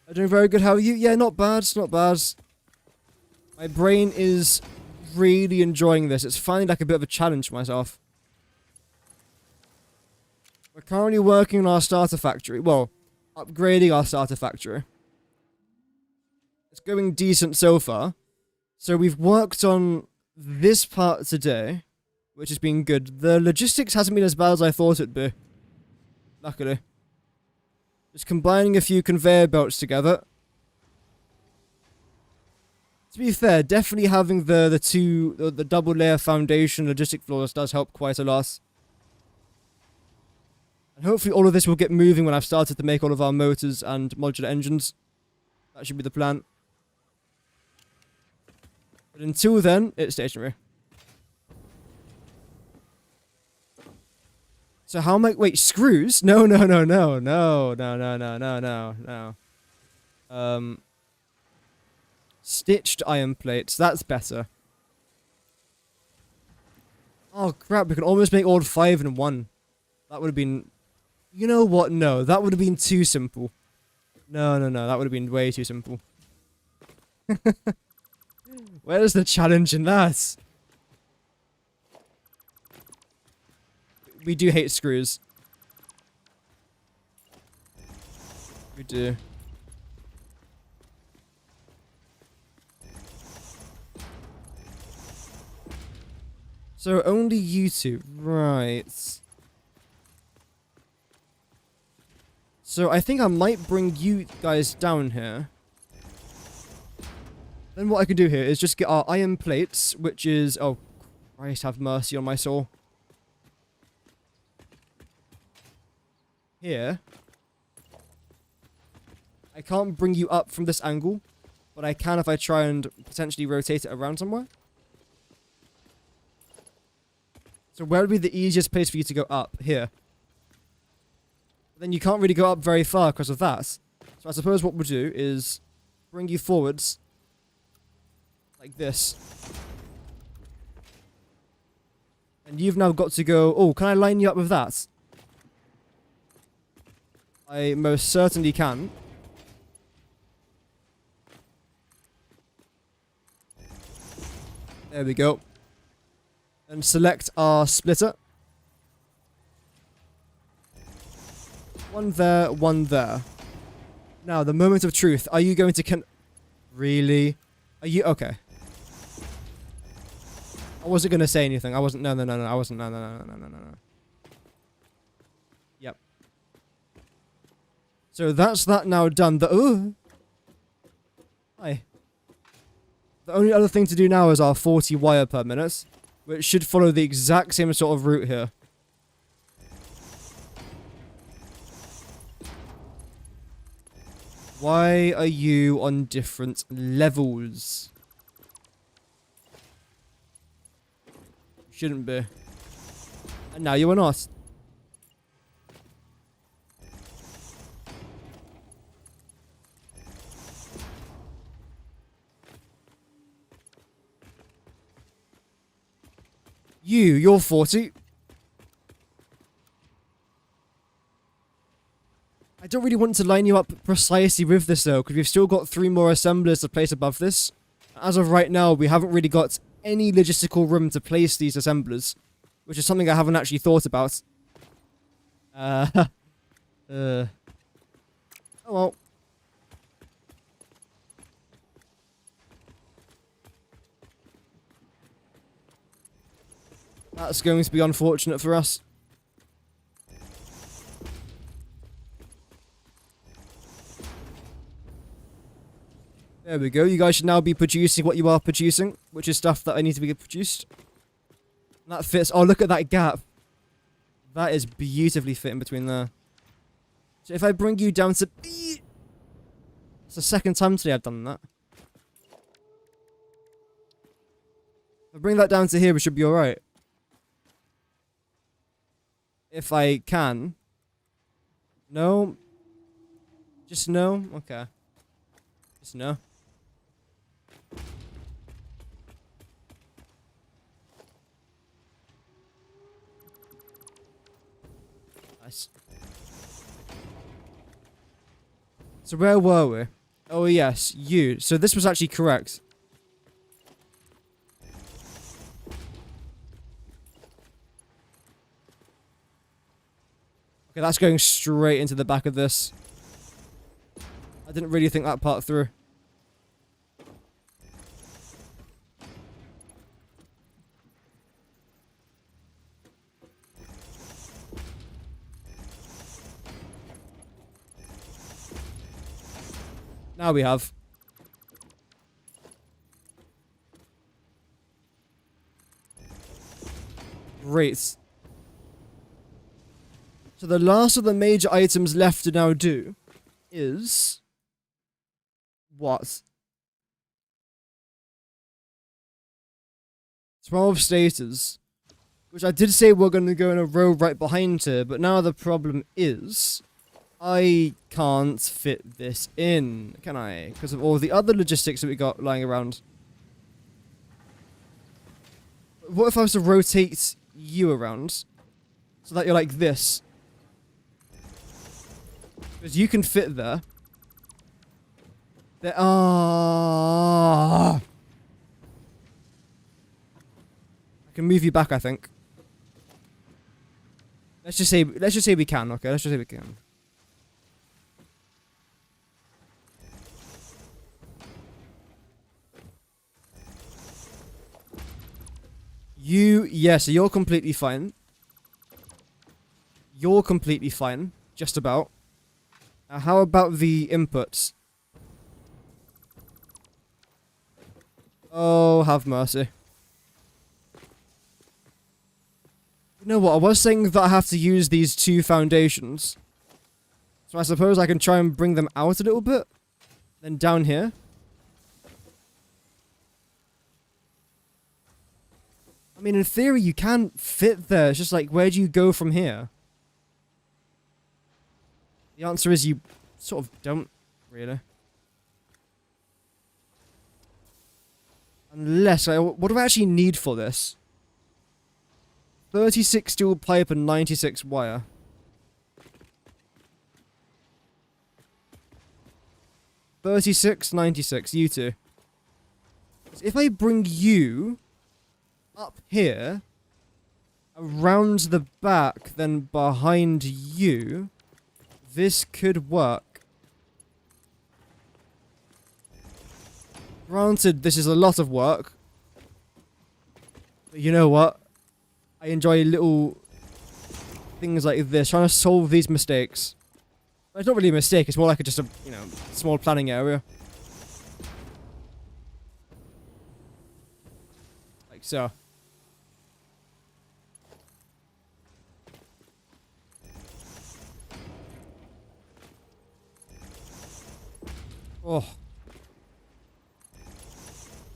I'm doing very good, how are you? Yeah, not bad, not bad. My brain is really enjoying this. It's finally like a bit of a challenge for myself. We're currently working on our starter factory. Well, upgrading our starter factory. It's going decent so far. So we've worked on this part today, which has been good. The logistics hasn't been as bad as I thought it'd be. Luckily. Just combining a few conveyor belts together. To be fair, definitely having the double layer foundation logistic floors does help quite a lot. And hopefully all of this will get moving when I've started to make all of our motors and modular engines. That should be the plan. But until then, it's stationary. So how am I... Wait, screws? No. Stitched iron plates. That's better. Oh, crap. We can almost make all 5 in 1. That would have been... You know what? No, that would have been too simple. No. That would have been way too simple. Where's the challenge in that? We do hate screws. we do? So only you two, right. So I think I might bring you guys down here. Then what I could do here is just get our iron plates, which is... Oh, Christ have mercy on my soul. Here. I can't bring you up from this angle, but I can if I try and potentially rotate it around somewhere. So where would be the easiest place for you to go up? Here. Then you can't really go up very far because of that. So I suppose what we'll do is bring you forwards. Like this. And you've now got to go... Oh, can I line you up with that? I most certainly can. There we go. And select our splitter. One there, one there. Now, the moment of truth. Are you going to Really? Are you... Okay. I wasn't going to say anything. I wasn't... No. I wasn't... No. Yep. So that's that now done. Hi. The only other thing to do now is our 40 wire per minute, which should follow the exact same sort of route here. Why are you on different levels? Shouldn't be. And now you are not. You're 40. I don't really want to line you up precisely with this though, because we've still got 3 more assemblers to place above this. As of right now, we haven't really got any logistical room to place these assemblers, which is something I haven't actually thought about. Oh well. That's going to be unfortunate for us. There we go. You guys should now be producing what you are producing, which is stuff that I need to be produced. That fits. Oh, look at that gap. That is beautifully fitting between there. So if I bring you down to... It's the second time today I've done that. If I bring that down to here, we should be alright. If I can. No. Just no? Okay. Just no. Nice. So where were we? Oh yes, you. So this was actually correct. Okay, that's going straight into the back of this. I didn't really think that part through. Now we have. Great. So the last of the major items left to now do is... What? 12 stators. Which I did say we're going to go in a row right behind her, but now the problem is... I can't fit this in, can I? Because of all the other logistics that we got lying around. What if I was to rotate you around? So that you're like this. Because you can fit there. There are... I can move you back, I think. Let's just say we can, okay? Let's just say we can. Yeah, so you're completely fine. You're completely fine. Just about. Now, how about the inputs? Oh, have mercy. You know what? I was saying that I have to use these two foundations. So I suppose I can try and bring them out a little bit. Then down here. I mean, in theory, you can fit there. It's just like, where do you go from here? The answer is you sort of don't, really. Unless, what do I actually need for this? 36 steel pipe and 96 wire. 36, 96, you two. If I bring you up here, around the back, then behind you, this could work. Granted, this is a lot of work. But you know what? I enjoy little things like this, trying to solve these mistakes. But it's not really a mistake, it's more like just a, you know, small planning area. Like so. Oh.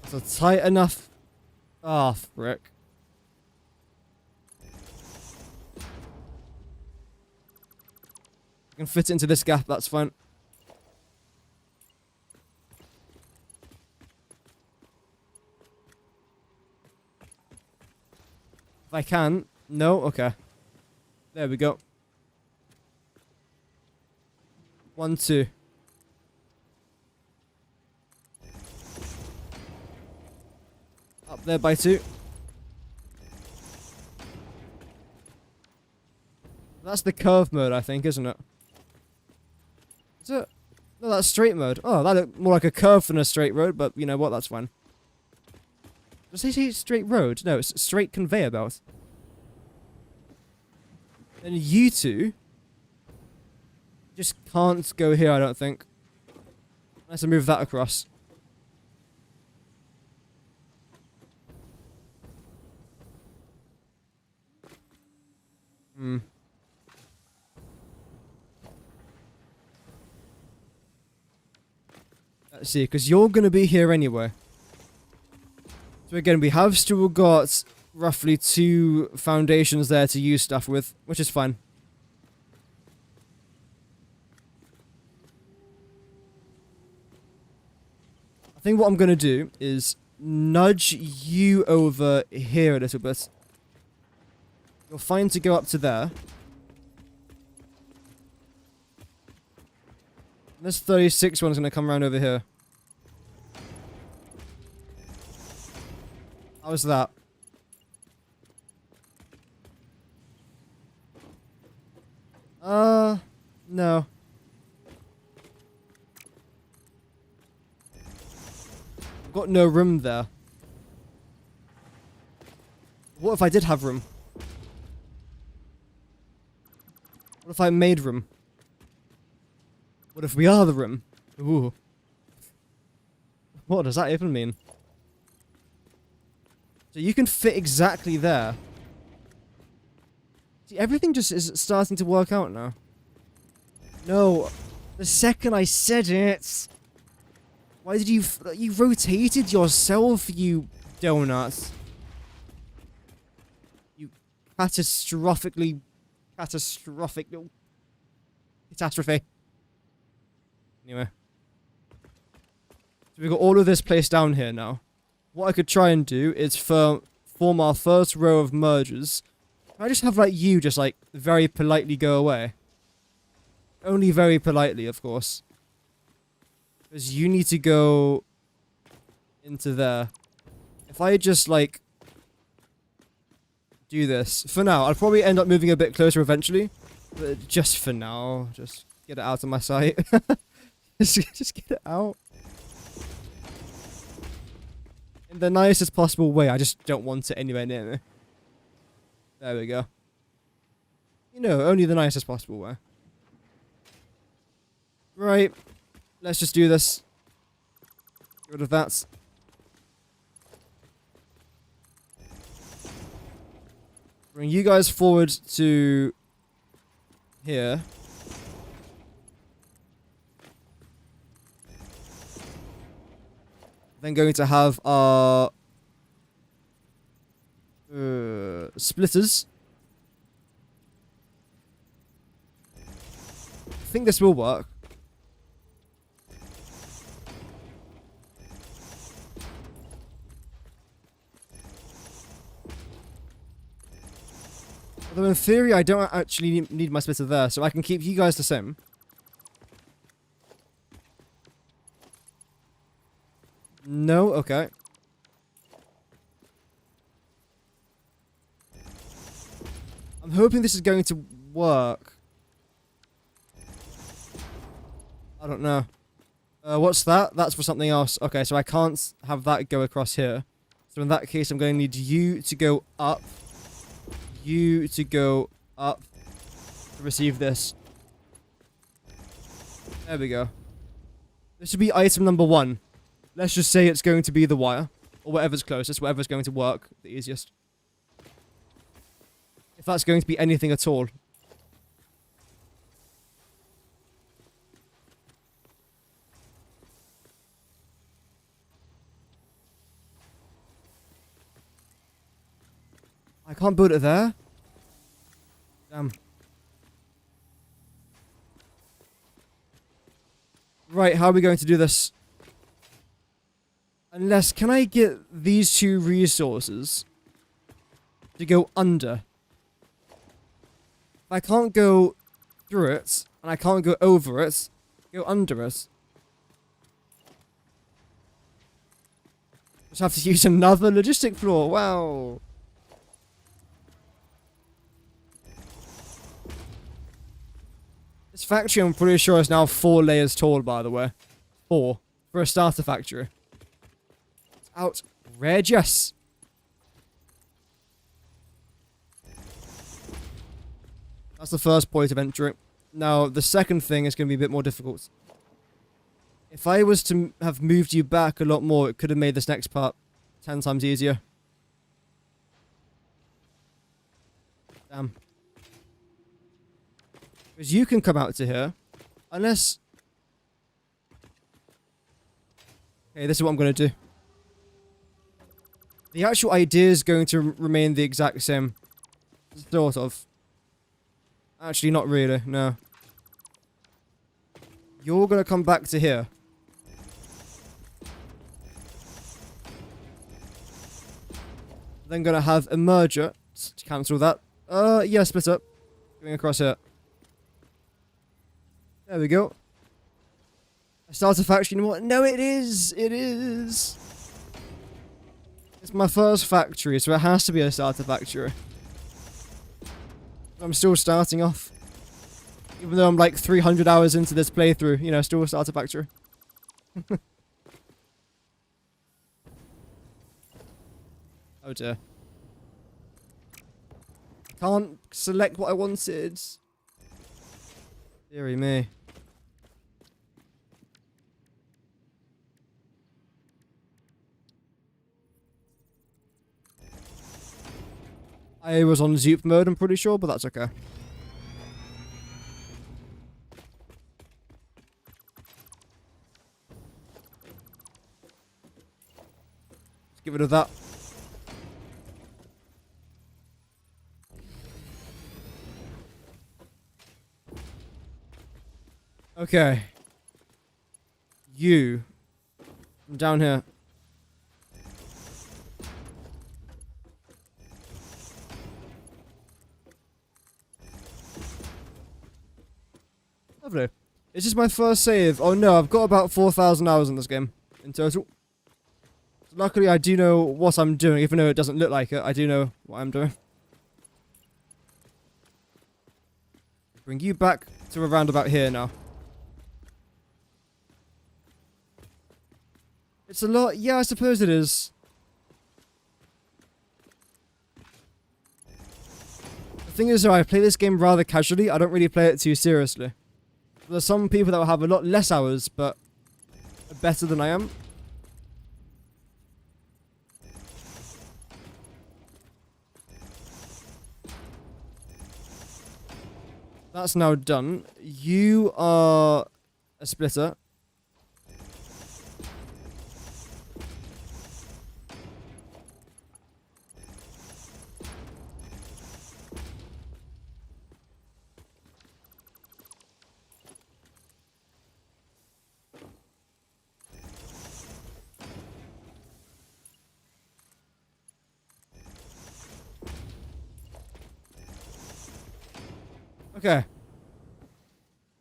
So tight enough. Ah, frick. I can fit it into this gap, that's fine. If I can. No? Okay. There we go. 1, 2. Up there by 2. That's the curve mode, I think, isn't it? Is it? No, that's straight mode. Oh, that looked more like a curve than a straight road, but you know what, that's fine. Does he say straight road? No, it's straight conveyor belt. Then you two just can't go here, I don't think. Unless I move that across. Hmm. Let's see, because you're going to be here anyway. So again, we have still got roughly 2 foundations there to use stuff with, which is fine. I think what I'm going to do is nudge you over here a little bit. You're fine to go up to there. This 36 one's going to come around over here. How's that? No. I've got no room there. What if I did have room? What if I made room? What if we are the room? Ooh. What does that even mean? So you can fit exactly there. See, everything just is starting to work out now. No. The second I said it. Why did you rotated yourself, you donut? You catastrophic catastrophe. Anyway. So we've got all of this placed down here now. What I could try and do is form our first row of mergers. I just have like you just like very politely go away. Only very politely, of course. Because you need to go into there. If I just like do this for now, I'll probably end up moving a bit closer eventually. But just for now, just get it out of my sight. just get it out. In the nicest possible way. I just don't want it anywhere near me. There we go. You know, only the nicest possible way. Right. Let's just do this. Get rid of that. Bring you guys forward to here. Then going to have our splitters. I think this will work. Although in theory I don't actually need my splitter there, so I can keep you guys the same. No? Okay. I'm hoping this is going to work. I don't know. What's that? That's for something else. Okay, so I can't have that go across here. So in that case, I'm going to need you to go up. You to go up to receive this. There we go. This should be item number 1. Let's just say it's going to be the wire. Or whatever's closest, whatever's going to work the easiest. If that's going to be anything at all. I can't build it there? Damn. Right, how are we going to do this? Unless, can I get these 2 resources to go under? I can't go through it, and I can't go over it, go under it. Just have to use another logistic floor, wow. This factory, I'm pretty sure, is now 4 layers tall, by the way. 4. For a starter factory. It's outrageous. That's the first point of entry. Now, the second thing is going to be a bit more difficult. If I was to have moved you back a lot more, it could have made this next part 10 times easier. Damn. Because you can come out to here. Unless... Okay, this is what I'm going to do. The actual idea is going to remain the exact same. Sort of. Actually, not really, no. You're going to come back to here. Then going to have a merger to cancel that. Yeah, split up. Going across here. There we go. A starter factory, you know what? No, it is! It is! It's my first factory, so it has to be a starter factory. I'm still starting off. Even though I'm like 300 hours into this playthrough, you know, still a starter factory. Oh dear. I can't select what I wanted. Deary me. I was on Zoop mode, I'm pretty sure, but that's okay. Let's get rid of that. Okay. You. I'm down here. Lovely. Is this my first save? Oh no, I've got about 4,000 hours in this game in total. Luckily, I do know what I'm doing, even though it doesn't look like it. I do know what I'm doing. Bring you back to around about here now. It's a lot. Yeah, I suppose it is. thing is, I play this game rather casually. I don't really play it too seriously. There's some people that will have a lot less hours, but are better than I am. That's now done. You are a splitter. Okay.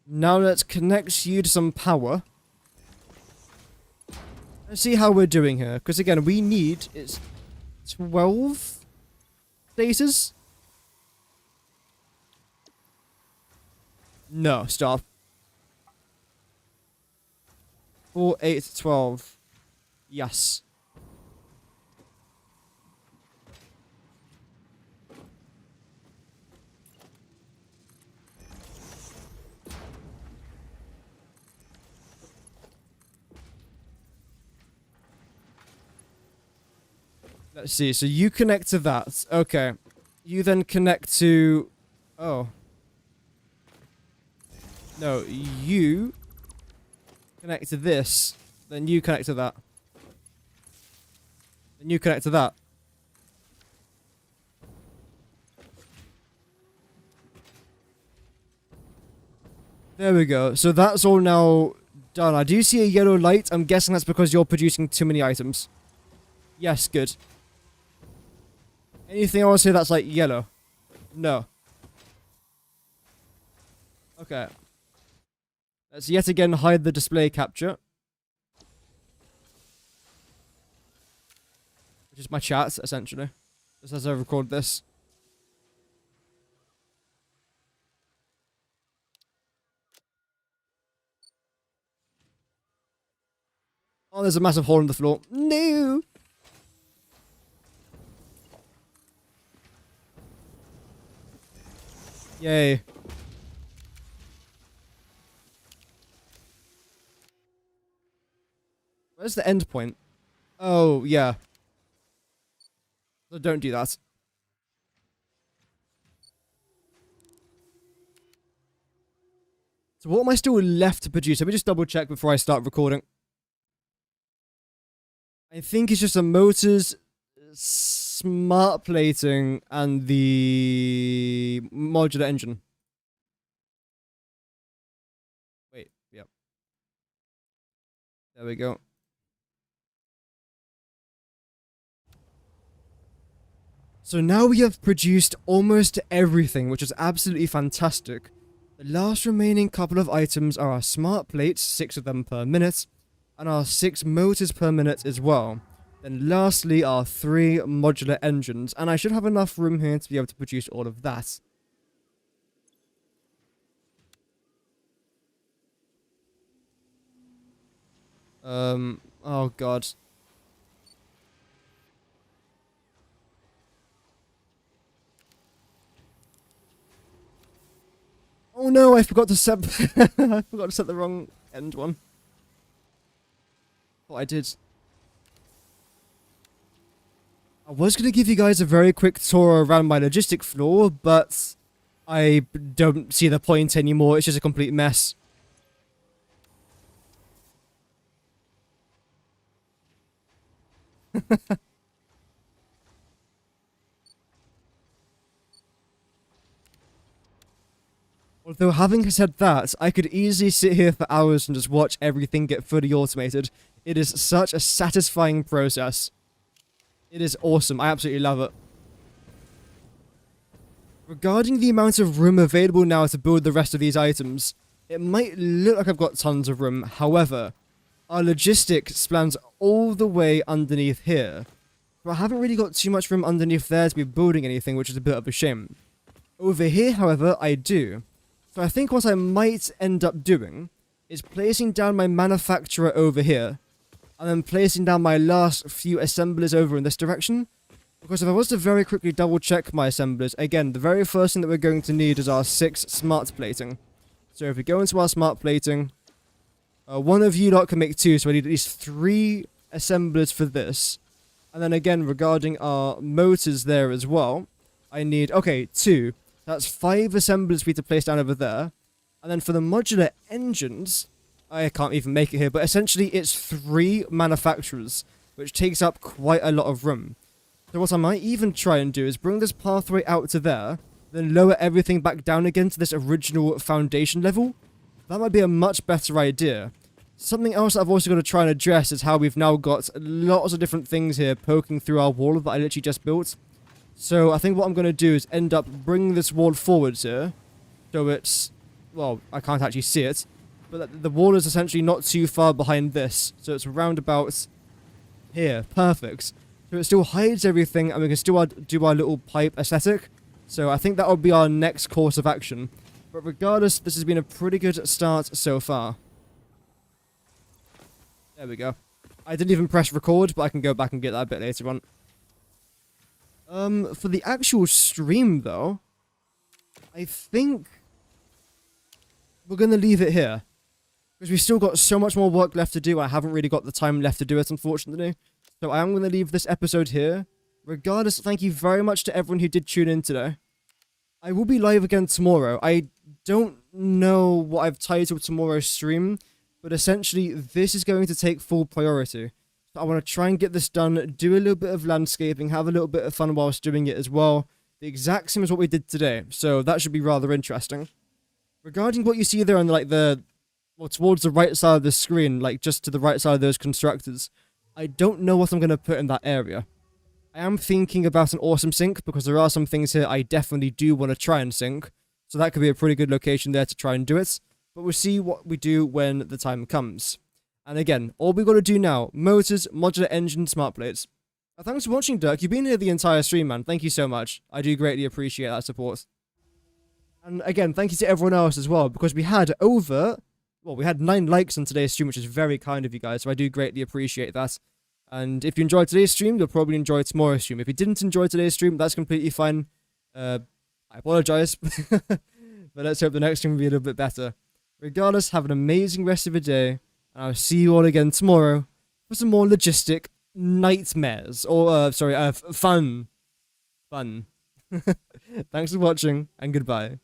Now let's connect you to some power. Let's see how we're doing here. Because again, we need... It's 12 status? No, stop. 4, 8, 12. Yes. Let's see, so you connect to that. Okay. You then connect to... Oh. No, you connect to this. Then you connect to that. Then you connect to that. There we go. So that's all now done. I do see a yellow light. I'm guessing that's because you're producing too many items. Yes, good. Anything else here that's like yellow? No. Okay. Let's yet again hide the display capture. Which is my chat, essentially. Just as I record this. Oh, there's a massive hole in the floor. No! Yay. Where's the end point? Oh, yeah. So don't do that. So what am I still left to produce? Let me just double check before I start recording. I think it's just the motors, smart plating, and the modular engine. Wait, yep. There we go. So now we have produced almost everything, which is absolutely fantastic. The last remaining couple of items are our smart plates, 6 of them per minute, and our 6 motors per minute as well. Then lastly, our 3 modular engines, and I should have enough room here to be able to produce all of that. Oh god. Oh no, I forgot to set I forgot to set the wrong end one. Thought I did. I was going to give you guys a very quick tour around my logistic floor, but I don't see the point anymore. It's just a complete mess. Although, having said that, I could easily sit here for hours and just watch everything get fully automated. It is such a satisfying process. It is awesome. I absolutely love it. Regarding the amount of room available now to build the rest of these items, it might look like I've got tons of room. However, our logistics spans all the way underneath here. But I haven't really got too much room underneath there to be building anything, which is a bit of a shame. Over here, however, I do. So I think what I might end up doing is placing down my manufacturer over here, and then placing down my last few assemblers over in this direction, Because if I was to very quickly double check my assemblers, again, the very first thing that we're going to need is our 6 smart plating. So if we go into our smart plating, one of you lot can make 2, so I need at least 3 assemblers for this. And then again, regarding our motors there as well, I need, okay, 2. That's 5 assemblers for you to place down over there. And then for the modular engines, I can't even make it here, but essentially it's 3 manufacturers, which takes up quite a lot of room. So what I might even try and do is bring this pathway out to there, then lower everything back down again to this original foundation level. That might be a much better idea. Something else I've also got to try and address is how we've now got lots of different things here poking through our wall that I literally just built. So I think what I'm going to do is end up bringing this wall forwards here. So it's, well, I can't actually see it, but the wall is essentially not too far behind this. So it's around about here. Perfect. So it still hides everything, and we can still do our little pipe aesthetic. So I think that will be our next course of action. But regardless, this has been a pretty good start so far. There we go. I didn't even press record, but I can go back and get that a bit later on. For the actual stream, though, I think we're going to leave it here. Because we've still got so much more work left to do. I haven't really got the time left to do it, unfortunately. So I am going to leave this episode here. Regardless, thank you very much to everyone who did tune in today. I will be live again tomorrow. I don't know what I've titled tomorrow's stream, but essentially this is going to take full priority. So I want to try and get this done, do a little bit of landscaping, have a little bit of fun whilst doing it as well. The exact same as what we did today, so that should be rather interesting. Regarding what you see there on well, towards the right side of the screen, like just to the right side of those constructors, I don't know what I'm going to put in that area. I am thinking about an awesome sink, because there are some things here I definitely do want to try and sink. So that could be a pretty good location there to try and do it. But we'll see what we do when the time comes. And again, all we've got to do now, motors, modular engine, smart plates. Thanks for watching, Dirk. You've been here the entire stream, man. Thank you so much. I do greatly appreciate that support. And again, thank you to everyone else as well, because we had we had 9 likes on today's stream, which is very kind of you guys, so I do greatly appreciate that. And if you enjoyed today's stream, you'll probably enjoy tomorrow's stream. If you didn't enjoy today's stream, that's completely fine. I apologize. But let's hope the next stream will be a little bit better. Regardless, have an amazing rest of your day, and I'll see you all again tomorrow for some more logistic nightmares. Or, fun. Thanks for watching, and goodbye.